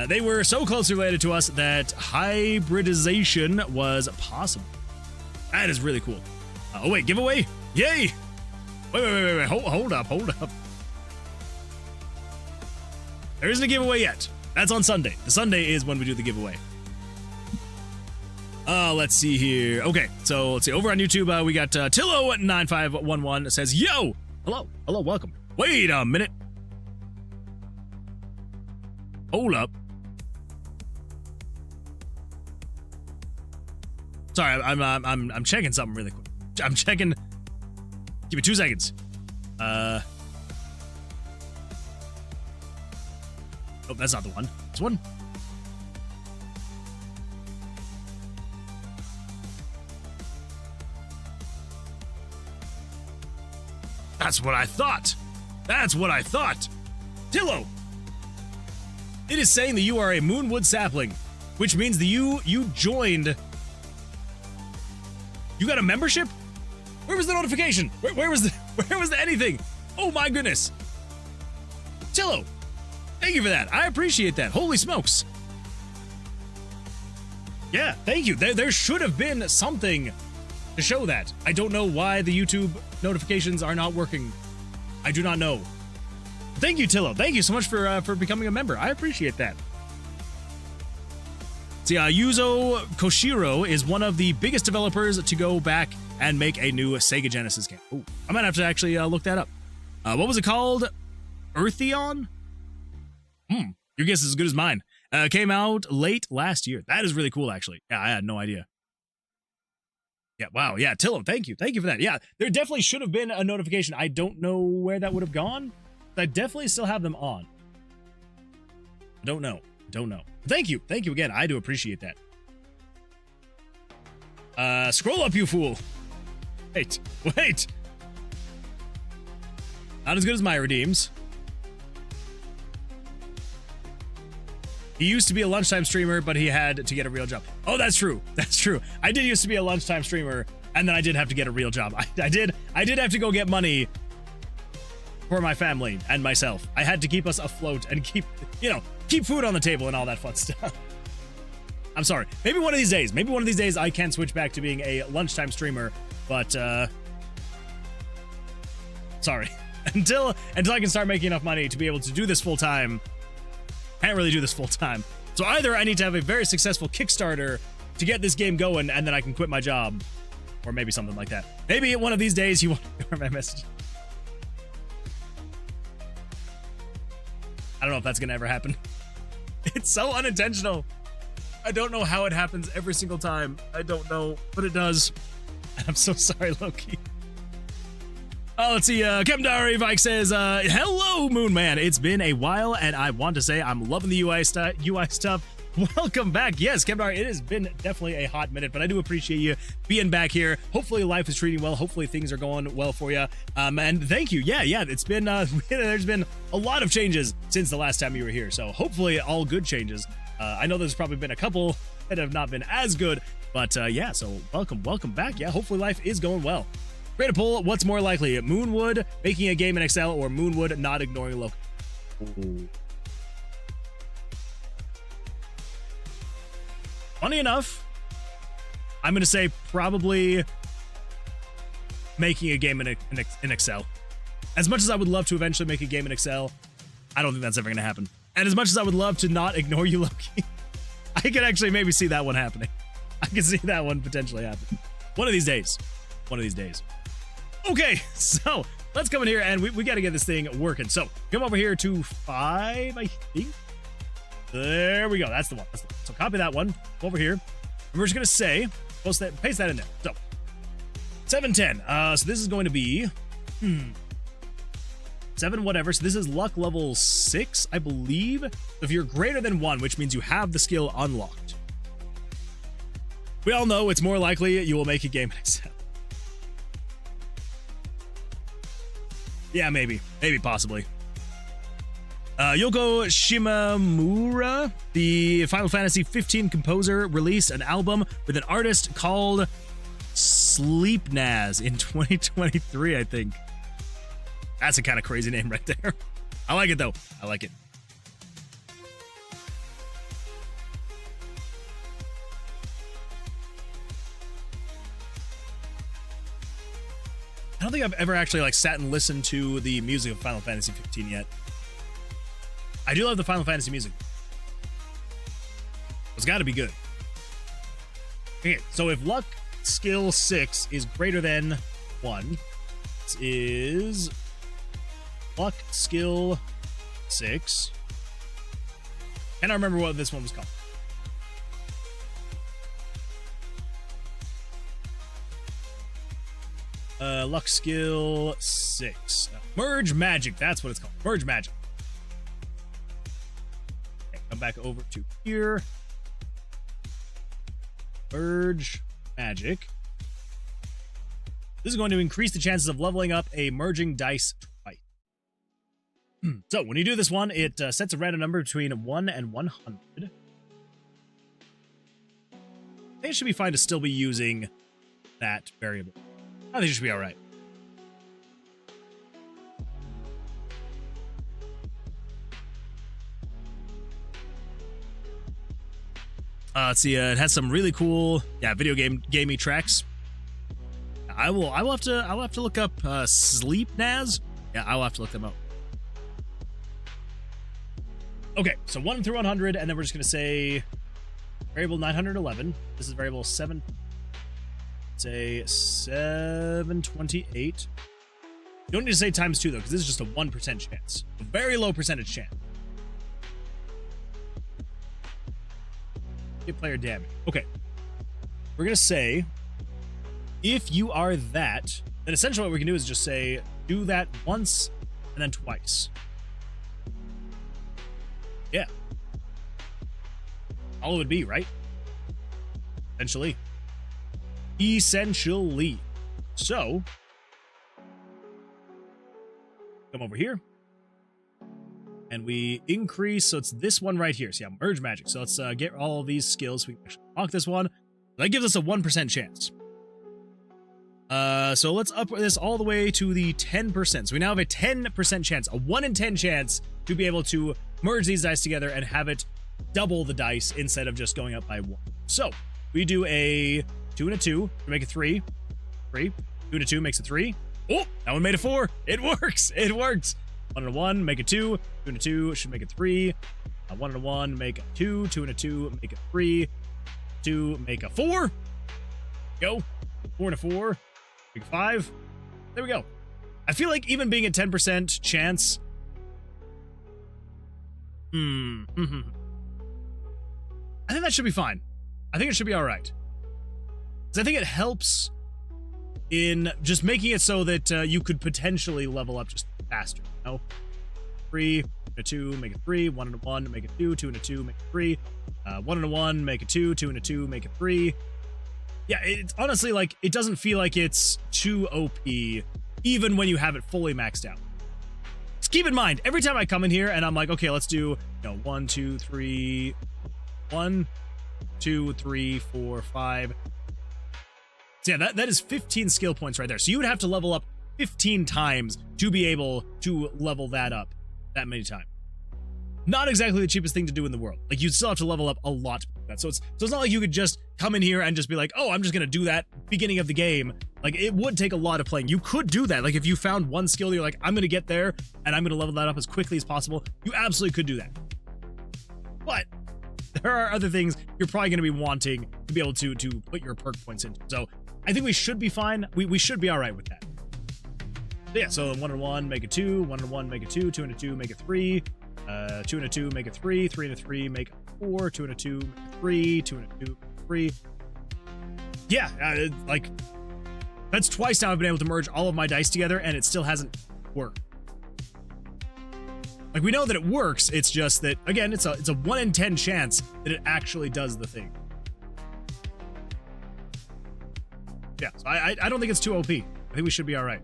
They were so closely related to us that hybridization was possible. That is really cool. Oh, wait, giveaway? Yay! Wait. Hold up. There isn't a giveaway yet. That's on Sunday. The Sunday is when we do the giveaway. Let's see here. Okay, so let's see. Over on YouTube, we got Tillo9511 says, yo! Hello, welcome. Wait a minute. Hold up. Sorry, I'm checking something really quick. I'm checking. Give me 2 seconds. Oh, that's not the one. This one. That's what I thought. That's what I thought. Tillo. It is saying that you are a Moonwood sapling, which means that you joined. You got a membership? Where was the notification? Where was the anything? Oh my goodness. Tillo, thank you for that. I appreciate that. Holy smokes. Yeah, thank you. There should have been something to show that. I don't know why the YouTube notifications are not working. I do not know. Thank you, Tillo. Thank you so much for becoming a member. I appreciate that. See, Yuzo Koshiro is one of the biggest developers to go back and make a new Sega Genesis game. Ooh, I might have to actually look that up. What was it called? Eartheon? Your guess is as good as mine. Came out late last year. That is really cool, actually. Yeah, I had no idea. Yeah, wow. Yeah, Tillo, thank you. Thank you for that. Yeah, there definitely should have been a notification. I don't know where that would have gone. I definitely still have them on. I don't know. Thank you. Thank you again. I do appreciate that. Scroll up, you fool. Wait. Not as good as my redeems. He used to be a lunchtime streamer, but he had to get a real job. Oh, that's true. That's true. I did used to be a lunchtime streamer, and then I did have to get a real job. I did have to go get money for my family and myself. I had to keep us afloat and keep food on the table and all that fun stuff. I'm sorry. Maybe one of these days I can switch back to being a lunchtime streamer, but sorry. Until I can start making enough money to be able to do this full time. Can't really do this full time. So either I need to have a very successful Kickstarter to get this game going, and then I can quit my job, or maybe something like that. Maybe one of these days you won't ignore my message. I don't know if that's gonna ever happen. It's so unintentional. I don't know how it happens every single time. I don't know, but it does. And I'm so sorry, Loki. Oh, let's see. Kemdari Vike says, hello, Moon Man. It's been a while, and I want to say I'm loving the UI stuff. Welcome back. Yes, Kemdari, it has been definitely a hot minute, but I do appreciate you being back here. Hopefully life is treating well. Hopefully things are going well for you. And thank you. Yeah, it's been, there's been a lot of changes since the last time you were here. So hopefully all good changes. I know there's probably been a couple that have not been as good, but yeah, so welcome back. Yeah, hopefully life is going well. Create a poll. What's more likely, Moonwood making a game in Excel or Moonwood not ignoring local? Ooh. Funny enough, I'm going to say probably making a game in Excel. As much as I would love to eventually make a game in Excel, I don't think that's ever going to happen. And as much as I would love to not ignore you, Loki, I could actually maybe see that one happening. I could see that one potentially happening. One of these days. Okay, so let's come in here and we got to get this thing working. So come over here to 5, I think. There we go. That's the one. So copy that one. Go over here. And we're just going to say, paste that in there. So 710. So this is going to be 7 whatever. So this is luck level 6, I believe. If you're greater than 1, which means you have the skill unlocked. We all know it's more likely you will make a game in Excel. Yeah, maybe, possibly. Yoko Shimamura, the Final Fantasy 15 composer, released an album with an artist called Sleepnaz in 2023, I think. That's a kind of crazy name right there. I like it, though. I like it. I don't think I've ever actually sat and listened to the music of Final Fantasy 15 yet. I do love the Final Fantasy music. It's got to be good. Okay, so if luck skill 6 is greater than 1, this is luck skill 6. And I remember what this one was called. Luck skill 6. Merge Magic. That's what it's called. Merge Magic. back over to here. Merge magic. This is going to increase the chances of leveling up a merging dice twice. So when you do this one, it sets a random number between 1 and 100. I think it should be fine to still be using that variable. I think it should be all right. Let's see. It has some really cool, video gamey tracks. I will have to look up Sleep Naz. Yeah, I will have to look them up. Okay, so 1 through 100, and then we're just gonna say variable 911. This is variable 7. Say 728. You don't need to say times 2 though, because this is just a 1% chance, a very low percentage chance. Get player damage. Okay, we're gonna say if you are that, then essentially what we can do is just say do that once and then twice. Yeah. All it would be, right? Essentially. So, come over here. And we increase, so it's this one right here. So yeah, merge magic. So let's get all of these skills. We can actually unlock this one. That gives us a 1% chance. So let's up this all the way to the 10%. So we now have a 10% chance, a 1 in 10 chance to be able to merge these dice together and have it double the dice instead of just going up by 1. So we do a 2 and a 2 to make a 3. 3. 2 and a 2 makes a 3. Oh, that one made a 4. It works. It works. 1 and a 1, make a 2. 2 and a 2 should make a 3. 1 and a 1, make a 2. 2 and a 2, make a 3. 2, make a 4. Go. 4 and a 4, make a 5. There we go. I feel like even being a 10% chance. I think that should be fine. I think it should be all right. Because I think it helps in just making it so that you could potentially level up just faster. You know? 3 and a 2, make a 3. 1 and a 1, make a 2. 2 and a 2, make a 3. 1 and a 1, make a 2. 2 and a 2, make a 3. Yeah, it's honestly like it doesn't feel like it's too OP, even when you have it fully maxed out. Just keep in mind, every time I come in here and I'm like, okay, let's do 1, 2, 3, 1, 2, 3, 4, 5. So yeah, that is 15 skill points right there. So you would have to level up 15 times to be able to level that up that many times. Not exactly the cheapest thing to do in the world. Like, you'd still have to level up a lot. So it's not like you could just come in here and just be like, oh, I'm just gonna do that beginning of the game. Like, it would take a lot of playing. You could do that. Like, if you found one skill, you're like, I'm gonna get there and I'm gonna level that up as quickly as possible. You absolutely could do that. But there are other things you're probably gonna be wanting to be able to put your perk points into. So I think we should be fine. We should be all right with that. So yeah, so 1 and 1, make a 2. 1 and 1, make a 2. 2 and a 2, make a 3. 2 and a 2, make a 3. 3 and a 3, make a 4. 2 and a 2, make a 3. 2 and a 2, make a 3. Yeah, like, that's twice now I've been able to merge all of my dice together, and it still hasn't worked. Like, we know that it works, it's just that, again, it's a 1 in 10 chance that it actually does the thing. Yeah, so I don't think it's too OP. I think we should be all right.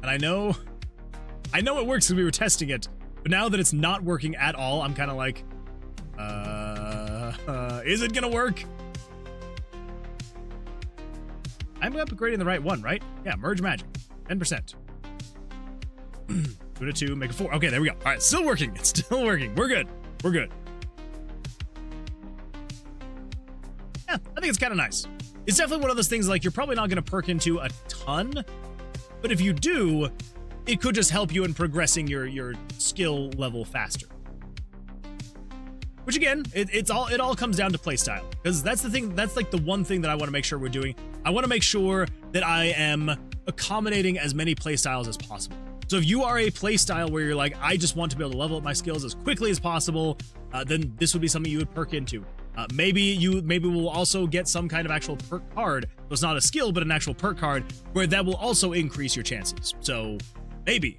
And I know it works because we were testing it, but now that it's not working at all, I'm kind of like, is it gonna work? I'm upgrading the right one, right? Yeah, merge magic, 10%. 2 and a 2, make a 4. Okay, there we go. All right, still working. It's still working. We're good. We're good. Yeah, I think it's kind of nice. It's definitely one of those things like you're probably not going to perk into a ton, but if you do, it could just help you in progressing your skill level faster. Which again, it all comes down to playstyle, because that's the thing. That's like the one thing that I want to make sure we're doing. I want to make sure that I am accommodating as many playstyles as possible. So if you are a playstyle where you're like, I just want to be able to level up my skills as quickly as possible, then this would be something you would perk into. Maybe we'll also get some kind of actual perk card. So it's not a skill, but an actual perk card where that will also increase your chances. So maybe.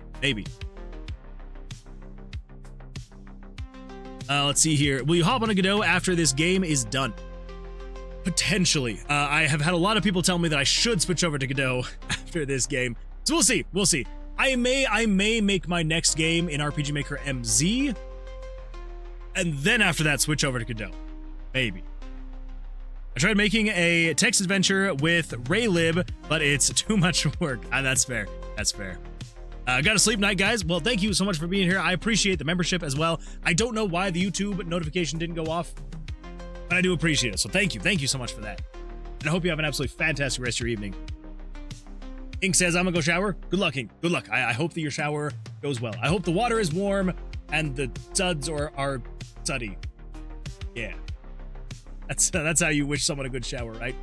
Let's see here. Will you hop on a Godot after this game is done? Potentially. I have had a lot of people tell me that I should switch over to Godot after this game. So we'll see. We'll see. I may make my next game in RPG Maker MZ, and then after that switch over to Godot. Maybe. I tried making a text adventure with Raylib, but it's too much work. That's fair. That's fair. Got a sleep night, guys. Well, thank you so much for being here. I appreciate the membership as well. I don't know why the YouTube notification didn't go off, but I do appreciate it. So thank you. Thank you so much for that. And I hope you have an absolutely fantastic rest of your evening. Ink says, I'm gonna go shower. Good luck, Ink. Good luck. I hope that your shower goes well. I hope the water is warm and the suds are suddy. Yeah. That's how you wish someone a good shower, right?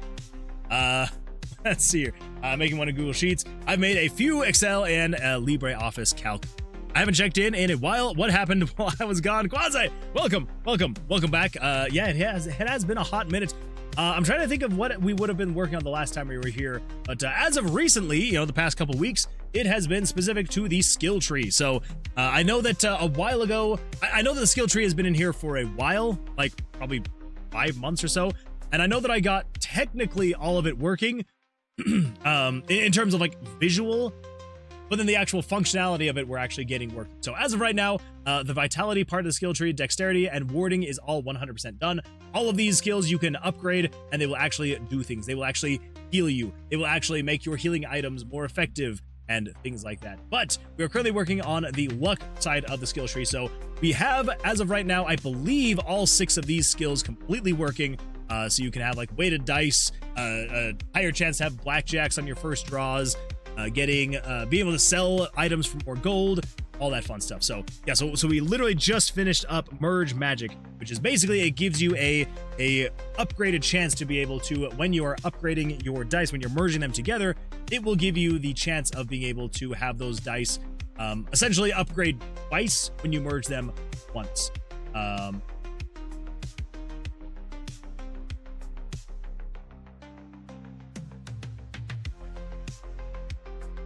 Let's see here. Making one of Google Sheets. I've made a few Excel and LibreOffice Calc. I haven't checked in a while. What happened while I was gone? Quasi, welcome back. Yeah, it has been a hot minute. I'm trying to think of what we would have been working on the last time we were here, but as of recently, you know, the past couple weeks, it has been specific to the skill tree. So I know that a while ago, I know that the skill tree has been in here for a while, like probably 5 months or so, and I know that I got technically all of it working in terms of like visual, but then the actual functionality of it we're actually getting worked. So as of right now, the vitality part of the skill tree, dexterity, and warding is all 100% done. All of these skills you can upgrade, and they will actually do things. They will actually heal you. They will actually make your healing items more effective and things like that. But we are currently working on the luck side of the skill tree. So we have, as of right now, I believe all 6 of these skills completely working. So you can have like weighted dice, a higher chance to have blackjacks on your first draws, being able to sell items for more gold, all that fun stuff. So yeah, so we literally just finished up Merge Magic, which is basically, it gives you a upgraded chance to be able to, when you are upgrading your dice, when you're merging them together, it will give you the chance of being able to have those dice essentially upgrade twice when you merge them once.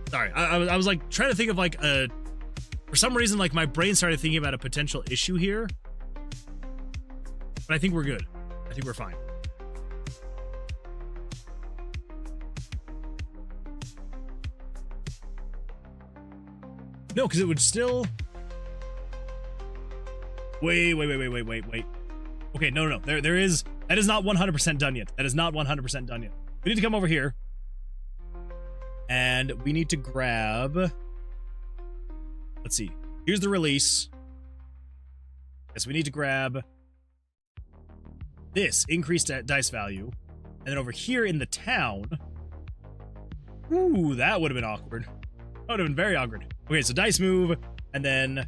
Sorry, I was like trying to think of like for some reason, like my brain started thinking about a potential issue here, but I think we're good. I think we're fine. No, because it would still. Wait. Okay, no. There is. That is not 100% done yet. That is not 100% done yet. We need to come over here. And we need to grab, let's see, here's the release. Yes, we need to grab this increased dice value. And then over here in the town, ooh, that would have been awkward. That would have been very awkward. Okay, so dice move, and then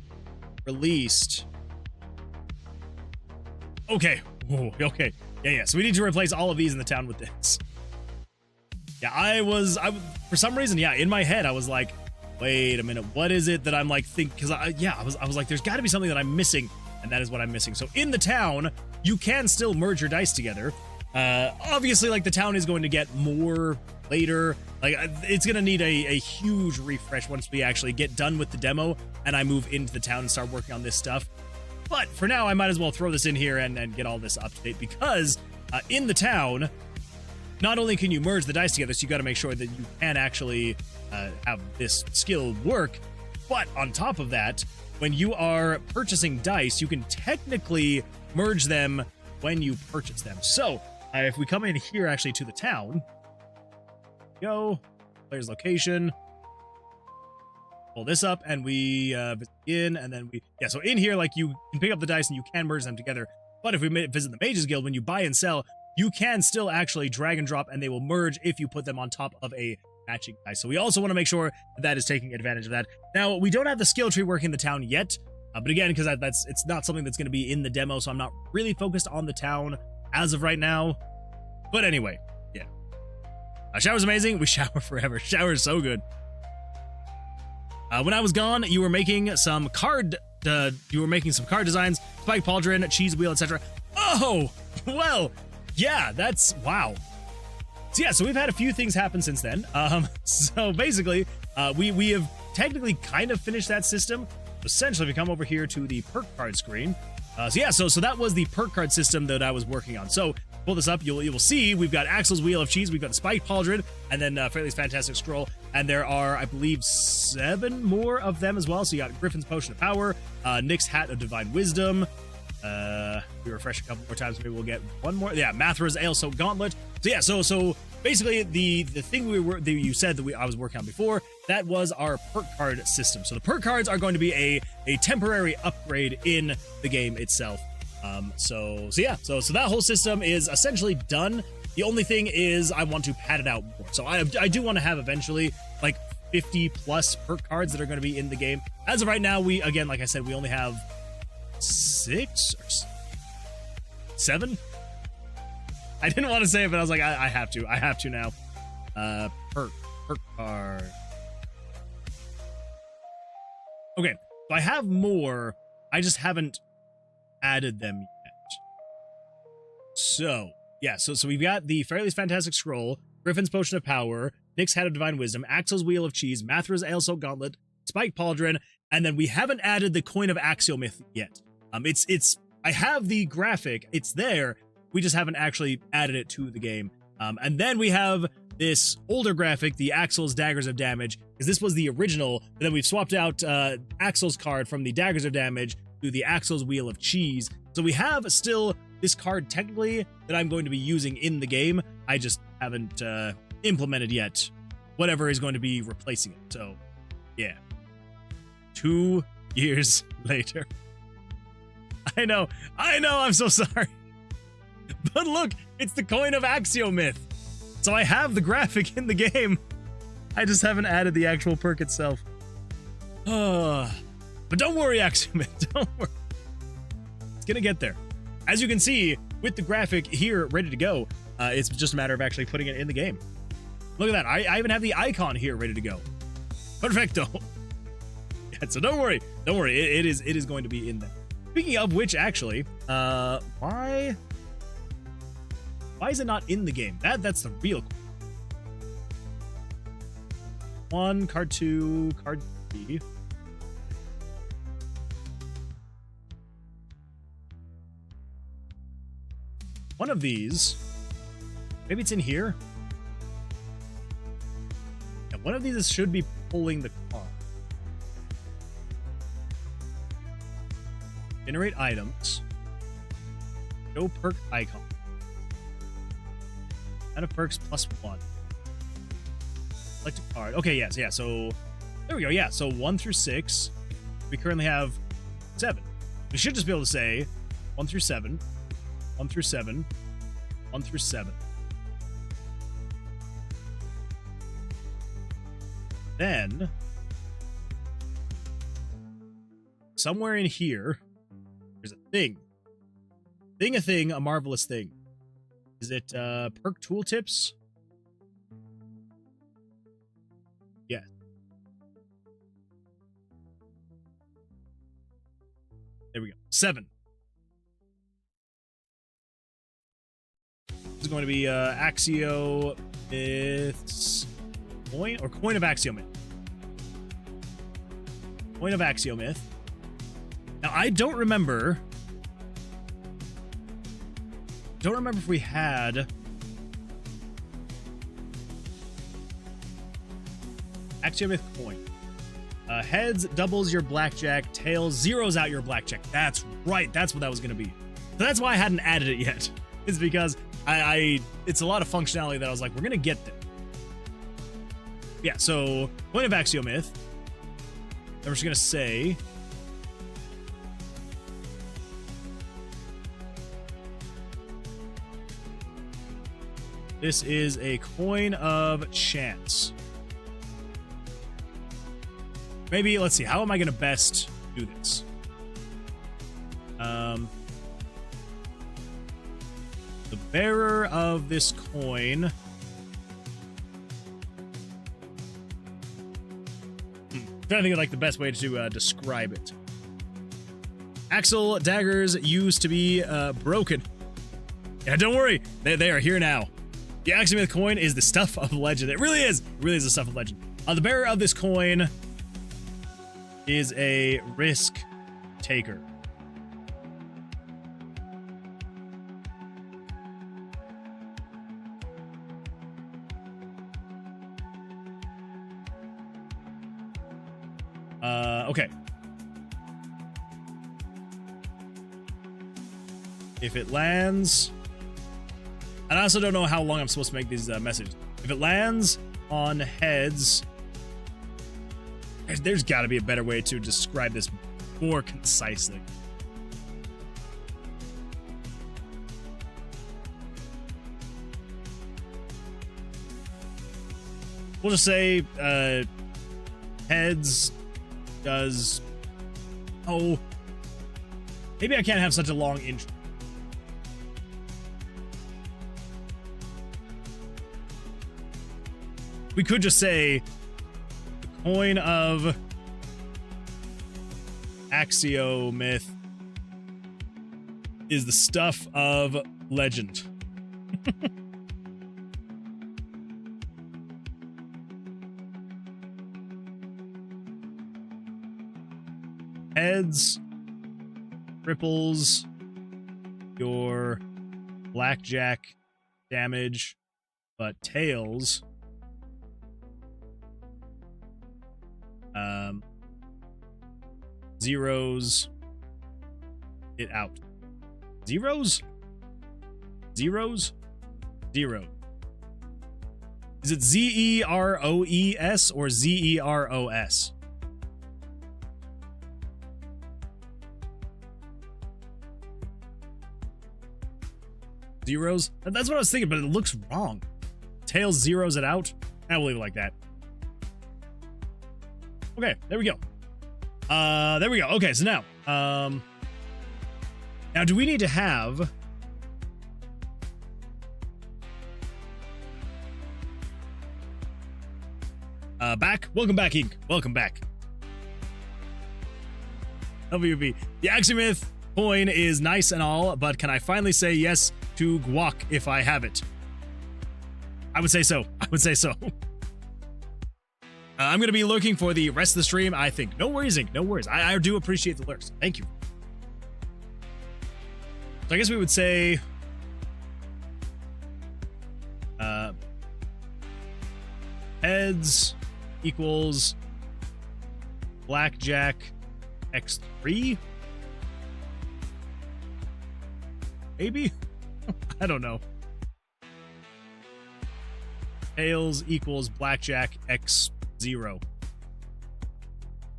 released. Okay, ooh, okay, yeah, so we need to replace all of these in the town with this. Yeah, I for some reason, yeah, in my head, I was like, wait a minute, what is it that I'm like because I was like, there's got to be something that I'm missing, and that is what I'm missing. So in the town, you can still merge your dice together. Obviously, like the town is going to get more later. Like it's going to need a huge refresh once we actually get done with the demo and I move into the town and start working on this stuff. But for now, I might as well throw this in here and get all this up to date, because in the town, not only can you merge the dice together, so you got to make sure that you can actually have this skill work, but on top of that, when you are purchasing dice, you can technically merge them when you purchase them. So if we come in here actually to the town, go, player's location, pull this up, and we in, and then so in here, like you can pick up the dice and you can merge them together. But if we visit the Mages Guild, when you buy and sell, you can still actually drag and drop, and they will merge if you put them on top of a matching dice. So we also want to make sure that is taking advantage of that. Now, we don't have the skill tree working in the town yet, but again, because it's not something that's going to be in the demo, so I'm not really focused on the town as of right now. But anyway, yeah. Shower's amazing. We shower forever. Shower's so good. When I was gone, you were making some card designs, spike pauldron, cheese wheel, etc. Oh, well, yeah, that's wow. So yeah, so we've had a few things happen since then. So basically, we have technically kind of finished that system. Essentially, if we come over here to the perk card screen, So that was the perk card system that I was working on. So pull this up, you will see we've got Axel's Wheel of Cheese, we've got the Spiked Pauldron, and then Fairly's Fantastic Scroll, and there are, I believe, 7 more of them as well. So you got Griffin's Potion of Power, Nick's Hat of Divine Wisdom. We refresh a couple more times, maybe we'll get one more. Yeah, Mathra's Ale-Soaked Gauntlet. So basically the thing that you said that I was working on before, that was our perk card system. So the perk cards are going to be a temporary upgrade in the game itself. So that whole system is essentially done. The only thing is I want to pad it out more. So I do want to have eventually like 50 plus perk cards that are going to be in the game. As of right now, again, like I said, we only have 6 or 7. I didn't want to say it, but I was like, I have to now. Perk card. Okay, so I have more. I just haven't added them yet. So we've got the Fairly's Fantastic Scroll, Griffin's Potion of Power, Nick's Hat of Divine Wisdom, Axel's Wheel of Cheese, Mathra's Ale-Soaked Gauntlet, Spiked Pauldron, and then we haven't added the Coin of Axiomyth yet. I have the graphic, it's there, we just haven't actually added it to the game. And then we have this older graphic, the Axel's Daggers of Damage, because this was the original, but then we've swapped out Axel's card from the Daggers of Damage to the Axel's Wheel of Cheese. So we have still this card technically that I'm going to be using in the game. I just haven't implemented yet whatever is going to be replacing it. So yeah, 2 years later. I know, I'm so sorry. But look, it's the Coin of Axiomyth. So I have the graphic in the game. I just haven't added the actual perk itself. But don't worry, Axiomyth, don't worry. It's gonna get there. As you can see, with the graphic here ready to go, it's just a matter of actually putting it in the game. Look at that, I even have the icon here ready to go. Perfecto. Yeah, so don't worry, it is going to be in there. Speaking of which, actually, why is it not in the game? That's the real question. 1, card 2, card 3. One of these, maybe it's in here. Yeah, one of these should be pulling the card. Generate items. Show perk icon. Out of perks +1. Select a card. Okay, yes, yeah. So there we go. Yeah, so 1 through 6. We currently have 7. We should just be able to say 1 through 7, 1 through 7, 1 through 7. Then somewhere in here, there's a thing. A marvelous thing. Is it perk tooltips? Yes. There we go. 7. This is going to be Axiomyth's coin or Coin of Axiomyth. Coin of Axiomyth. Now I don't remember if we had Axiomyth coin. Heads doubles your blackjack, tails zeroes out your blackjack. That's right, that's what that was going to be. So that's why I hadn't added it yet. It's because it's a lot of functionality that I was like, we're going to get there. Yeah, so Coin of Axiomyth. I'm just going to say this is a coin of chance. Maybe, let's see, how am I going to best do this? The bearer of this coin. I'm trying to think of like the best way to describe it. Axel daggers used to be broken. Yeah, don't worry, they are here now. The Axiomyth coin is the stuff of legend. It really is. It really is the stuff of legend. The bearer of this coin is a risk taker. Okay. If it lands, and I also don't know how long I'm supposed to make these messages. If it lands on heads, there's got to be a better way to describe this more concisely. We'll just say heads does. Oh, maybe I can't have such a long intro. We could just say the coin of Axiomyth is the stuff of legend. Heads triples your blackjack damage, but tails zeros it out. Zeros? Zeros? Zero. Is it Z-E-R-O-E-S or Z-E-R-O-S? Zeros? That's what I was thinking, but it looks wrong. Tails zeros it out? I will leave it like that. Okay, there we go. There we go. Okay, so now, now do we need to have back? Welcome back, Ink. Welcome back. WB. The Axiomyth coin is nice and all, but can I finally say yes to guac if I have it? I would say so. I would say so. I'm going to be lurking for the rest of the stream, I think. No worries, Ink. No worries. I do appreciate the lurks. Thank you. So I guess we would say heads equals blackjack x3? Maybe? I don't know. Tails equals blackjack x0.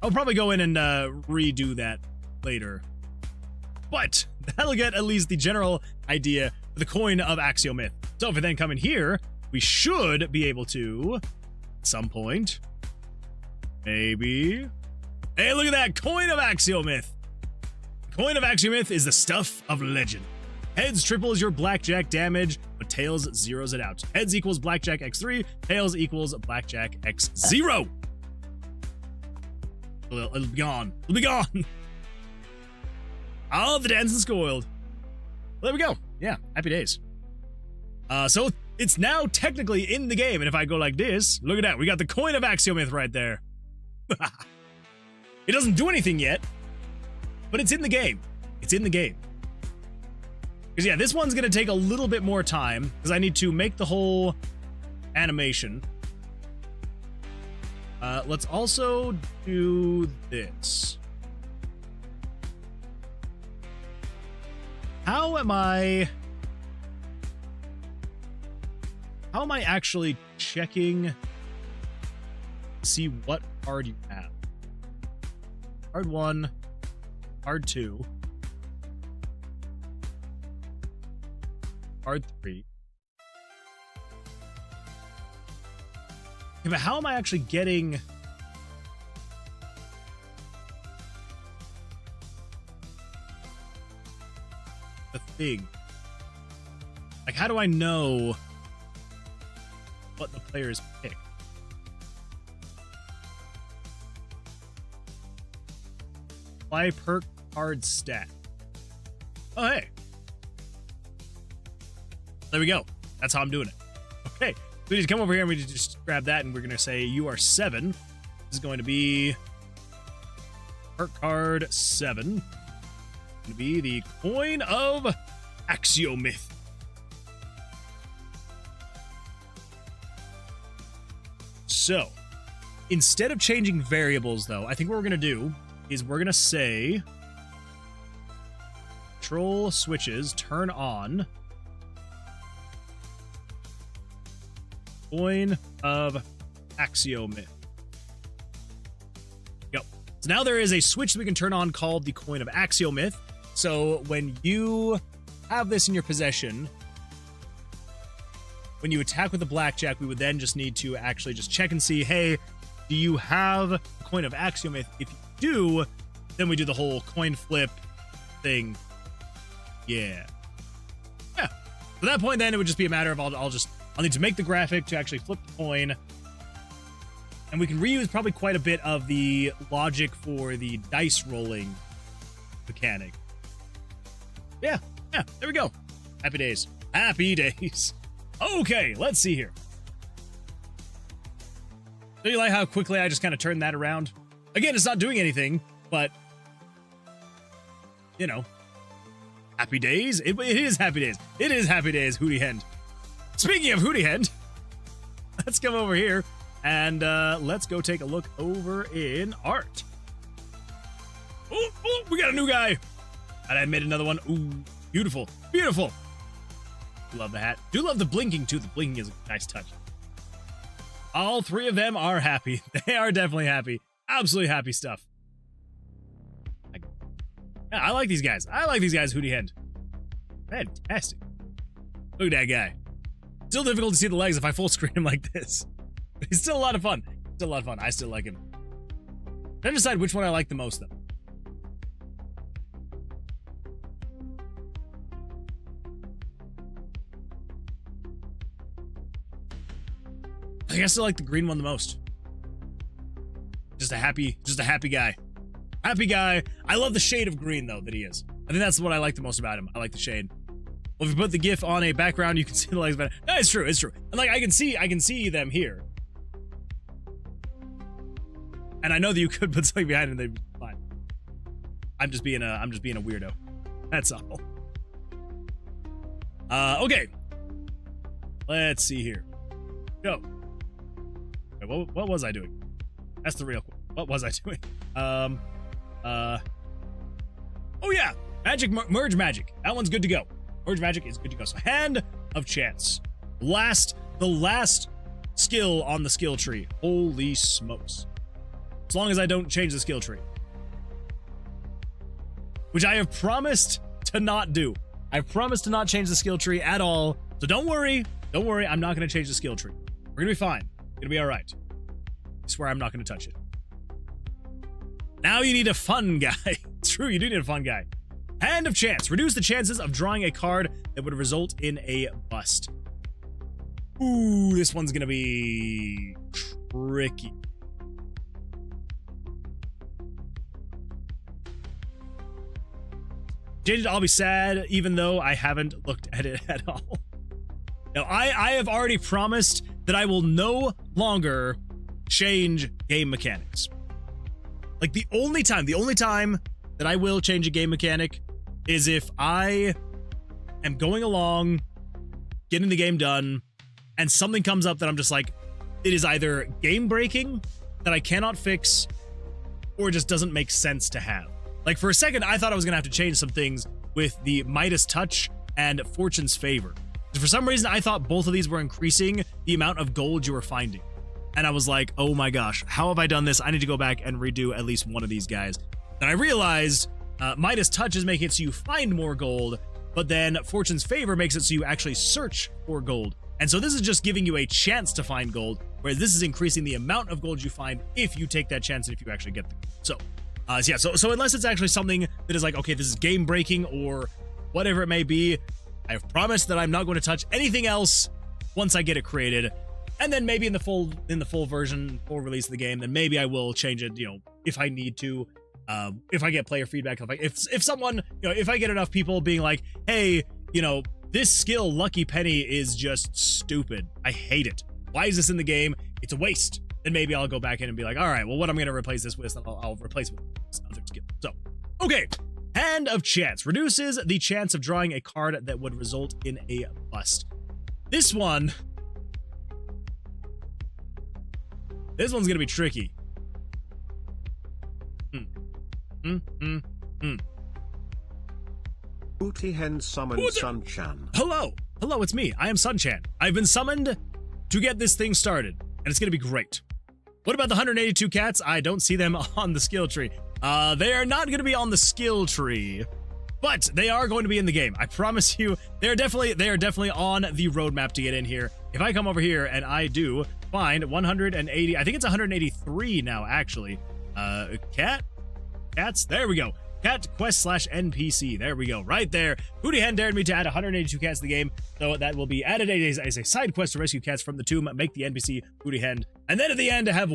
I'll probably go in and redo that later. But that'll get at least the general idea of the coin of Axiomyth. So if we then come in here, we should be able to, at some point, maybe... Hey, look at that! Coin of Axiomyth! Coin of Axiomyth is the stuff of legend. Heads triples your blackjack damage, but tails zeros it out. Heads equals blackjack x3, tails equals blackjack x0. It'll be gone. It'll be gone. Oh, the dance is spoiled. Well, there we go. Yeah, happy days. So it's now technically in the game, and if I go like this, look at that. We got the coin of Axiomyth right there. It doesn't do anything yet, but it's in the game. It's in the game. Because, yeah, this one's going to take a little bit more time, because I need to make the whole animation. Let's also do this. How am I actually checking to see what card you have? Card 1, card 2, card 3. Okay, but how am I actually getting the thing? Like, how do I know what the players pick? Apply perk card stat. Oh, hey. There we go. That's how I'm doing it. Okay. We need to come over here and we need to just grab that and we're going to say you are 7. This is going to be perk card 7. It's going to be the coin of Axiomyth. So, instead of changing variables, though, I think what we're going to do is we're going to say control switches turn on coin of Axiomyth. Yep. So now there is a switch that we can turn on called the coin of Axiomyth. So when you have this in your possession, when you attack with the blackjack, we would then just need to actually just check and see, hey, do you have the coin of Axiomyth? If you do, then we do the whole coin flip thing. Yeah. So at that point, then it would just be a matter of I'll need to make the graphic to actually flip the coin. And we can reuse probably quite a bit of the logic for the dice rolling mechanic. Yeah, there we go. Happy days. Happy days. Okay, let's see here. Do you like how quickly I just kind of turned that around? Again, it's not doing anything, but, you know, happy days? It is happy days. It is happy days, Hootie Hend. Speaking of Hootie Hend, let's come over here and let's go take a look over in art. Oh, we got a new guy. And I made another one. Ooh, beautiful, beautiful. Love the hat. Do love the blinking, too. The blinking is a nice touch. All three of them are happy. They are definitely happy. Absolutely happy stuff. I like these guys. I like these guys, Hootie Hend. Fantastic. Look at that guy. Still difficult to see the legs if I full screen him like this. But he's still a lot of fun. Still a lot of fun. I still like him. Trying to decide which one I like the most, though. I guess I like the green one the most. Just a happy guy. Happy guy. I love the shade of green, though, that he is. I think that's what I like the most about him. I like the shade. Well, if you put the GIF on a background, you can see the legs better. No, it's true. It's true. And like I can see them here. And I know that you could put something behind him, they'd be fine. I'm just being a weirdo. That's all. Okay. Let's see here. Go. What was I doing? That's the real question. What was I doing? Oh yeah, merge magic. That one's good to go. Merge magic is good to go. So hand of chance. The last skill on the skill tree. Holy smokes. As long as I don't change the skill tree. Which I have promised to not do. I've promised to not change the skill tree at all. So don't worry. Don't worry. I'm not going to change the skill tree. We're going to be fine. It's going to be all right. I swear I'm not going to touch it. Now you need a fun guy. It's true, you do need a fun guy. Hand of chance. Reduce the chances of drawing a card that would result in a bust. Ooh, this one's gonna be tricky. JJ, I'll be sad, even though I haven't looked at it at all. Now, I have already promised that I will no longer change game mechanics. Like, the only time that I will change a game mechanic is if I am going along, getting the game done, and something comes up that I'm just like, it is either game breaking that I cannot fix, or it just doesn't make sense to have. Like, for a second, I thought I was going to have to change some things with the Midas Touch and Fortune's Favor. For some reason, I thought both of these were increasing the amount of gold you were finding. And I was like, oh my gosh, how have I done this? I need to go back and redo at least one of these guys. And I realized Midas Touch is making it so you find more gold, but then Fortune's Favor makes it so you actually search for gold. And so this is just giving you a chance to find gold, whereas this is increasing the amount of gold you find if you take that chance and if you actually get the gold. So unless it's actually something that is like, okay, this is game breaking or whatever it may be, I've promised that I'm not going to touch anything else once I get it created. And then maybe in the full version, full release of the game, then maybe I will change it, you know, if I need to. If I get player feedback, if someone, you know, if I get enough people being like, hey, you know, this skill Lucky Penny is just stupid. I hate it. Why is this in the game? It's a waste. Then maybe I'll go back in and be like, all right, well, what I'm going to replace this with, I'll replace it with this other skill. So, okay. Hand of Chance reduces the chance of drawing a card that would result in a bust. This one, This one's gonna be tricky. Booty Hen summoned Sun-chan. Hello! Hello, it's me. I am Sun-chan. I've been summoned to get this thing started, and it's gonna be great. What about the 182 cats? I don't see them on the skill tree. They are not gonna be on the skill tree, but they are going to be in the game. I promise you, they are definitely on the roadmap to get in here. If I come over here and I do find 180, I think it's 183 now, actually. Cats, there we go. Cat quest / NPC, there we go, right there. Booty Hen dared me to add 182 cats to the game, so that will be added as a side quest to rescue cats from the tomb, make the NPC Booty Hen, and then at the end have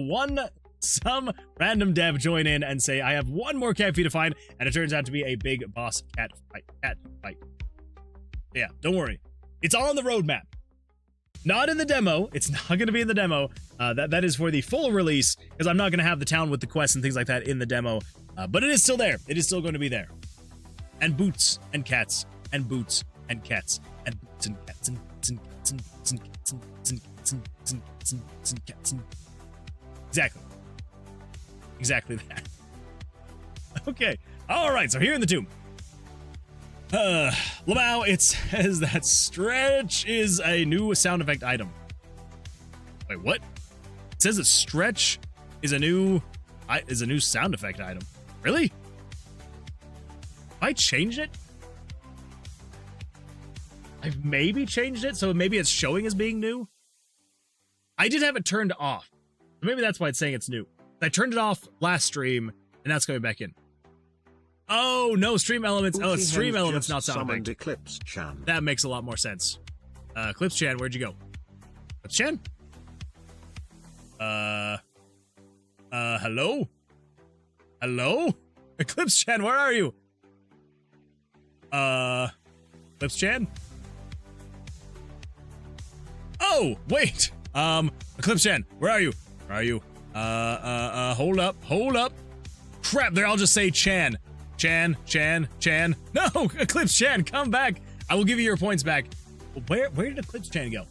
some random dev join in and say, I have one more cat for you to find, and it turns out to be a big boss cat fight. Yeah, don't worry. It's all on the roadmap. Not in the demo. It's not going to be in the demo. That is for the full release, because I'm not going to have the town with the quests and things like that in the demo. But it is still there. It is still going to be there. And boots and cats and boots and cats and boots and cats and boots and cats and boots and cats and boots and cats and boots and cats and boots and cats and exactly that. Okay. All right. So here in the tomb. Lamau, it says that stretch is a new sound effect item. Wait, what? It says that stretch is a new sound effect item. Really? Have I changed it? I've maybe changed it, so maybe it's showing as being new. I did have it turned off. Maybe that's why it's saying it's new. I turned it off last stream, and now it's coming back in. Oh, no, stream elements. Oh, it's stream elements, not sound effect. Eclipse-chan. That makes a lot more sense. Eclipse-chan, where'd you go? Eclipse-chan? Hello? Hello? Eclipse-chan, where are you? Eclipse-chan? Oh, wait. Eclipse-chan, where are you? Where are you? Hold up. Crap, there, I'll just say Chan. Chan. No, Eclipse-chan, come back. I will give you your points back. Where did Eclipse-chan go?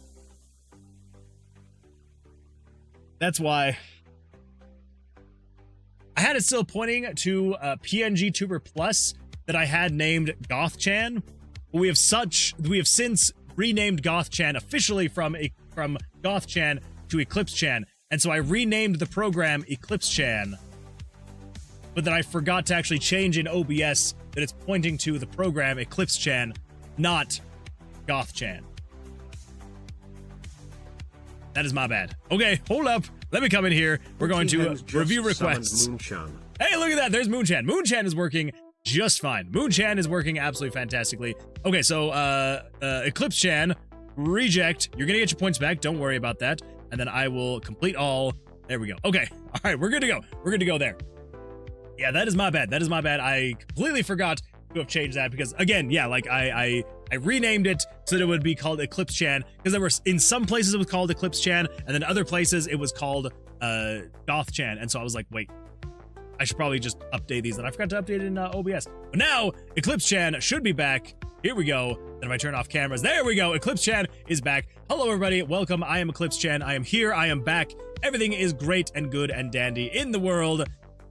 That's why. I had it still pointing to PNG Tuber Plus that I had named Goth-chan. We have since renamed Goth-chan officially from Goth-chan to Eclipse-chan. And so I renamed the program Eclipse-chan. But then I forgot to actually change in OBS that it's pointing to the program Eclipse-chan, not Goth-chan. That is my bad. Okay, hold up. Let me come in here. We're going to review requests. Hey, look at that. There's Moonchan. Moonchan is working just fine. Moonchan is working absolutely fantastically. Okay, so Eclipse-chan, reject. You're gonna get your points back. Don't worry about that. And then I will complete all. There we go. Okay. All right, we're good to go. We're good to go there. Yeah, that is my bad. That is my bad. I completely forgot to have changed that because, again, yeah, like I renamed it so that it would be called Eclipse-chan because there were, in some places it was called Eclipse-chan and then other places it was called Goth-chan. And so I was like, wait, I should probably just update these. And I forgot to update it in OBS. But now Eclipse-chan should be back. Here we go. Then if I turn off cameras, there we go. Eclipse-chan is back. Hello, everybody. Welcome. I am Eclipse-chan. I am here. I am back. Everything is great and good and dandy in the world.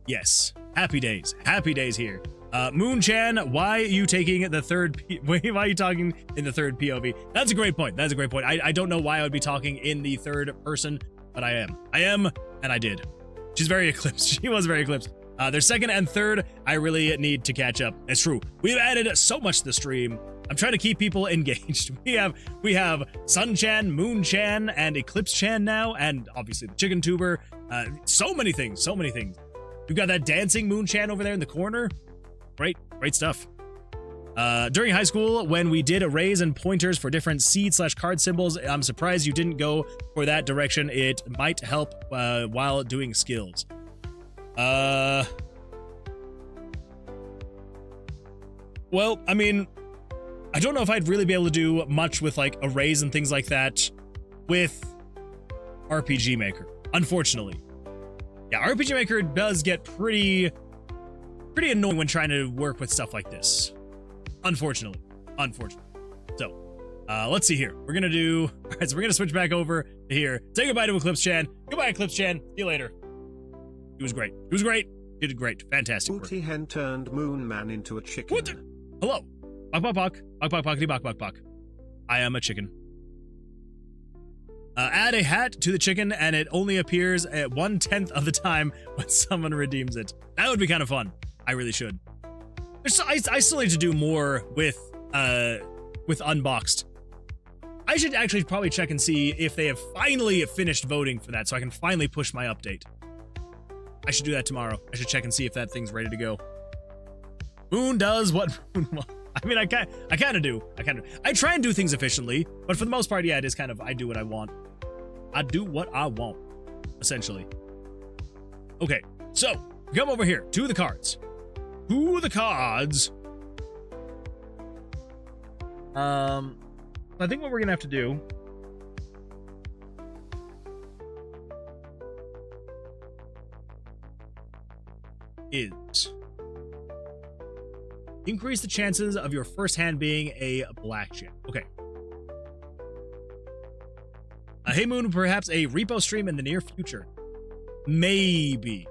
Yes. Happy days. Happy days here. Moonchan, why are you taking the third... why are you talking in the third POV? That's a great point. That's a great point. I don't know why I would be talking in the third person, but I am. I am, and I did. She's very eclipsed. She was very eclipsed. Their second and third, I really need to catch up. It's true. We've added so much to the stream. I'm trying to keep people engaged. We have Sun-chan, Moon-chan, and Eclipse-chan now, and obviously the Chicken Tuber. So many things. So many things. We've got that dancing Moon-chan over there in the corner. Great stuff. During high school, when we did arrays and pointers for different seed/card symbols, I'm surprised you didn't go for that direction. It might help while doing skills. Well, I mean, I don't know if I'd really be able to do much with like arrays and things like that with RPG Maker, unfortunately. Yeah, RPG Maker does get pretty annoying when trying to work with stuff like this. Unfortunately. So, Let's see here. We're gonna do. All right, so we're gonna switch back over to here. Say goodbye to Eclipse Chan. Goodbye, Eclipse Chan. See you later. He was great. He was great. He did great. Fantastic work. Booty hen turned Moon Man into a chicken. What the? Hello. Bok bok bok. Bok bok bokity bok bok bok. I am a chicken. Add a hat to the chicken, and it only appears at 1/10 of the time when someone redeems it. That would be kind of fun. I really should. I still need to do more with Unboxed. I should actually probably check and see if they have finally finished voting for that, so I can finally push my update. I should do that tomorrow. I should check and see if that thing's ready to go. Moon does what Moon wants. I mean, I kind of do. I try and do things efficiently, but for the most part, yeah, it is kind of, I do what I want. I do what I want, essentially. Okay, so, come over here to the cards. To the cards. I think what we're gonna have to do is increase the chances of your first hand being a blackjack. Okay. Hey Moon, perhaps a repo stream in the near future. Maybe.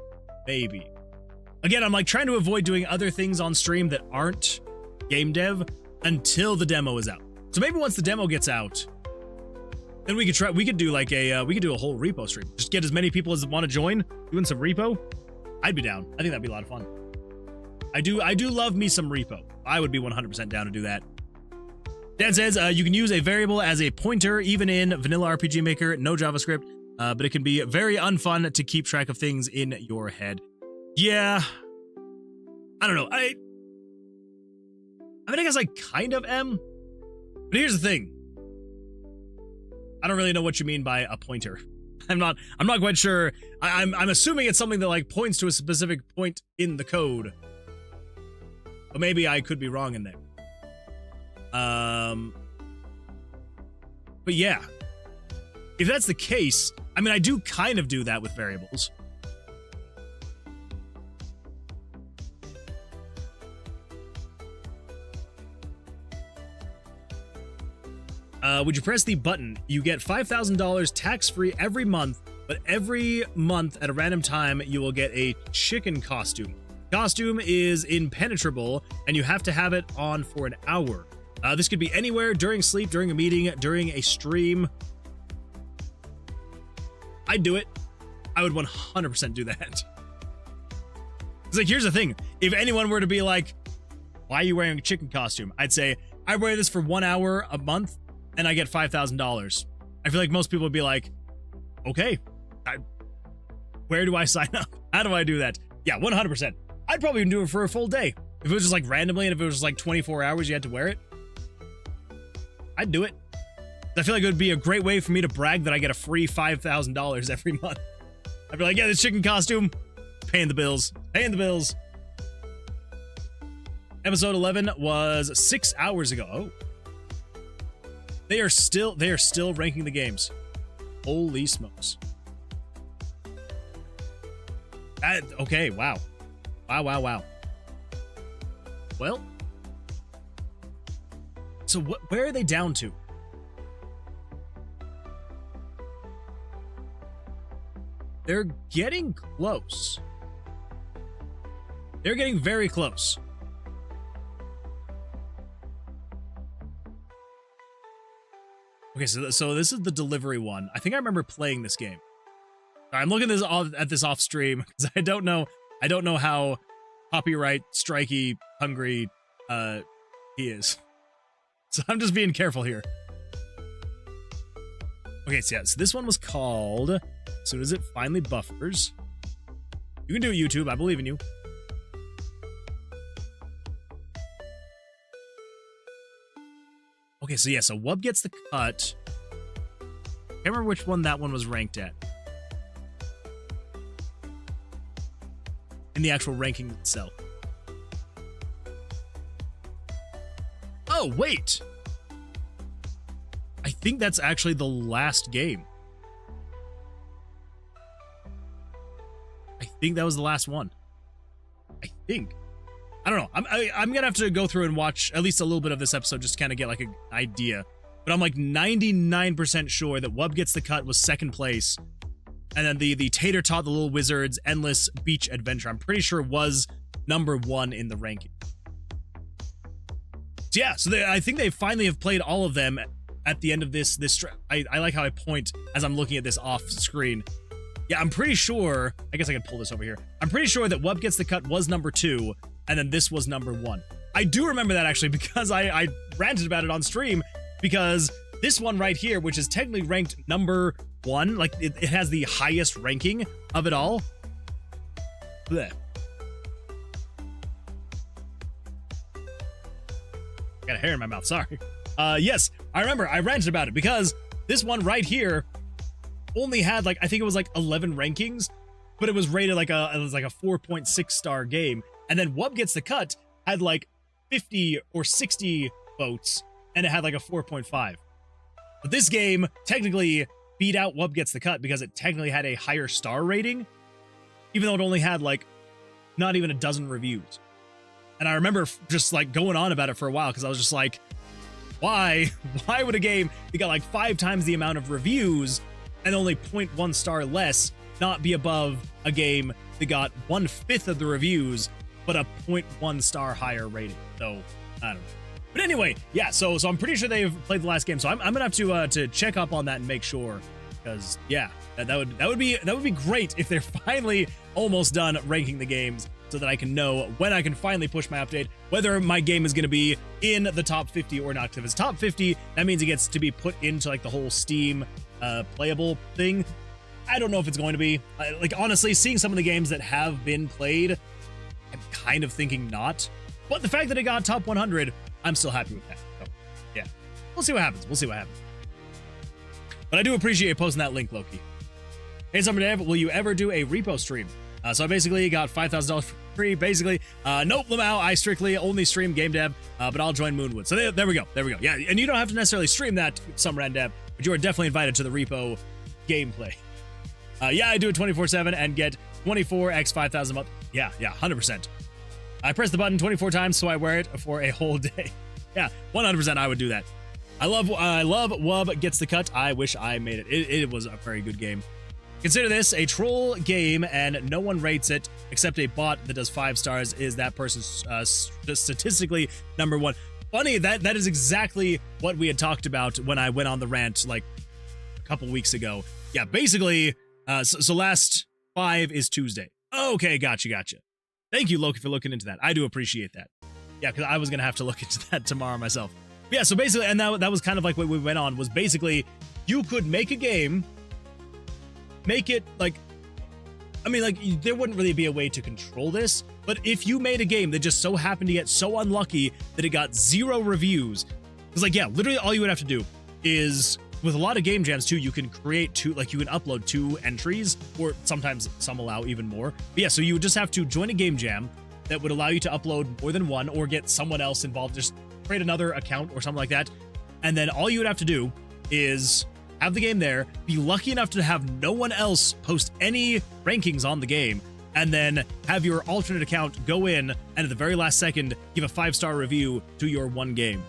Again, I'm like trying to avoid doing other things on stream that aren't game dev until the demo is out. So maybe once the demo gets out, then we could do like a whole repo stream. Just get as many people as want to join doing some repo. I'd be down. I think that'd be a lot of fun. I do love me some repo. I would be 100% down to do that. Dan says, you can use a variable as a pointer even in vanilla RPG Maker, no JavaScript, but it can be very unfun to keep track of things in your head. Yeah. I don't know. I mean, I guess I kind of am. But here's the thing. I don't really know what you mean by a pointer. I'm not quite sure. I'm assuming it's something that like points to a specific point in the code. But maybe I could be wrong in there. But yeah. If that's the case, I mean, I do kind of do that with variables. Would you press the button? You get $5,000 tax-free every month, but every month at a random time, you will get a chicken costume. Costume is impenetrable, and you have to have it on for an hour. This could be anywhere, during sleep, during a meeting, during a stream. I'd do it. I would 100% do that. It's like, here's the thing. If anyone were to be like, why are you wearing a chicken costume? I'd say, I wear this for 1 hour a month, and I get $5,000. I feel like most people would be like, okay, where do I sign up? How do I do that? Yeah, 100%. I'd probably even do it for a full day. If it was just like randomly, and if it was just like 24 hours you had to wear it, I'd do it. I feel like it would be a great way for me to brag that I get a free $5,000 every month. I'd be like, yeah, this chicken costume, paying the bills. Episode 11 was 6 hours ago. Oh. They are still ranking the games. Holy smokes. Okay, wow. Wow. Well, so where are they down to? They're getting close. They're getting very close. Okay, so this is the delivery one. I think I remember playing this game. I'm looking at this off stream because I don't know how copyright strikey hungry he is. So I'm just being careful here. Okay, so yeah, so this one was called, as soon as it finally buffers. You can do it, YouTube. I believe in you. Okay, so yeah, so Wub gets the cut. Can't remember which one that one was ranked at. In the actual ranking itself. Oh, wait! I think that's actually the last game. I think that was the last one. I think. I don't know. I'm gonna have to go through and watch at least a little bit of this episode just to kind of get like an idea. but I'm like 99% sure that Wub Gets the Cut was second place. And then the Tater Tot the Little Wizard's Endless Beach Adventure, I'm pretty sure was number 1 in the ranking. So yeah, so I think they finally have played all of them at the end of this. I like how I point as I'm looking at this off screen. Yeah, I'm pretty sure, I guess I could pull this over here. I'm pretty sure that Wub Gets the Cut was number 2, and then this was number 1. I do remember that actually because I ranted about it on stream, because this one right here, which is technically ranked number 1, like it has the highest ranking of it all. Blech. Got a hair in my mouth, sorry. Yes, I remember, I ranted about it because this one right here only had like, I think it was like 11 rankings, but it was rated like it was like a 4.6 star game. And then Wub Gets the Cut had like 50 or 60 votes, and it had like a 4.5. But this game technically beat out Wub Gets the Cut because it technically had a higher star rating, even though it only had like not even a dozen reviews. And I remember just like going on about it for a while because I was just like, why would a game that got like 5 times the amount of reviews and only 0.1 star less not be above a game that got 1/5 of the reviews but a 0.1 star higher rating? So I don't know. But anyway, yeah, so I'm pretty sure they've played the last game, so I'm gonna have to check up on that and make sure, because yeah, that would be great if they're finally almost done ranking the games, so that I can know when I can finally push my update, whether my game is going to be in the top 50 or not. If it's top 50, that means it gets to be put into like the whole Steam playable thing. I don't know if it's going to be. Like, honestly, seeing some of the games that have been played, I'm kind of thinking not. But the fact that it got top 100, I'm still happy with that. So, yeah, we'll see what happens. We'll see what happens. But I do appreciate you posting that link, Loki. Hey, Summer Dev, will you ever do a repo stream? So I basically got $5,000 for free. Basically, nope, Lamau, I strictly only stream game dev, but I'll join Moonwood. So there we go. There we go. Yeah, and you don't have to necessarily stream that, some random dev, but you are definitely invited to the repo gameplay. Yeah, I do it 24/7 and get 24x 5,000 a month. Yeah, 100%. I press the button 24 times, so I wear it for a whole day. Yeah, 100% I would do that. I love Wub Gets the Cut. I wish I made it. It was a very good game. Consider this a troll game and no one rates it except a bot that does 5 stars. Is that person statistically number 1? Funny, that is exactly what we had talked about when I went on the rant like a couple weeks ago. Yeah, basically, so last 5 is Tuesday. Okay, gotcha. Thank you, Loki, for looking into that. I do appreciate that. Yeah, because I was going to have to look into that tomorrow myself. But yeah, so basically, and that was kind of like what we went on, was basically you could make a game, make it like, I mean, like, there wouldn't really be a way to control this, but if you made a game that just so happened to get so unlucky that it got 0 reviews, it's like, yeah, literally all you would have to do is, with a lot of game jams too, you can create 2, like you can upload 2 entries, or sometimes some allow even more. But yeah, so you would just have to join a game jam that would allow you to upload more than 1, or get someone else involved, just create another account or something like that. And then all you would have to do is have the game there, be lucky enough to have no one else post any rankings on the game, and then have your alternate account go in and at the very last second give a 5-star review to your one game.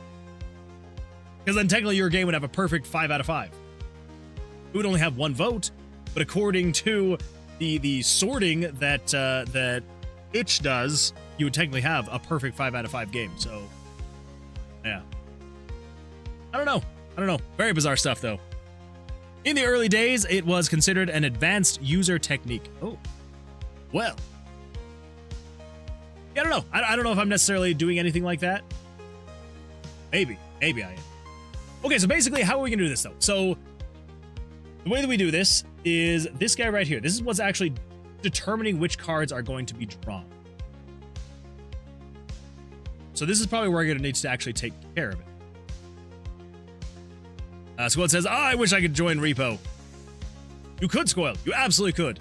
Because then technically your game would have a perfect 5 out of 5. It would only have 1 vote, but according to the sorting that Itch does, you would technically have a perfect 5 out of 5 game. So yeah, I don't know. Very bizarre stuff though. In the early days, it was considered an advanced user technique. Oh, well. Yeah, I don't know. I don't know if I'm necessarily doing anything like that. Maybe I am. Okay, so basically, how are we gonna do this though? So the way that we do this is this guy right here. This is what's actually determining which cards are going to be drawn. So this is probably where we're gonna need to actually take care of it. Squad says, I wish I could join Repo. You could, Squad. You absolutely could.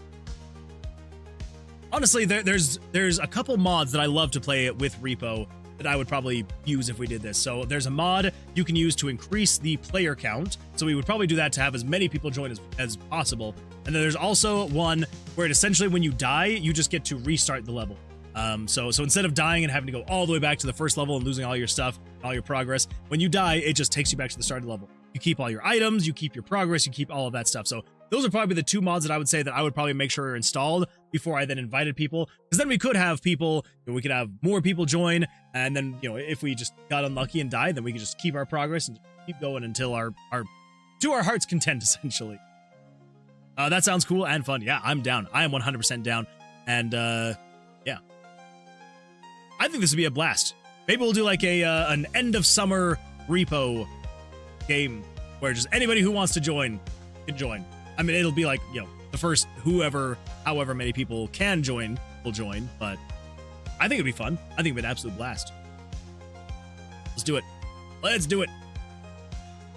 Honestly, there's a couple mods that I love to play with Repo that I would probably use if we did this. So there's a mod you can use to increase the player count. So we would probably do that to have as many people join as possible. And then there's also one where it essentially, when you die, you just get to restart the level. So instead of dying and having to go all the way back to the first level and losing all your stuff, all your progress, when you die, it just takes you back to the start of the level. You keep all your items, you keep your progress, you keep all of that stuff. So those are probably the two mods that I would say that I would probably make sure are installed before I then invited people. Because then we could have people, we could have more people join, and then, if we just got unlucky and died, then we could just keep our progress and keep going until our to our heart's content, essentially. That sounds cool and fun. Yeah, I'm down. I am 100% down. And, yeah. I think this would be a blast. Maybe we'll do like an end of summer repo game where just anybody who wants to join can join. I mean, it'll be like, the first however many people can join will join, but I think it'd be fun. I think it'd be an absolute blast. Let's do it. Let's do it.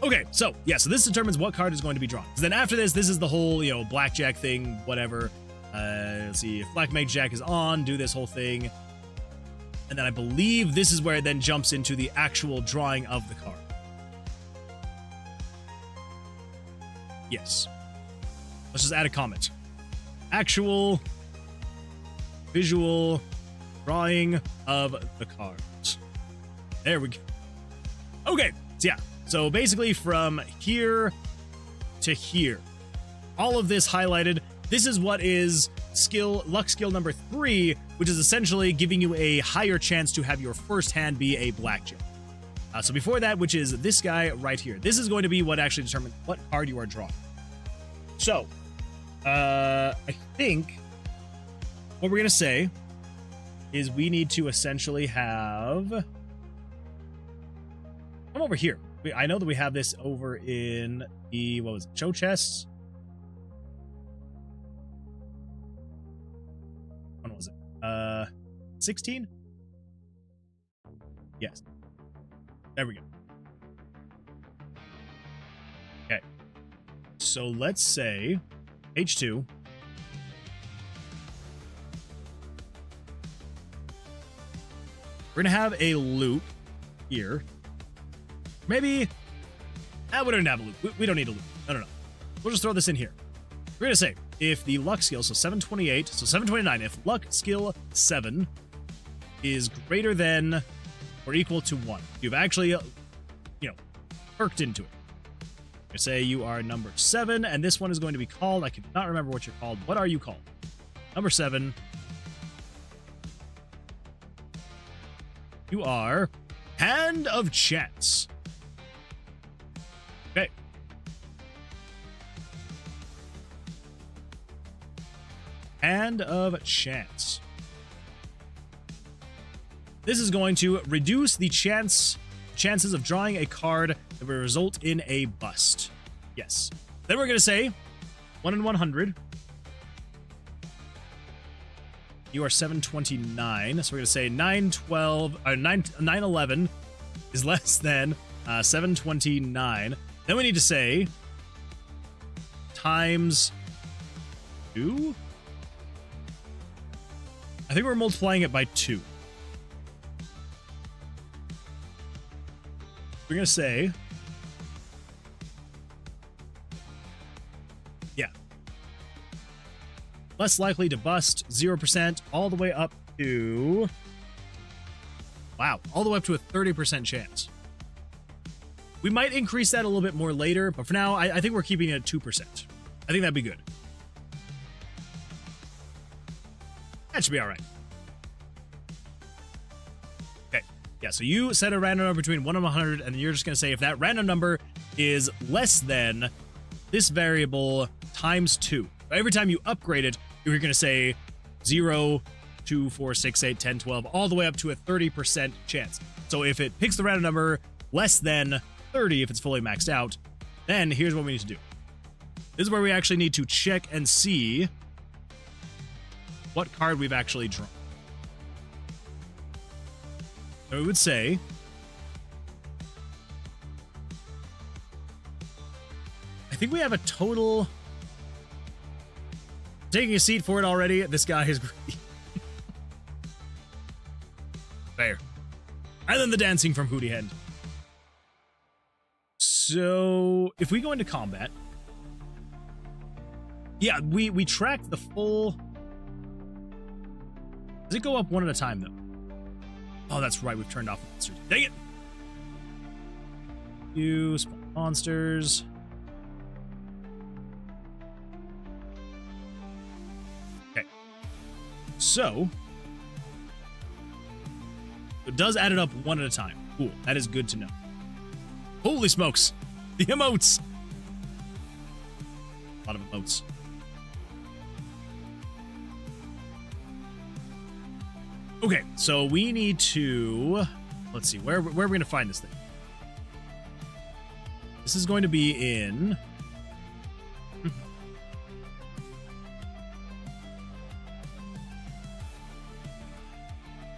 Okay, so so this determines what card is going to be drawn. So then after this is the whole, blackjack thing, whatever. Let's see, if Black Mage Jack is on, do this whole thing. And then I believe this is where it then jumps into the actual drawing of the card. Yes. Let's just add a comment. Actual visual drawing of the cards. There we go. Okay, so so basically from here to here, all of this highlighted, this is what is luck skill number 3, which is essentially giving you a higher chance to have your first hand be a blackjack. So before that, which is this guy right here, this is going to be what actually determines what card you are drawing. So, I think what we're going to say is we need to essentially have... Come over here. I know that we have this over in the, what was it, show chests? When was it? 16? Yes. There we go. Okay. So let's say H2. We're gonna have a loop here. Maybe we don't have a loop. We don't need a loop. No. We'll just throw this in here. We're gonna say if the luck skill, so 728, so 729, if luck skill 7 is greater than or equal to 1, you've actually, perked into it. I say you are number 7, and this one is going to be called, I cannot remember what you're called. What are you called? Number 7. You are Hand of Chance. Okay. Hand of Chance. This is going to reduce the chances of drawing a card that will result in a bust. Yes. Then we're going to say 1 in 100. You are 729. So we're going to say 911 is less than 729. Then we need to say times 2. I think we're multiplying it by 2. We're going to say, less likely to bust, 0%, all the way up to, all the way up to a 30% chance. We might increase that a little bit more later, but for now, I think we're keeping it at 2%. I think that'd be good. That should be all right. Okay, so you set a random number between 1 and 100, and you're just going to say if that random number is less than this variable times 2. Every time you upgrade it, you're going to say 0, 2, 4, 6, 8, 10, 12, all the way up to a 30% chance. So if it picks the random number less than 30, if it's fully maxed out, then here's what we need to do. This is where we actually need to check and see what card we've actually drawn. So we would say I think we have a total... Taking a seat for it already. This guy is greedy. Fair. And then the dancing from Hootie Head. So, if we go into combat... Yeah, we tracked the full... Does it go up one at a time, though? Oh, that's right. We've turned off the monsters. Dang it! You spawn. Monsters. Okay. So it does add it up one at a time. Cool. That is good to know. Holy smokes. The emotes. A lot of emotes. Okay, so we need to, let's see, where are we going to find this thing? This is going to be in...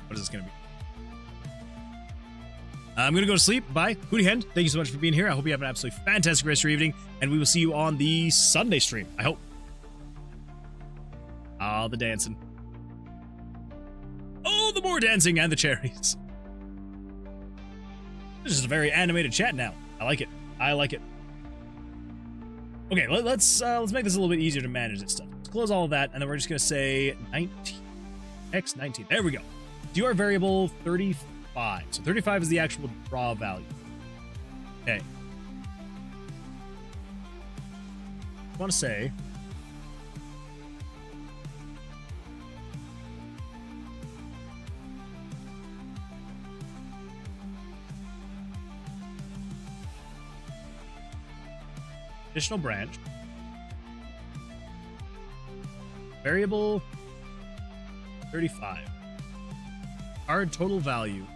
What is this going to be? I'm going to go to sleep. Bye. Hootie Hen, thank you so much for being here. I hope you have an absolutely fantastic rest of your evening, and we will see you on the Sunday stream, I hope. Ah, the dancing. Oh, the more dancing and the cherries. This is a very animated chat now. I like it. I like it. Okay, let's make this a little bit easier to manage this stuff. Let's close all of that, and then we're just going to say 19. X19. There we go. Do our variable 35. So 35 is the actual draw value. Okay. I want to say... additional branch. Variable 35. Card total value.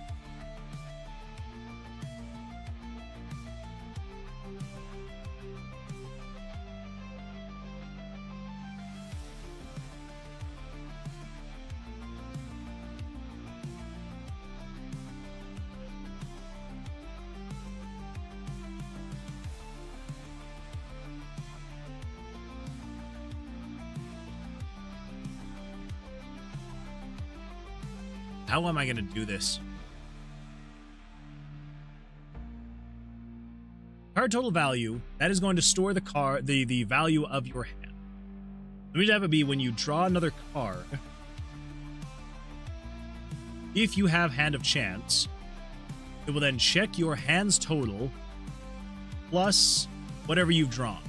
How am I going to do this? Card total value, that is going to store the card, the value of your hand. Let me have it be when you draw another card. If you have Hand of Chance, it will then check your hand's total plus whatever you've drawn.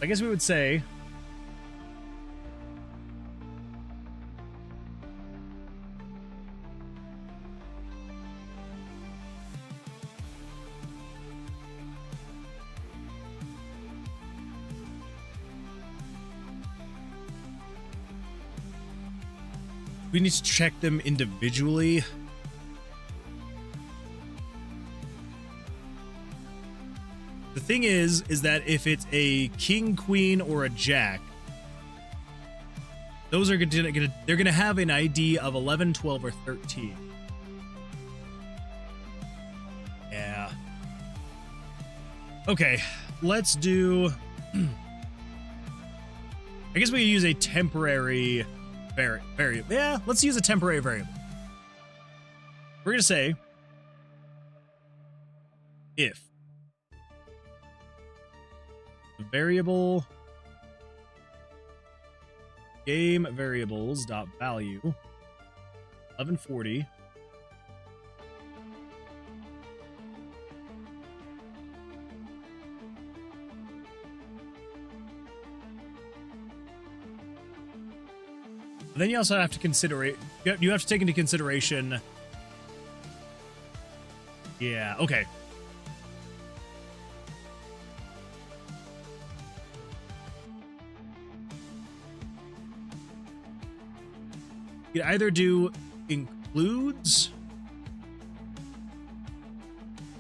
I guess we would say we need to check them individually. The thing is that if it's a king, queen, or a jack, those are they're gonna have an ID of 11, 12, or 13. Yeah. Okay, let's do. I guess we can use a temporary variable. Yeah, let's use a temporary variable. We're gonna say if the variable game variables dot value 1140 then you also have to consider it. You have to take into consideration. Yeah, okay. You could either do includes.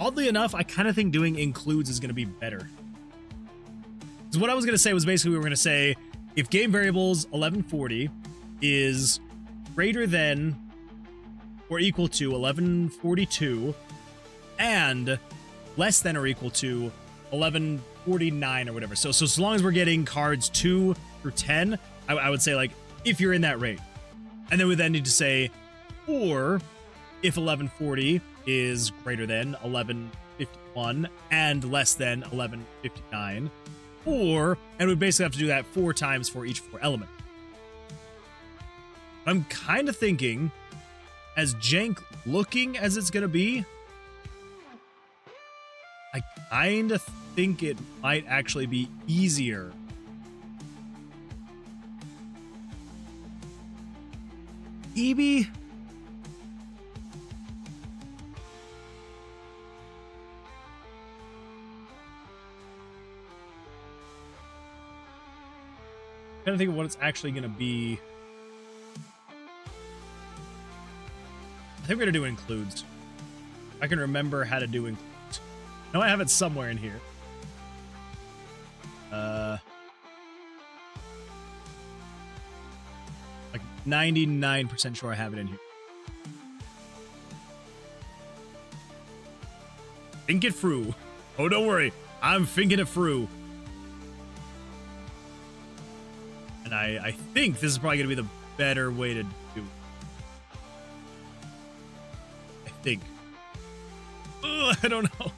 Oddly enough, I kind of think doing includes is going to be better. So what I was going to say was basically we were going to say if game variables 1140 is greater than or equal to 1142 and less than or equal to 1149 or whatever. So as long as we're getting cards 2 through 10, I would say like if you're in that rate. And then we then need to say, or if 1140 is greater than 1151 and less than 1159, and we basically have to do that 4 times for each 4 elements. I'm kind of thinking, as jank looking as it's gonna be, I kind of think it might actually be easier. Maybe. I'm trying to think of what it's actually going to be. I think we're going to do includes. I can remember how to do includes. No, I have it somewhere in here. Like 99% sure I have it in here. Think it through. Oh, don't worry. I'm thinking it through. And I think this is probably going to be the better way to do it. I think. Ugh, I don't know.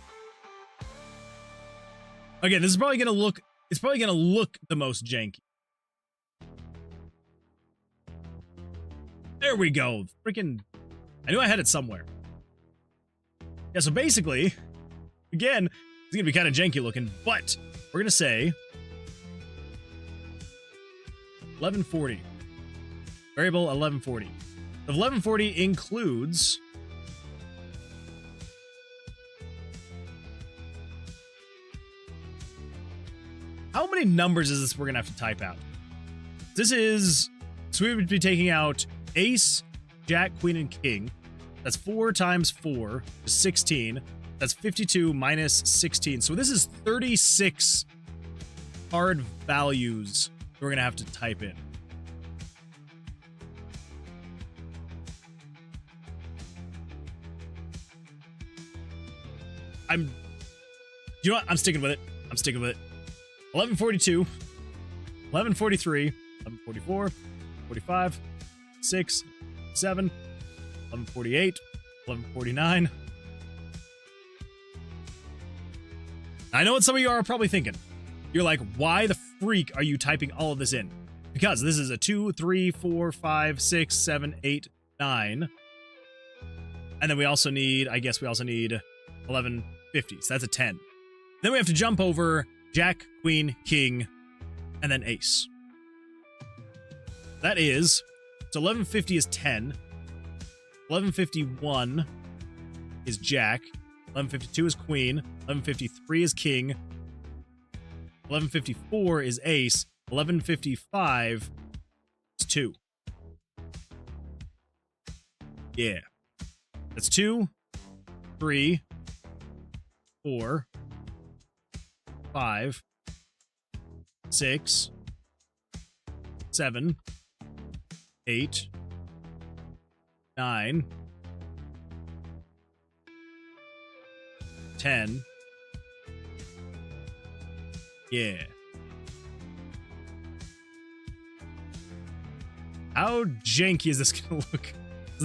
Again, this is probably going to look... It's probably going to look the most janky. There we go. Freaking... I knew I had it somewhere. Yeah, so basically... Again, it's going to be kind of janky looking, but we're going to say... 1140. Variable 1140. The 1140 includes... How many numbers is this we're going to have to type out? This is... So we would be taking out ace, jack, queen, and king. That's 4 times 4 is 16. That's 52 minus 16. So this is 36 hard values we're going to have to type in. You know what? I'm sticking with it. 1142, 1143, 1144, 45, 6, 7, 1148, 1149. I know what some of you are probably thinking. You're like, why the freak are you typing all of this in? Because this is a 2, 3, 4, 5, 6, 7, 8, 9. And then we also need, 1150. So that's a 10. Then we have to jump over jack, queen, king, and then ace. That is, so 1150 is 10. 1151 is jack. 1152 is queen. 1153 is king. 1154 is ace. 1155 is 2. Yeah. That's 2, 3, 4, 5, 6, 7, 8, 9, 10. Yeah. How janky is this gonna look?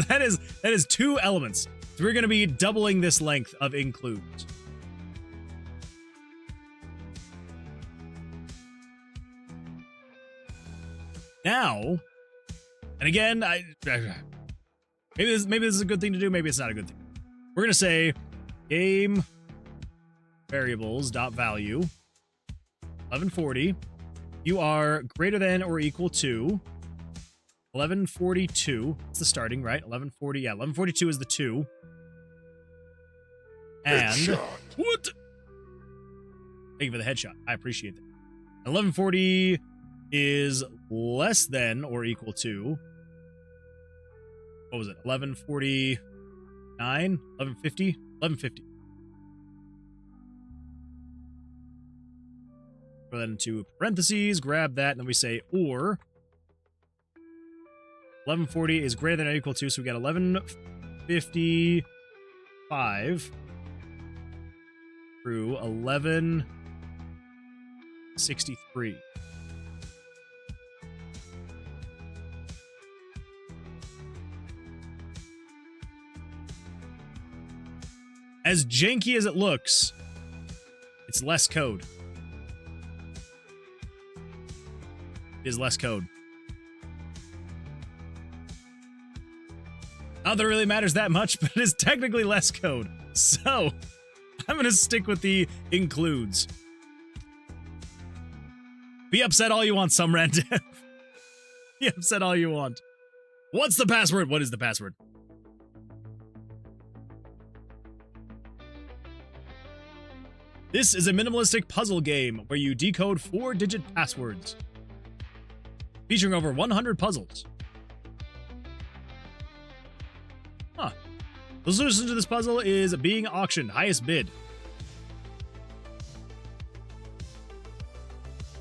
That is 2 elements. So we're gonna be doubling this length of includes. Now, and again, maybe this is a good thing to do, maybe it's not a good thing. We're gonna say game variables dot value 1140. You are greater than or equal to 1142. It's the starting, right? 1140. Yeah, 1142 is the 2. And Headshot. What? Thank you for the headshot. I appreciate that. 1140 is less than or equal to, what was it? 1149, 1150, 1150. Throw that into parentheses, grab that, and then we say or 1140 is greater than or equal to, so we got 1155 through 1163. as janky as it looks, it's less code. It is less code. Not that it really matters that much, but it is technically less code. So, I'm gonna stick with the includes. Be upset all you want, some random. Be upset all you want. What's the password? What is the password? This is a minimalistic puzzle game where you decode 4-digit passwords, featuring over 100 puzzles. Huh. The solution to this puzzle is being auctioned, highest bid.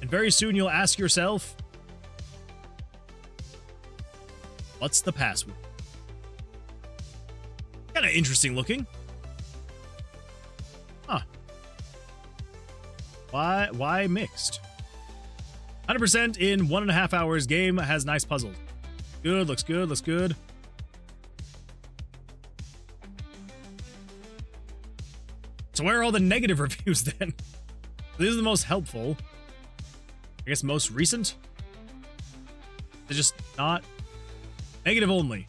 And very soon you'll ask yourself, what's the password? Kind of interesting looking. Huh. Why mixed? 100% in 1.5 hours. Game has nice puzzles. Good, looks good, looks good. So where are all the negative reviews then? These are the most helpful. I guess most recent? They're just not negative only.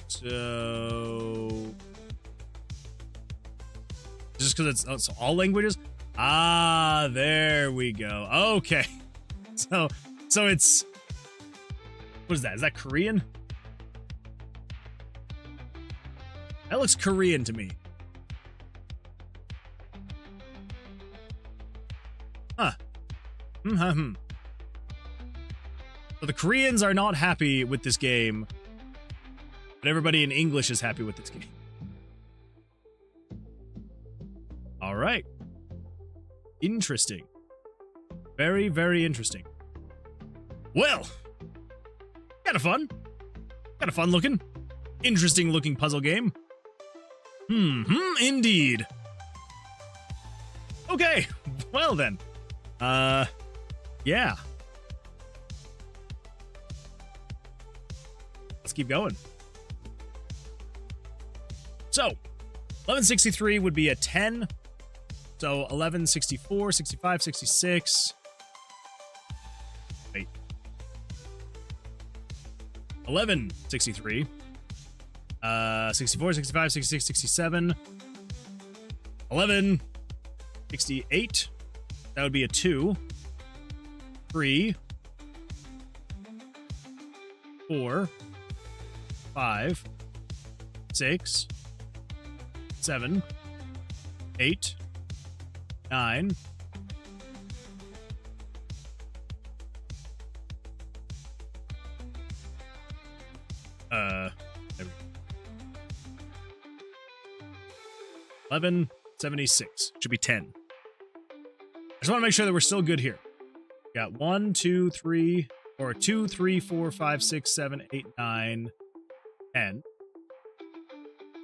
So just because it's all languages? Ah, there we go. Okay. So it's, what is that? Is that Korean? That looks Korean to me. Huh. So the Koreans are not happy with this game, but everybody in English is happy with this game. All right. Interesting. Very, very interesting. Well, kind of fun. Kind of fun looking. Interesting looking puzzle game. Indeed. Okay, well then. Yeah. Let's keep going. So, 1163 would be a 10. So, 1164, 65, 66. Wait. 1163. 64, 65, 66, 67. 1168. That would be a 2. 3. 4. 5. 6. 7. 8. 9. 1176. Should be 10. I just want to make sure that we're still good here. Got 1, 2, 3, or 2, 3, 4, 5, 6, 7, 8, 9, 10.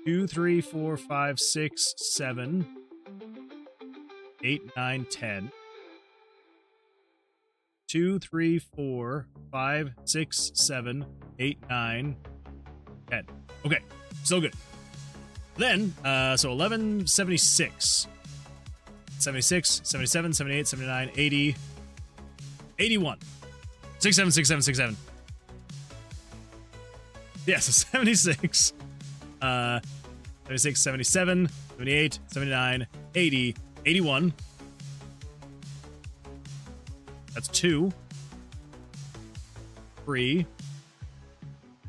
2, 3, 4, 5, 6, 7, 8, 9, 10. 2, 3, 4, 5, 6, 7, 8, 9, 10. Okay, still good. Then, so 1176. 76, 77, 78, 79, 80, 81. 67, 67, 67. Yeah, so 76. 76, 77, 78, 79, 80, 81. That's 2. 3.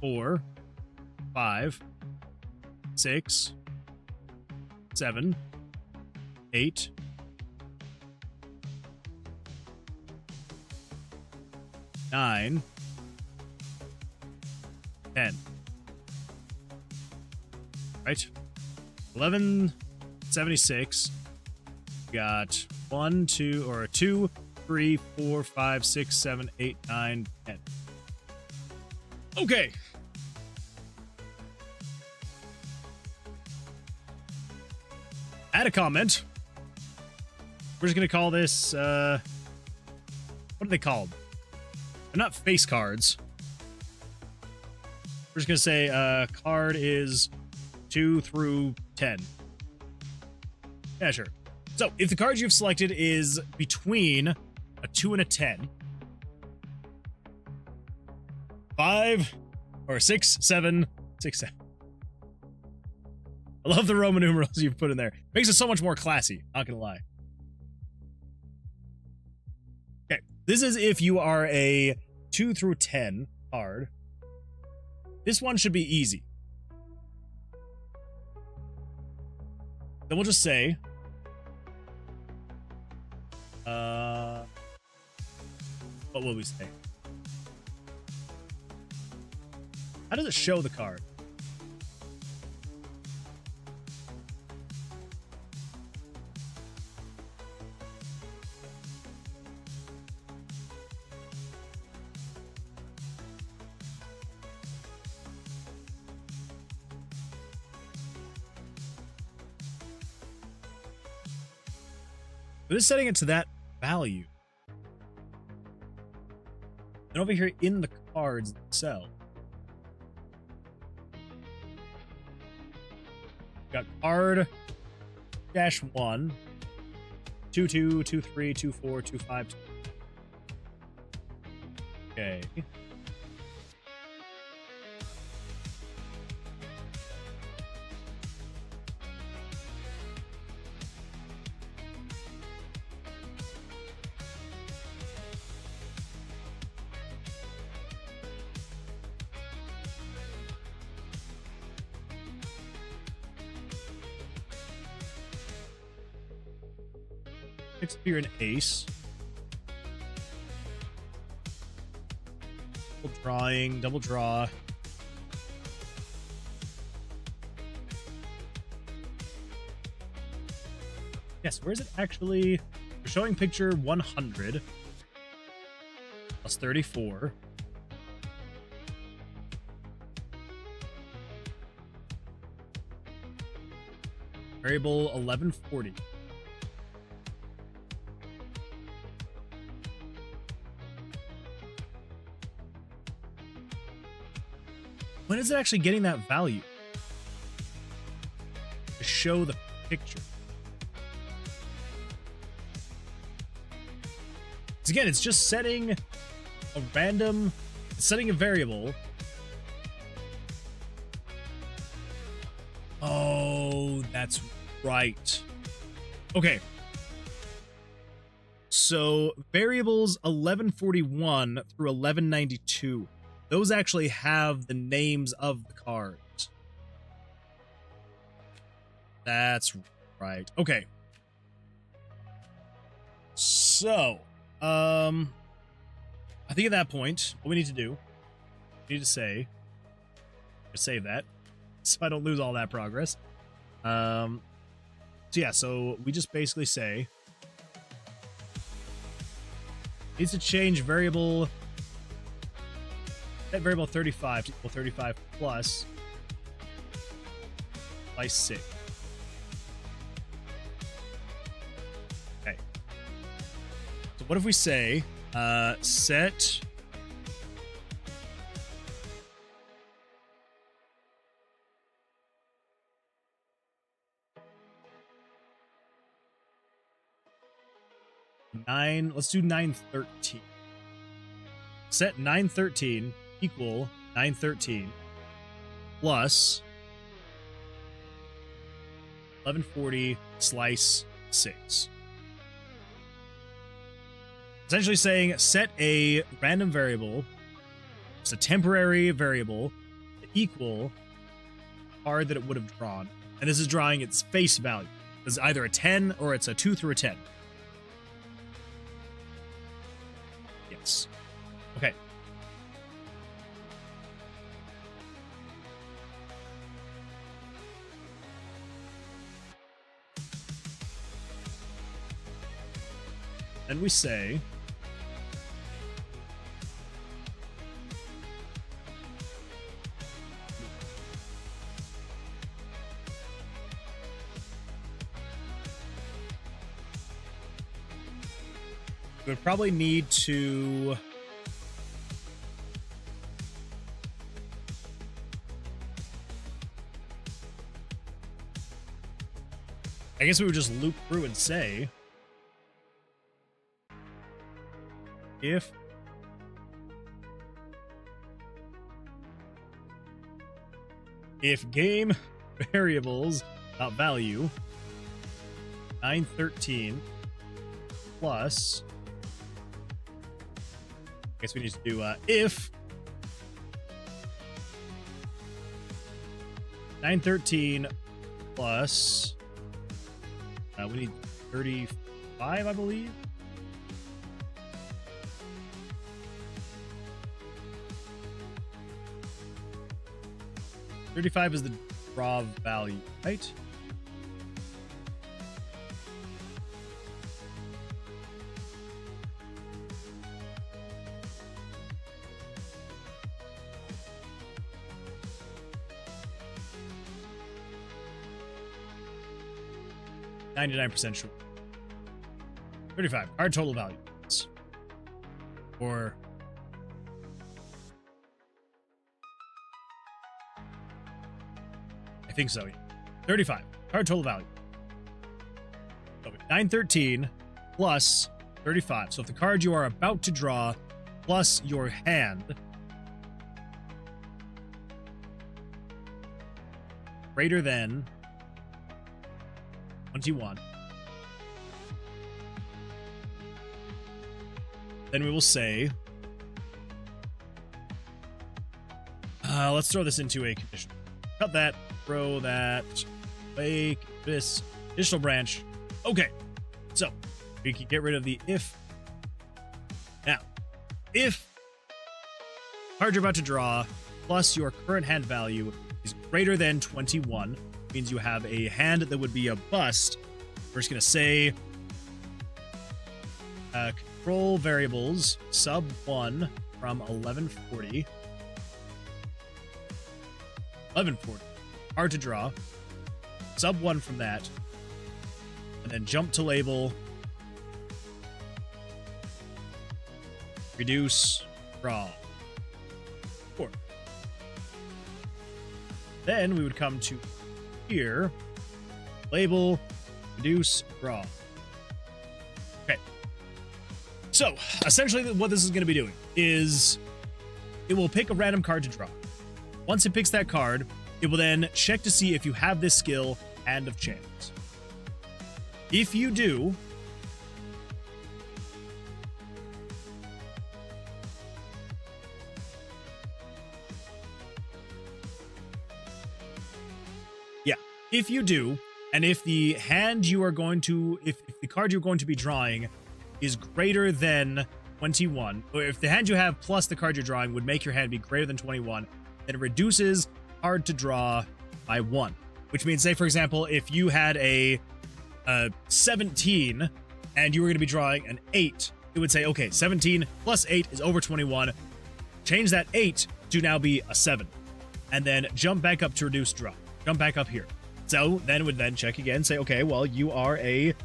4. 5. 6. 7. 8. 9. 10. Right? 1176. Got 1, 2, or 2, 3, 4, 5, 6, 7, 8, 9, 10. Okay. Add a comment. We're just gonna call this, what are they called? They're not face cards. We're just gonna say card is 2 through 10. Yeah, sure. So if the card you've selected is between a 2 and a 10, 5 or 6, 7, 6, 7. I love the Roman numerals you've put in there. Makes it so much more classy, not gonna lie. Okay, this is if you are a 2 through 10 card. This one should be easy. Then we'll just say, what will we say? How does it show the card? But it's setting it to that value. And over here in the cards themselves, got card dash 1, 2, 2, 2, 3, 2, 4, 2, 5, 2. Okay. Next up, you're an ace. Double drawing, double draw. Yes, where is it actually? We're showing picture 100 plus 34. Variable 1140. When is it actually getting that value? To show the picture. Because again, it's just setting a random, setting a variable. Oh, that's right. Okay. So variables 1141 through 1192. Those actually have the names of the cards. That's right. Okay. So, I think at that point, what we need to do, we need to say, save that, so I don't lose all that progress. So yeah, so we just basically say, needs to change variable, set variable 35 to equal 35 plus by 6. Okay. So what if we say set let's do 913. Set 913 equal 913 plus 1140 slice 6. Essentially saying set a random variable, it's a temporary variable, to equal the card that it would have drawn. And this is drawing its face value. It's either a 10 or it's a 2 through a 10. Yes. Okay. Then we say we would probably need to I guess we would just loop through and say, if game variables value 913 plus, I guess we need to do if 913 plus, we need 35, I believe. $35 is the draw value, right? %, sure. 35, our total value. Or I think so. 35, card total value. So 913 plus 35. So if the card you are about to draw plus your hand greater than 21, then we will say, let's throw this into a condition. Cut that, throw that, make this additional branch. Okay, so we can get rid of the if. Now, if card you're about to draw plus your current hand value is greater than 21, means you have a hand that would be a bust. We're just going to say control variables sub 1 from 1140. 1140. Hard to draw. Sub 1 from that. And then jump to label. Reduce. Draw. 4. Then we would come to here, label, reduce, draw. Okay. So, essentially what this is going to be doing is it will pick a random card to draw. Once it picks that card, it will then check to see if you have this skill, Hand of Chance. If you do, if you do, and if the hand you are going to, if the card you're going to be drawing is greater than 21, or if the hand you have plus the card you're drawing would make your hand be greater than 21, then it reduces hard to draw by 1. Which means, say, for example, if you had a 17 and you were going to be drawing an 8, it would say, okay, 17 plus 8 is over 21. Change that 8 to now be a 7. And then jump back up to reduce draw. Jump back up here. So then it would then check again, say, okay, well, you are a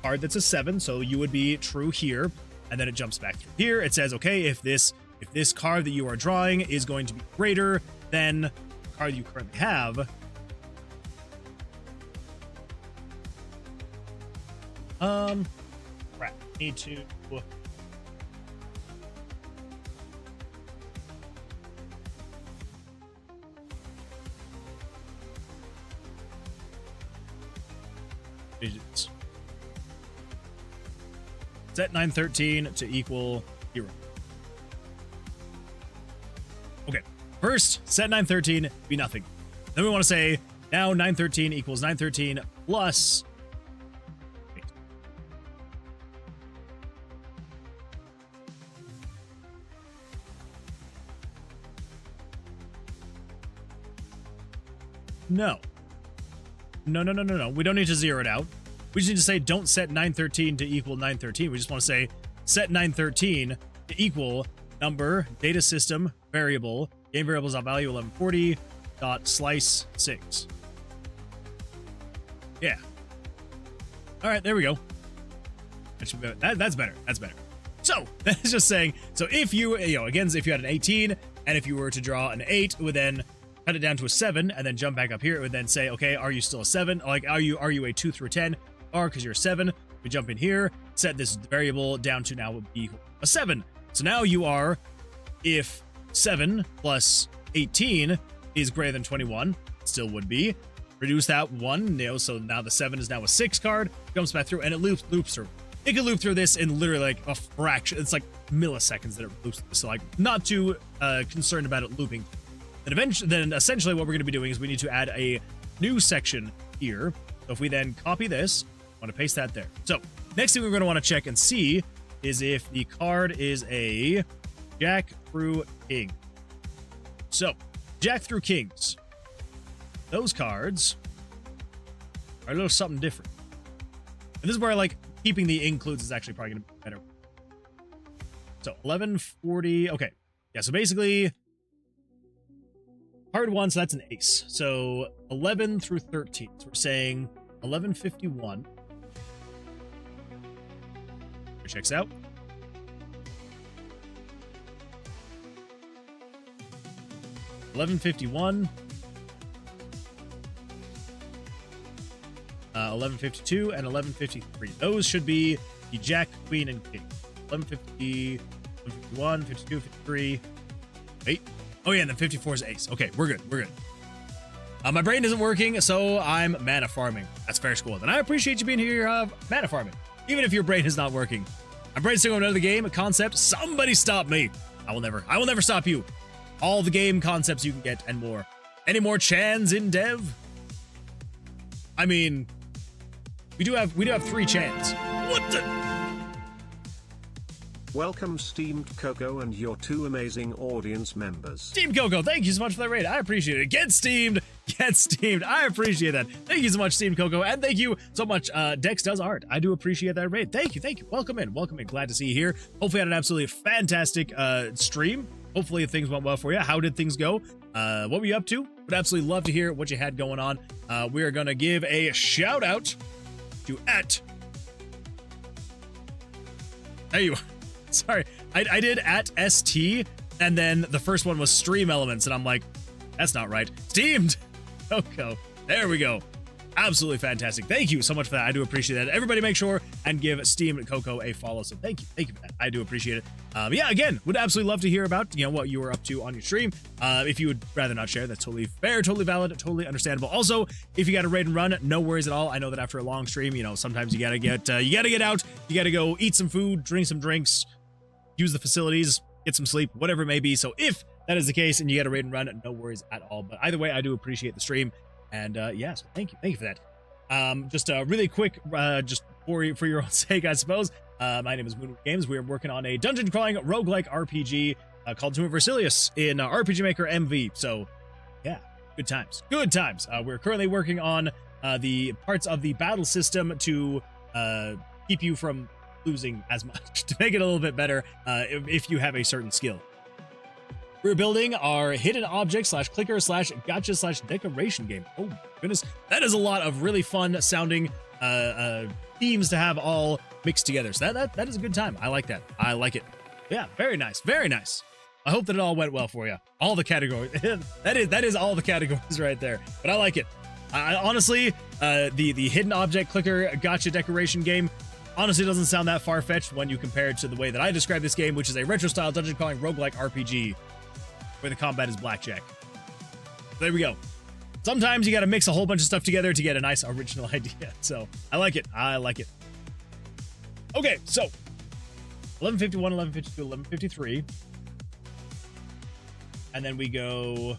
card that's a 7, so you would be true here. And then it jumps back through here. It says, okay, if this card that you are drawing is going to be greater than the card you currently have, crap, need to digits. Set 913 to equal 0. Okay, first set 913 be nothing. Then we want to say now 913 equals 913 plus 8. No. No. We don't need to zero it out. We just need to say don't set 913 to equal 913. We just want to say set 913 to equal number, data system, variable, game variables on value 1140 dot slice 6. Yeah. All right, there we go. That's better. That's better. So that is just saying. So if you again, if you had an 18 and if you were to draw an 8, it would then cut it down to a 7, and then jump back up here. It would then say, okay, are you still a 7? Like, are you a 2 through 10? Or because you're a 7, we jump in here, set this variable down to now would be a 7. So now you are, if 7 plus 18 is greater than 21, still would be. Reduce that 1, you know, so now the 7 is now a 6 card, jumps back through, and it loops through. It can loop through this in literally like a fraction. It's like milliseconds that it loops through. So like not too concerned about it looping. Then essentially what we're going to be doing is we need to add a new section here. So if we then copy this, I want to paste that there. So next thing we're going to want to check and see is if the card is a Jack through King. So Jack through Kings. Those cards are a little something different. And this is where like keeping the includes is actually probably going to be better. So 1140. Okay. Yeah. So basically card 1. So that's an ace. So 11 through 13. So we're saying 1151. Checks out. 1151. 1152 and 1153. Those should be the Jack, Queen, and King. 1150, 1151, 52, 53. Wait. Oh yeah, and then 54 is ace. Okay, we're good. We're good. My brain isn't working, so I'm mana farming. That's fair school. And I appreciate you being here mana farming. Even if your brain is not working. I'm brainstorming another game, a concept. Somebody stop me. I will never stop you. All the game concepts you can get and more. Any more Chans in dev? I mean, we do have 3 Chans. What the? Welcome Steamed Coco and your 2 amazing audience members. Steamed Coco, thank you so much for that raid. I appreciate it. Get steamed. Get steamed. I appreciate that. Thank you so much, Steamed Coco. And thank you so much, Dex Does Art. I do appreciate that raid. Thank you. Thank you. Welcome in. Welcome in. Glad to see you here. Hopefully had an absolutely fantastic stream. Hopefully things went well for you. How did things go? What were you up to? Would absolutely love to hear what you had going on. We are going to give a shout out to @ There you are. Sorry, I did @ ST, and then the first one was Stream Elements, and I'm like, that's not right. Steamed Coco. There we go. Absolutely fantastic. Thank you so much for that. I do appreciate that. Everybody make sure and give Steamed Coco a follow. So thank you. Thank you for that. I do appreciate it. Yeah, again, would absolutely love to hear about, what you were up to on your stream. If you would rather not share, that's totally fair, totally valid, totally understandable. Also, if you got to raid and run, no worries at all. I know that after a long stream, sometimes you got to get out, you got to go eat some food, drink some drinks, use the facilities, get some sleep, whatever it may be. So if that is the case and you got to raid and run, no worries at all. But either way, I do appreciate the stream. And yeah, so thank you for that. Just really quick, just for your own sake, I suppose. My name is Moonwood Games. We are working on a dungeon crawling roguelike RPG called Tomb of Vercilias in RPG Maker MV. So yeah, good times. Good times. We're currently working on the parts of the battle system to keep you from losing as much, to make it a little bit better if you have a certain skill. We're building our hidden object / clicker / gotcha / decoration game. Oh my goodness, that is a lot of really fun sounding themes to have all mixed together. So that is a good time. I like that. I like it. Yeah, very nice. Very nice. I hope that it all went well for you. All the categories. that is all the categories right there. But I like it. I honestly, the hidden object clicker gotcha decoration game honestly doesn't sound that far-fetched when you compare it to the way that I describe this game, which is a retro-style dungeon crawling roguelike RPG where the combat is blackjack. There we go. Sometimes you got to mix a whole bunch of stuff together to get a nice original idea. So I like it. I like it. Okay, so 1151, 1152, 1153. And then we go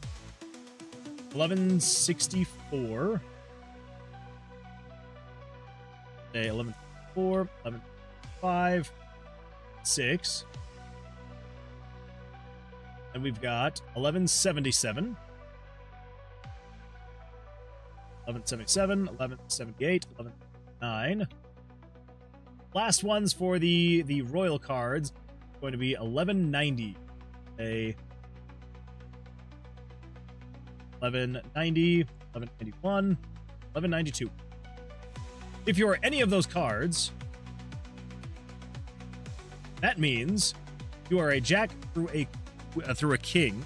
1164. Okay, 1154, 1155, 6. And we've got 1177. 1177, 1178, 1179. Last ones for the royal cards going to be 1190. A 1190, 1191, 1192. If you're any of those cards, that means you are a jack through a king.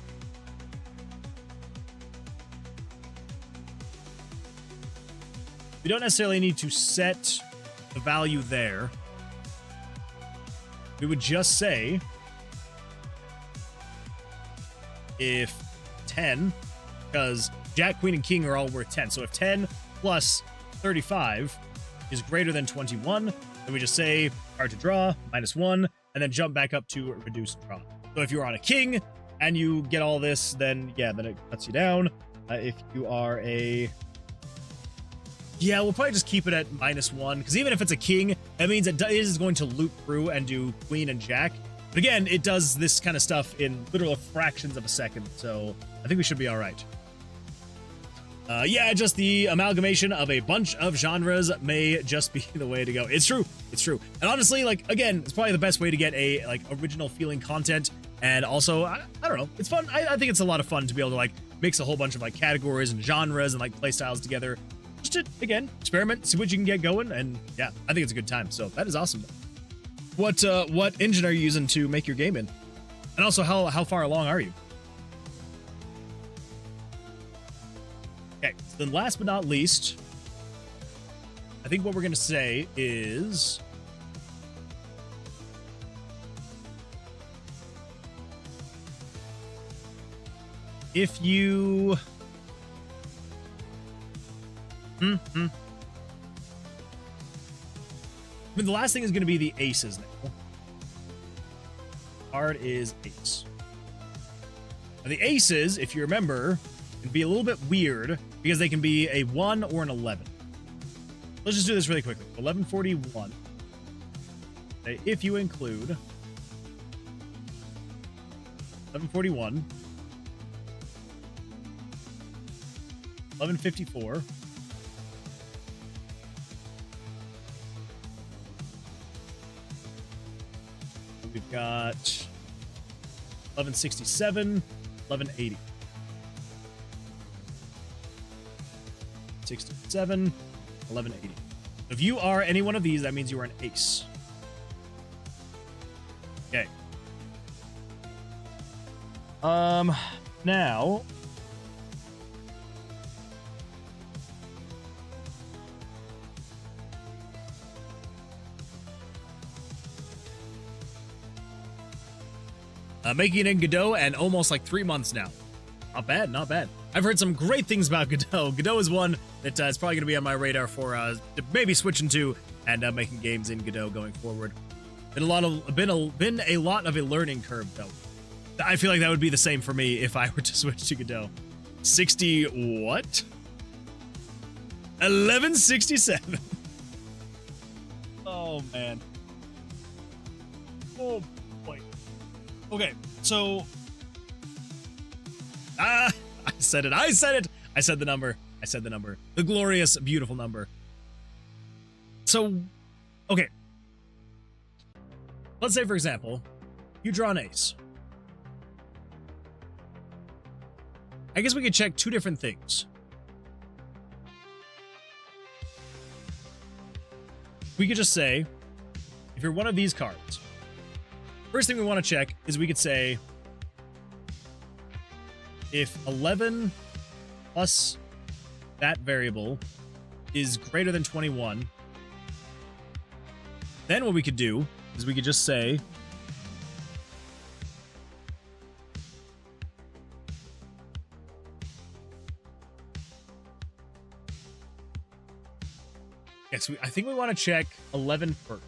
We don't necessarily need to set the value there. We would just say if 10, because Jack, Queen, and King are all worth 10. So if 10 plus 35 is greater than 21, then we just say card to draw, -1, and then jump back up to reduce draw. So if you're on a King and you get all this, then yeah, then it cuts you down. If you are a... Yeah, we'll probably just keep it at -1, because even if it's a King, that means it is going to loop through and do Queen and Jack. But again, it does this kind of stuff in literal fractions of a second, so I think we should be all right. Yeah, just the amalgamation of a bunch of genres may just be the way to go. It's true. It's true. And honestly, like, again, it's probably the best way to get a, like, original feeling content. And also, I don't know, it's fun. I think it's a lot of fun to be able to, like, mix a whole bunch of, like, categories and genres and, like, play styles together. Just to, again, experiment, see what you can get going. And yeah, I think it's a good time. So that is awesome. What engine are you using to make your game in? And also, how far along are you? Okay, so then last but not least, I think what we're going to say is... if you... I mean, the last thing is going to be the aces now. Card is ace. Now, the aces, if you remember, can be a little bit weird because they can be a 1 or an 11. Let's just do this really quickly. 1141. Okay, if you include 1141, 1154, we've got 1167, 1180. 67, 1180. If you are any one of these, that means you are an ace. Okay. Now... making it in Godot and almost like 3 months now. Not bad, not bad. I've heard some great things about Godot. Godot is one that is probably going to be on my radar for maybe switching to and making games in Godot going forward. Been a lot of a learning curve though. I feel like that would be the same for me if I were to switch to Godot. 60 what? 1167. Oh man. Oh boy. Okay, so I said it. I said the number. The glorious, beautiful number. So, okay. Let's say, for example, you draw an ace. I guess we could check two different things. We could just say, if you're one of these cards, first thing we want to check is we could say, if 11 plus that variable is greater than 21, then what we could do is we could just say yes, I think we want to check 11 first.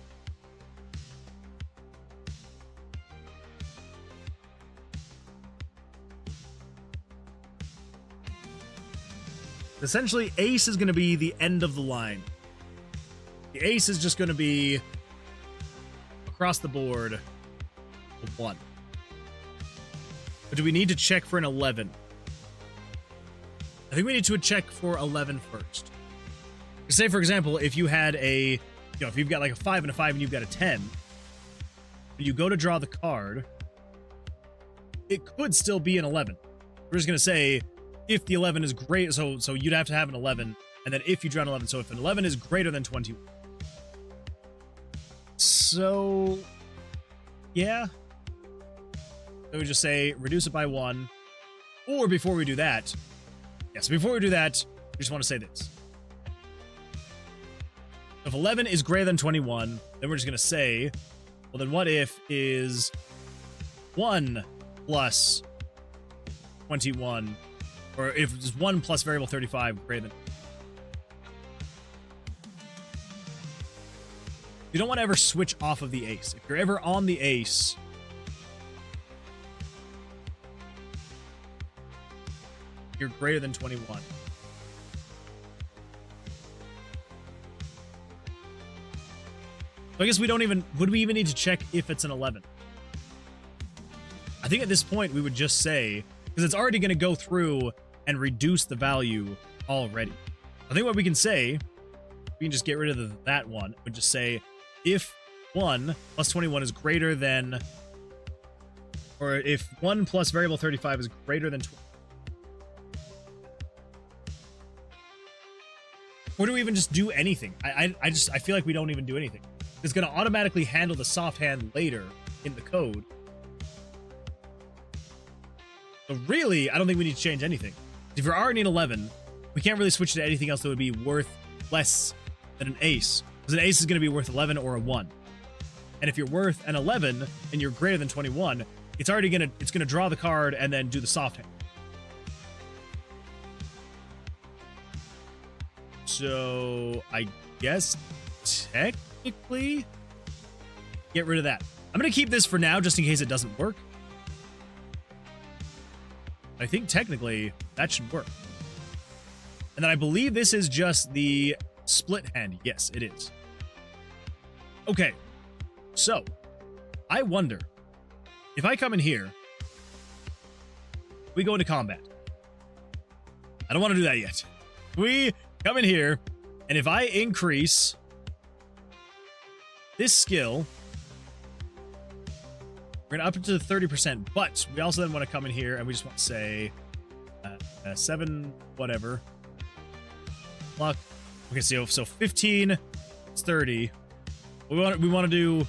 Essentially, ace is going to be the end of the line. The ace is just going to be across the board a 1. But do we need to check for an 11? I think we need to check for 11 first. Say, for example, if you had if you've got like a 5 and a 5 and you've got a 10, you go to draw the card, it could still be an 11. We're just going to say, if the 11 is great, so you'd have to have an 11, and then if you draw an 11, so if an 11 is greater than 21. So, yeah. So we just say, reduce it by 1, or before we do that, we just want to say this. If 11 is greater than 21, then we're just going to say, well, then what if is 1 plus 21, or if it's 1 plus variable 35 greater than. You don't want to ever switch off of the ace. If you're ever on the ace, you're greater than 21. So I guess we don't even, would we even need to check if it's an 11? I think at this point we would just say, because it's already going to go through and reduce the value already. I think what we can say, we can just get rid of that one, would just say, if 1 plus 21 is greater than, or if 1 plus variable 35 is greater than 20. Or do we even just do anything? I feel like we don't even do anything. It's going to automatically handle the soft hand later in the code. So really, I don't think we need to change anything. If you're already an 11, we can't really switch to anything else that would be worth less than an ace. Because an ace is going to be worth 11 or a 1. And if you're worth an 11 and you're greater than 21, it's already going to draw the card and then do the soft hand. So I guess technically get rid of that. I'm going to keep this for now just in case it doesn't work. I think technically that should work. And then I believe this is just the split hand. Yes, it is. Okay. So I wonder if I come in here, we go into combat. I don't want to do that yet. We come in here, and if I increase this skill, we're going to up it to 30%, but we also then want to come in here, and we just want to say 7, whatever. Luck. Okay, so 15 is 30. We want to do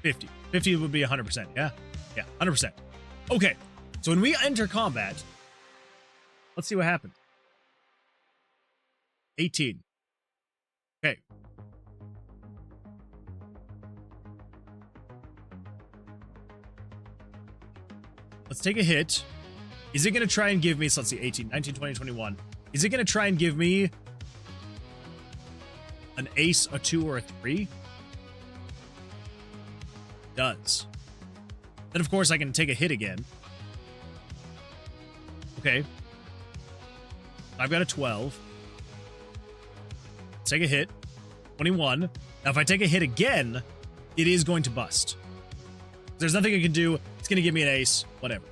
50. 50 would be 100%, yeah? Yeah, 100%. Okay, so when we enter combat, let's see what happens. 18. Okay. Let's take a hit. Is it going to try and give me, so let's see, 18, 19, 20, 21. Is it going to try and give me an ace, a 2, or a 3? Does. Then, of course, I can take a hit again. Okay. I've got a 12. Take a hit. 21. Now, if I take a hit again, it is going to bust. There's nothing I can do. It's going to give me an ace. Whatever.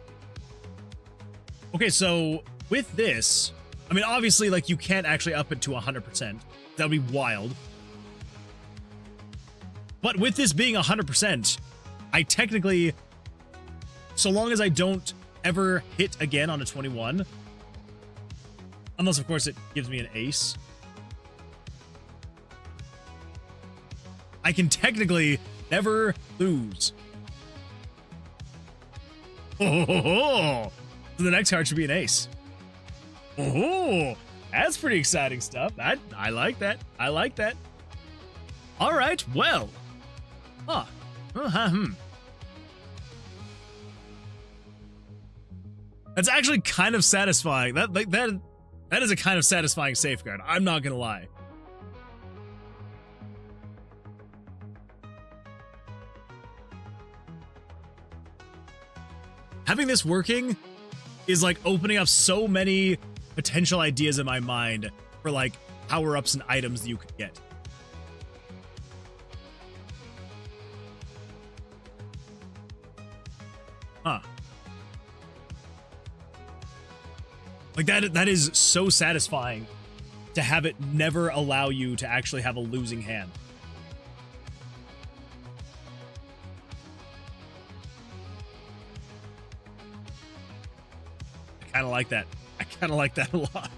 Okay, so with this, I mean, obviously, like, you can't actually up it to 100%. That would be wild. But with this being 100%, I technically, so long as I don't ever hit again on a 21, unless, of course, it gives me an ace, I can technically never lose. Oh, so the next card should be an ace. Oh, that's pretty exciting stuff. I like that. I like that. All right, well. Huh. That's actually kind of satisfying. That is a kind of satisfying safeguard. I'm not gonna lie. Having this working is like opening up so many potential ideas in my mind for like power-ups and items that you could get. Huh. Like that is so satisfying to have it never allow you to actually have a losing hand. I kind of like that. I kind of like that a lot.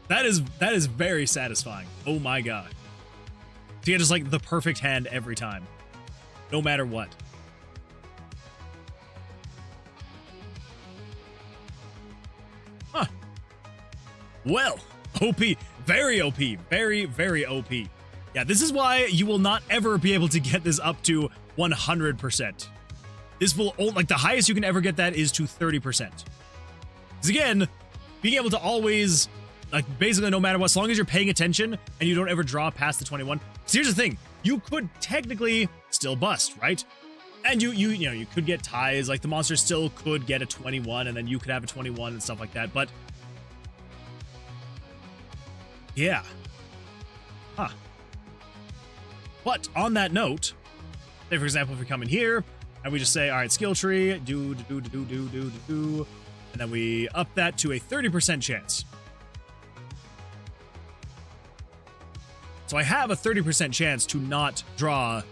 That is very satisfying. Oh my god. To get just like the perfect hand every time. No matter what. Huh. Well, OP. Very OP. Very, very OP. Yeah, this is why you will not ever be able to get this up to 100%. This will, like, the highest you can ever get that is to 30%. Because again, being able to always, like, basically no matter what, as long as you're paying attention and you don't ever draw past the 21. So here's the thing, you could technically still bust, right? And you know, you could get ties, like the monster still could get a 21 and then you could have a 21 and stuff like that, but yeah. Huh. But on that note, say for example, if we come in here and we just say, all right, skill tree, and then we up that to a 30% chance. So I have a 30% chance to not draw. It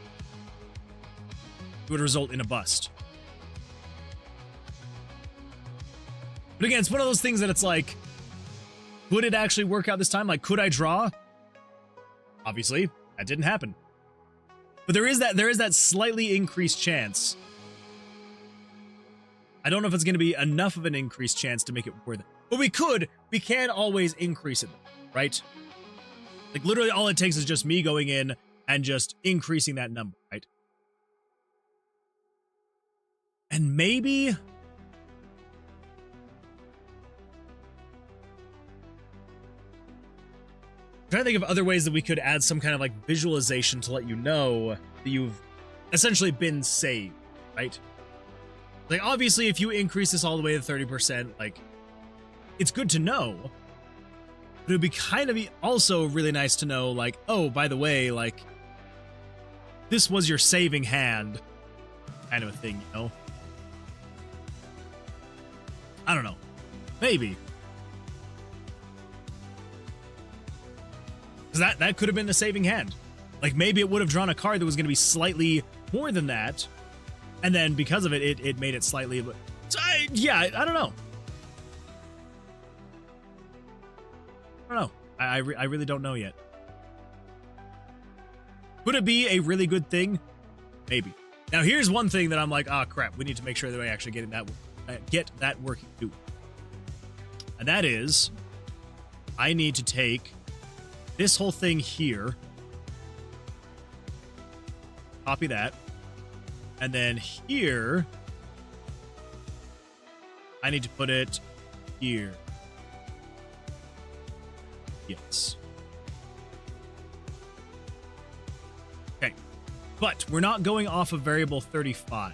would result in a bust. But again, it's one of those things that it's like, would it actually work out this time? Like, could I draw? Obviously, that didn't happen. But there is that slightly increased chance. I don't know if it's going to be enough of an increased chance to make it worth it. But we can always increase it, right? Like, literally all it takes is just me going in and just increasing that number, right? And maybe... I'm trying to think of other ways that we could add some kind of like visualization to let you know that you've essentially been saved, right? Like, obviously, if you increase this all the way to 30%, like, it's good to know. But it would be kind of also really nice to know, like, oh, by the way, like, this was your saving hand kind of a thing, you know? I don't know. Maybe. Because that could have been the saving hand. Like, maybe it would have drawn a card that was going to be slightly more than that. And then because of it, it made it slightly... So I don't know. I don't know. I really don't know yet. Could it be a really good thing? Maybe. Now, here's one thing that I'm like, oh, crap. We need to make sure that we actually get that working too. And that is, I need to take this whole thing here, copy that, and then here, I need to put it here. Yes. Okay, but we're not going off of variable 35.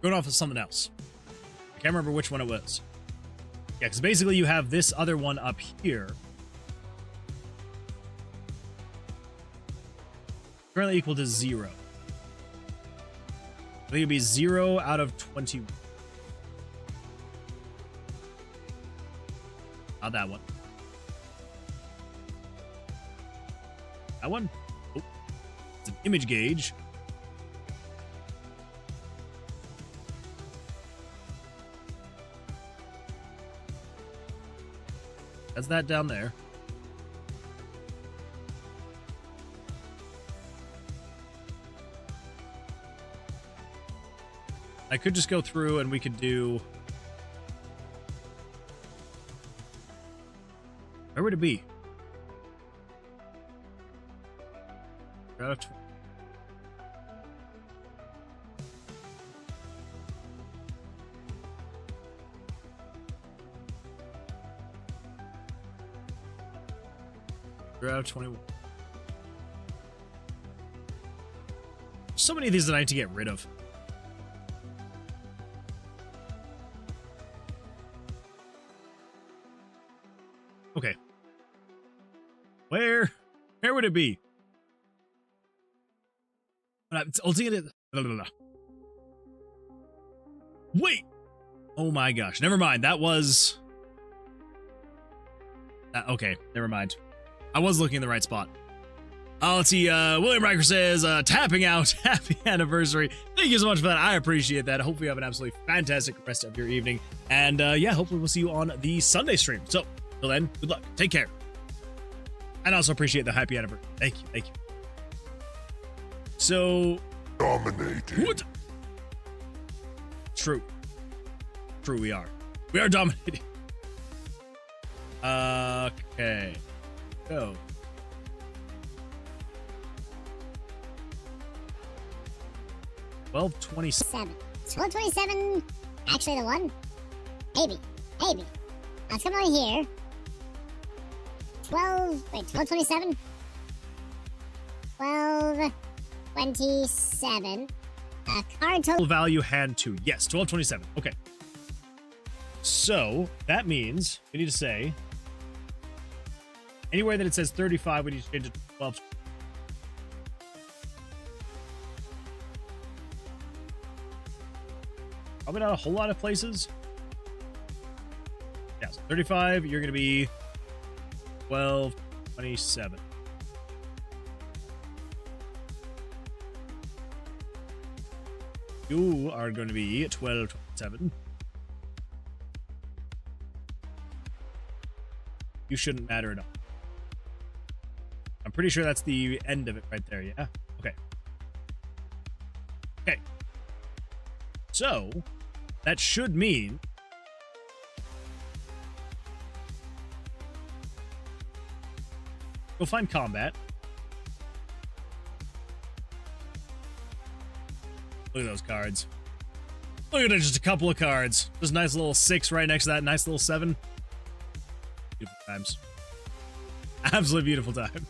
Going off of something else. I can't remember which one it was. Yeah, because basically you have this other one up here. Currently equal to 0. I think it'd be 0 out of 20. Not that one. That one? Oh. It's an image gauge. That's that down there. I could just go through and we could do... Where would it be? Out of 20. Out of 21. So many of these that I need to get rid of. Okay. Where would it be? Ultimately, wait. Oh my gosh. Never mind. That was. Okay. Never mind. I was looking in the right spot. Let's see. William Riker says, tapping out. Happy anniversary. Thank you so much for that. I appreciate that. I hope you have an absolutely fantastic rest of your evening. And yeah, hopefully we'll see you on the Sunday stream. So, till then, good luck. Take care. And also appreciate the happy anniversary. Thank you. Thank you. so Dominating. what? True. True, we are. We are dominating. Okay. Go. $12.27. 1227. Actually, the one. Maybe. Maybe. Let's come over here. 1227. 1227. Card total. Value hand 2. Yes, 12.27. Okay. So that means we need to say anywhere that it says 35, we need to change it to 12. Probably not a whole lot of places. Yeah, so 35, you're going to be 12.27. You are going to be 12.27. You shouldn't matter at all. I'm pretty sure that's the end of it right there, yeah? Okay. Okay. So, that should mean go find combat. Look at those cards. Look at it, just a couple of cards. Just a nice little 6 right next to that nice little 7. Beautiful times. Absolutely beautiful time.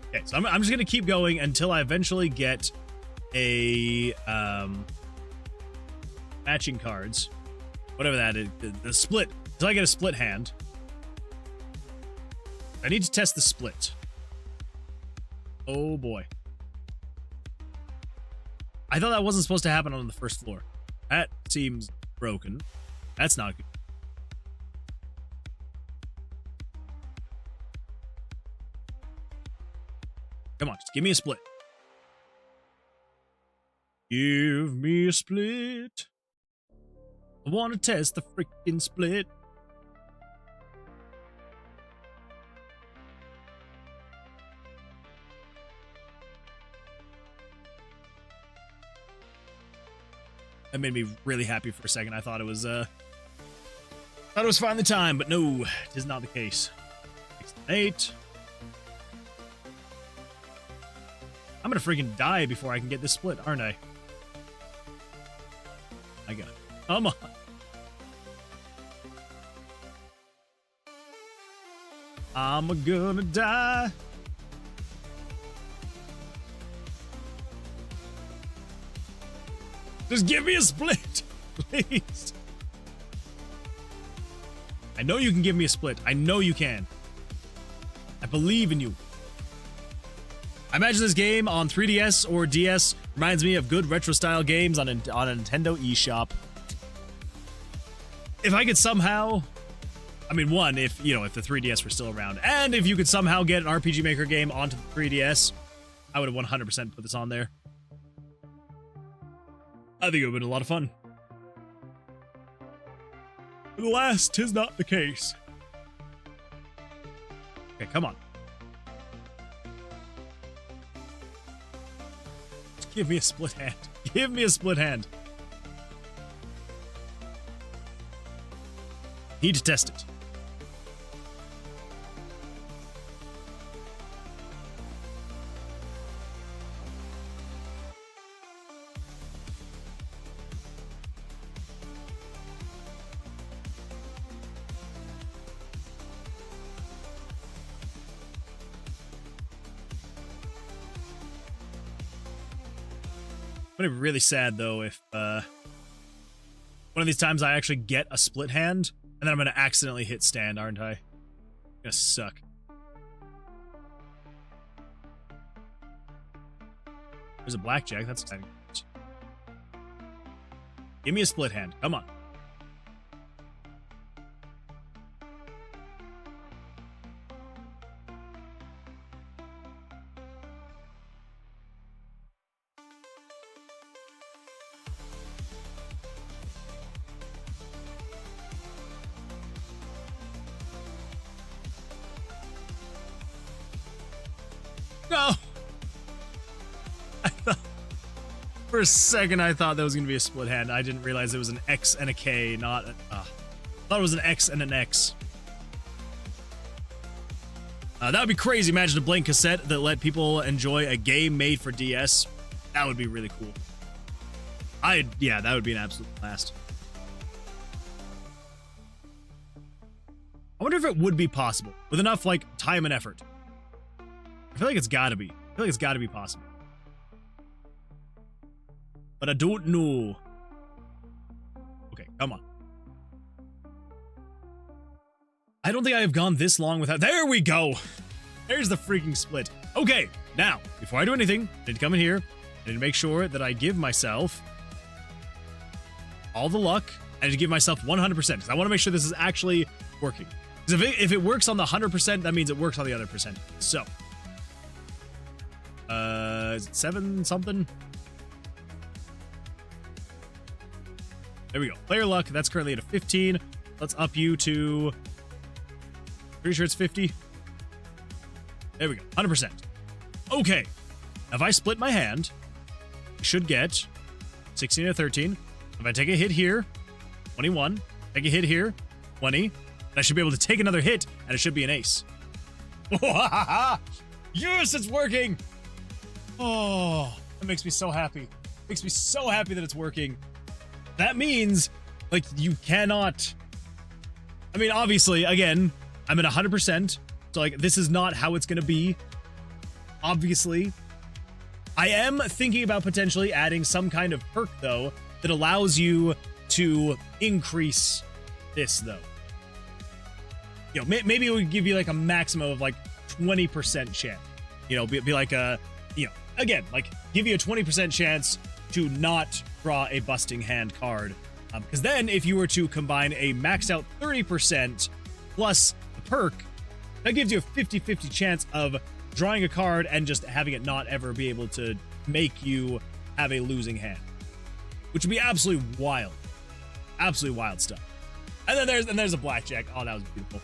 Okay, so I'm just gonna keep going until I eventually get a matching cards, whatever that is, the split. Until I get a split hand. I need to test the split. Oh boy. I thought that wasn't supposed to happen on the first floor. That seems broken. That's not good. Come on, just give me a split. Give me a split. I want to test the freaking split. That made me really happy for a second. I thought it was finally time, but no, it is not the case. 6 and 8. I'm gonna freaking die before I can get this split, aren't I? I got it. Come on. I'm gonna die. Just give me a split, please. I know you can give me a split. I know you can. I believe in you. I imagine this game on 3DS or DS reminds me of good retro-style games on a Nintendo eShop. If I could somehow... I mean, one, if the 3DS were still around, and if you could somehow get an RPG Maker game onto the 3DS, I would have 100% put this on there. I think it would have been a lot of fun. But alas, 'tis not the case. Okay, come on. Just give me a split hand. Give me a split hand. Need to test it. I'm gonna be really sad though if one of these times I actually get a split hand and then I'm gonna accidentally hit stand, aren't I? It's gonna suck. There's a blackjack, that's exciting. Give me a split hand, come on. No! For a second, I thought that was going to be a split hand. I didn't realize it was an X and a K, not a... I thought it was an X and an X. That would be crazy. Imagine a blank cassette that let people enjoy a game made for DS. That would be really cool. Yeah, that would be an absolute blast. I wonder if it would be possible with enough, like, time and effort. I feel like it's gotta be. I feel like it's gotta be possible. But I don't know. Okay, come on. I don't think I have gone this long without... There we go! There's the freaking split. Okay, now, before I do anything, I need to come in here. I need to make sure that I give myself all the luck. I need to give myself 100% because I want to make sure this is actually working. Because if it works on the 100%, that means it works on the other percent. So, is it 7 something? There we go. Player luck, that's currently at a 15. Let's up you to... Pretty sure it's 50. There we go. 100%. Okay. If I split my hand, I should get 16 or 13. If I take a hit here, 21. Take a hit here, 20. And I should be able to take another hit, and it should be an ace. Yes, it's working! Oh, that makes me so happy. It makes me so happy that it's working. That means, like, you cannot... I mean, obviously, again, I'm at 100%, so, like, this is not how it's gonna be. Obviously. I am thinking about potentially adding some kind of perk, though, that allows you to increase this, though. You know, maybe it would give you, like, a maximum of, like, 20% chance. You know, be like a... You know, again, like, give you a 20% chance to not draw a busting hand card. Because then, if you were to combine a maxed out 30% plus a perk, that gives you a 50-50 chance of drawing a card and just having it not ever be able to make you have a losing hand. Which would be absolutely wild. Absolutely wild stuff. And then there's a blackjack. Oh, that was beautiful.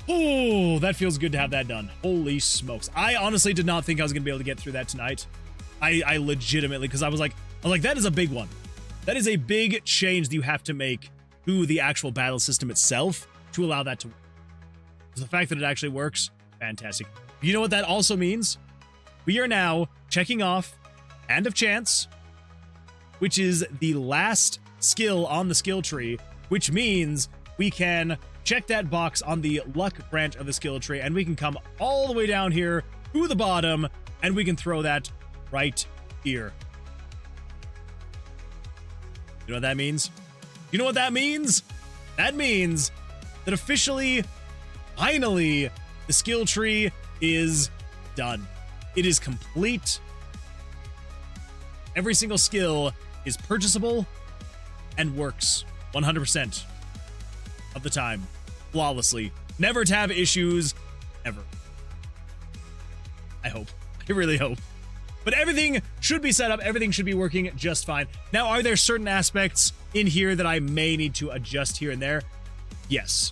Oh, that feels good to have that done. Holy smokes. I honestly did not think I was going to be able to get through that tonight. I legitimately, because I was like, that is a big one. That is a big change that you have to make to the actual battle system itself to allow that to work. So the fact that it actually works, fantastic. You know what that also means? We are now checking off Hand of Chance, which is the last skill on the skill tree, which means we can check that box on the luck branch of the skill tree, and we can come all the way down here to the bottom, and we can throw that right here. You know what that means? You know what that means? That means that officially, finally, the skill tree is done. It is complete. Every single skill is purchasable and works 100% of the time, flawlessly. Never to have issues, ever. I hope. I really hope. But everything should be set up. Everything should be working just fine. Now, are there certain aspects in here that I may need to adjust here and there? Yes.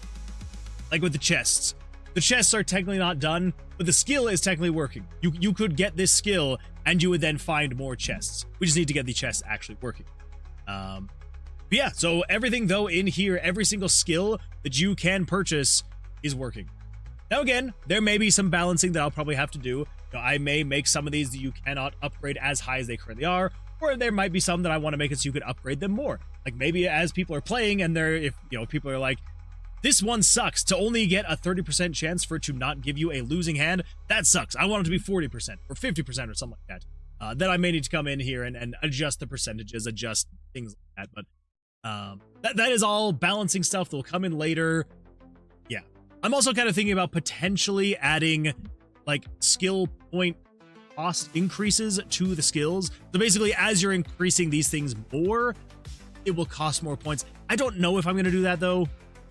Like with the chests. The chests are technically not done, but the skill is technically working. You could get this skill, and you would then find more chests. We just need to get the chests actually working. But yeah, so everything, though, in here, every single skill that you can purchase is working. Now, again, there may be some balancing that I'll probably have to do. You know, I may make some of these that you cannot upgrade as high as they currently are, or there might be some that I want to make it so you could upgrade them more. Like maybe as people are playing and if people are like, this one sucks, to only get a 30% chance for it to not give you a losing hand, that sucks. I want it to be 40% or 50% or something like that. Then I may need to come in here and adjust the percentages, adjust things like that. But that is all balancing stuff that will come in later. Yeah. I'm also kind of thinking about potentially adding like skill point cost increases to the skills. So basically, as you're increasing these things more, it will cost more points. I don't know if I'm going to do that though.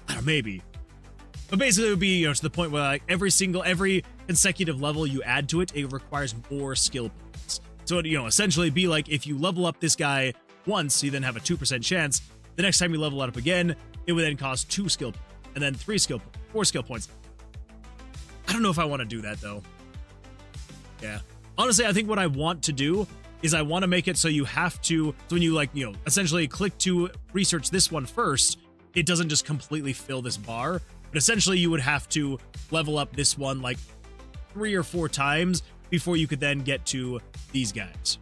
I don't know, maybe. But basically it would be, to the point where like every consecutive level you add to it, it requires more skill points. So it, essentially be like if you level up this guy once, you then have a 2% chance. The next time you level it up again, it would then cost 2 skill points, and then 3 skill points, 4 skill points. I don't know if I want to do that though. Yeah. Honestly, I think what I want to do is I want to make it so you have to, so when you like, you know, essentially click to research this one first, it doesn't just completely fill this bar, but essentially you would have to level up this one like 3 or 4 times before you could then get to these guys.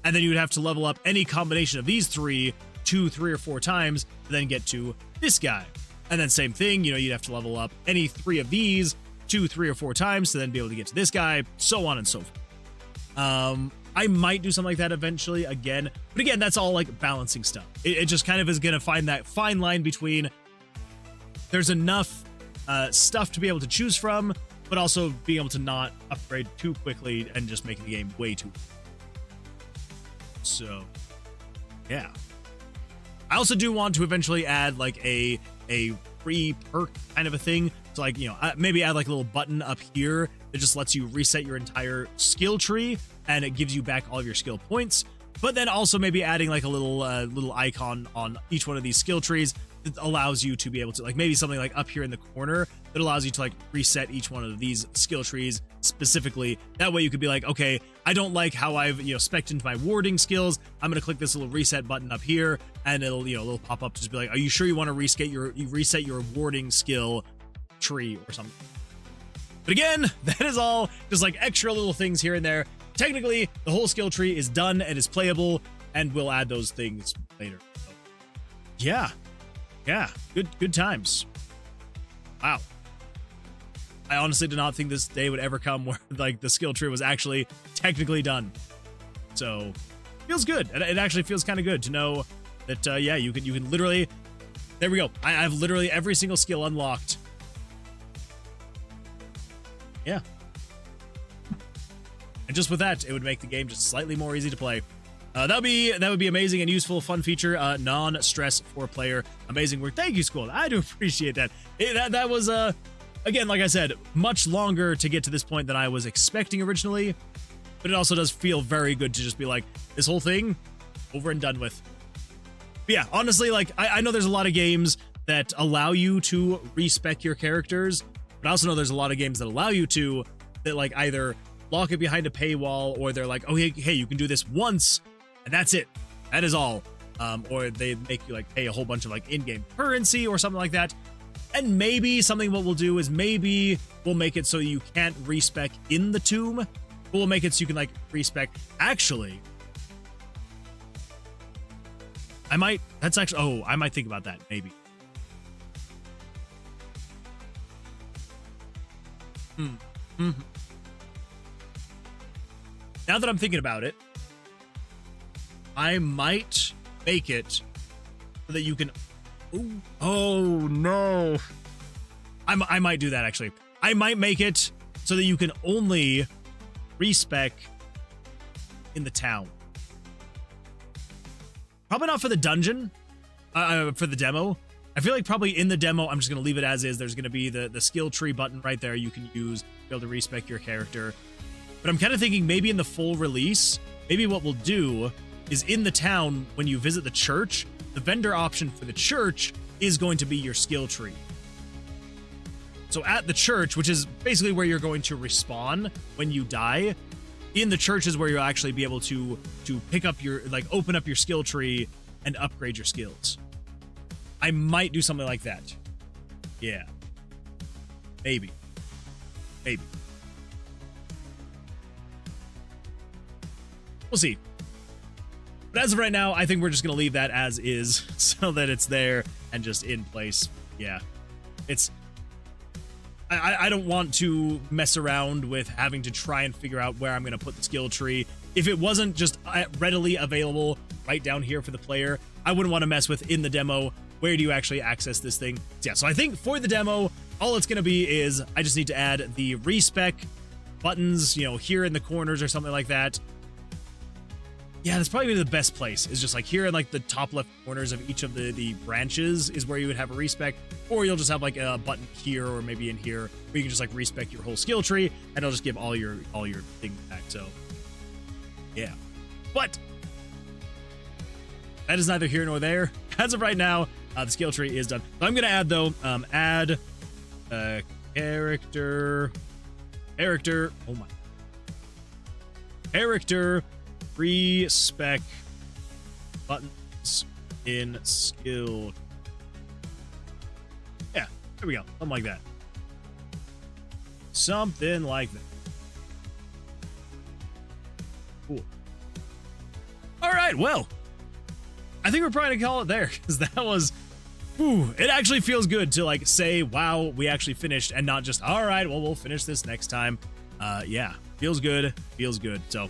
And then you would have to level up any combination of these 3 2, 3, or 4 times to then get to this guy. And then same thing, you know, you'd have to level up any 3 of these 2, 3, or 4 times to then be able to get to this guy, so on and so forth. I might do something like that eventually again, but again, that's all like balancing stuff. It just kind of is going to find that fine line between there's enough stuff to be able to choose from, but also being able to not upgrade too quickly and just making the game way too. So, yeah. I also do want to eventually add like a free perk kind of a thing. So like, you know, maybe add like a little button up here that just lets you reset your entire skill tree and it gives you back all of your skill points. But then also maybe adding like a little icon on each one of these skill trees that allows you to be able to like maybe something like up here in the corner that allows you to like reset each one of these skill trees specifically. That way you could be like, okay, I don't like how I've, you know, spec'd into my warding skills. I'm going to click this little reset button up here and it'll, you know, it'll pop up to just be like, are you sure you want to reset your warding skill tree or something? But again, that is all just like extra little things here and there. Technically, the whole skill tree is done and is playable, and we'll add those things later. So, yeah, good times. Wow. I honestly did not think this day would ever come where like the skill tree was actually technically done. So feels good. It actually feels kind of good to know that yeah, you can literally, there we go. I have literally every single skill unlocked. Yeah. And just with that, it would make the game just slightly more easy to play. That would be amazing and useful, fun feature. Non-stress for player. Amazing work. Thank you, Squall. I do appreciate that. That was again, like I said, much longer to get to this point than I was expecting originally. But it also does feel very good to just be like, this whole thing over and done with. But yeah, honestly, like I know there's a lot of games that allow you to respec your characters, but I also know there's a lot of games that allow you to that like either lock it behind a paywall, or they're like, oh, hey, you can do this once, and that's it. That is all. Or they make you like pay a whole bunch of like in-game currency or something like that. And maybe something what we'll do is maybe we'll make it so you can't respec in the tomb, but we'll make it so you can like respec. Actually, I might think about that, maybe. Now that I'm thinking about it, I might make it so that you can. Oh no! I might do that actually. I might make it so that you can only respec in the town. Probably not for the dungeon, for the demo. I feel like probably in the demo, I'm just going to leave it as is. There's going to be the skill tree button right there you can use to be able to respec your character. But I'm kind of thinking maybe in the full release, maybe what we'll do is in the town, when you visit the church, the vendor option for the church is going to be your skill tree. So at the church, which is basically where you're going to respawn when you die, in the church is where you'll actually be able to pick up your, like, open up your skill tree and upgrade your skills. I might do something like that. Yeah. Maybe. We'll see. But as of right now, I think we're just going to leave that as is so that it's there and just in place. Yeah. I don't want to mess around with having to try and figure out where I'm going to put the skill tree. If it wasn't just readily available right down here for the player, I wouldn't want to mess with in the demo. Where do you actually access this thing? Yeah, so I think for the demo, all it's going to be is I just need to add the respec buttons, you know, here in the corners or something like that. Yeah, that's probably the best place, is just like here in like the top left corners of each of the branches is where you would have a respec, or you'll just have like a button here or maybe in here where you can just like respec your whole skill tree and it'll just give all your things back. So yeah, but that is neither here nor there. As of right now, the skill tree is done. So I'm gonna add though, add character Character. Oh my. Character pre-spec buttons in skill. Yeah, there we go. Something like that. Something like that. Cool. All right, well, I think we're probably gonna call it there because that was, whew, it actually feels good to like say, wow, we actually finished and not just, all right, well, we'll finish this next time. Yeah, feels good, feels good. So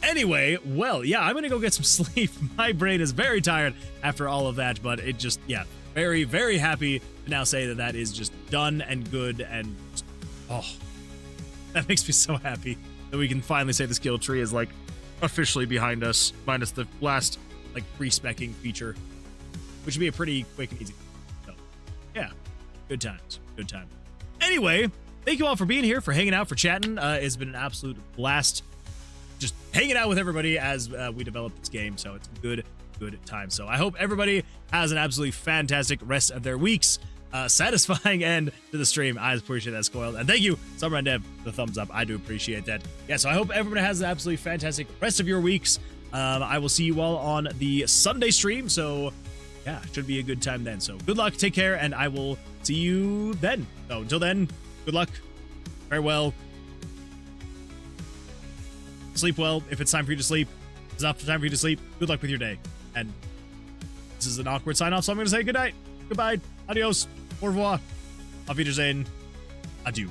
anyway, well, yeah, I'm gonna go get some sleep. My brain is very tired after all of that, but it just, yeah, very, very happy to now say that that is just done and good and just, oh, that makes me so happy that we can finally say the skill tree is like officially behind us, minus the last like pre-specking feature, which would be a pretty quick and easy. So yeah, good times, good time. Anyway, thank you all for being here, for hanging out, for chatting. It's been an absolute blast just hanging out with everybody as we develop this game. So it's a good time. So I hope everybody has an absolutely fantastic rest of their weeks. Satisfying end to the stream. I appreciate that, Spoiled. And thank you, Summer and Dev, the thumbs up. I do appreciate that. Yeah, so I hope everybody has an absolutely fantastic rest of your weeks. I will see you all on the Sunday stream. So yeah, should be a good time then. So good luck, take care, and I will see you then. So until then, good luck, farewell, sleep well if it's time for you to sleep. If it's not time for you to sleep, good luck with your day. And this is an awkward sign off, so I'm going to say good night, goodbye, adios, au revoir, auf Wiedersehen, adieu.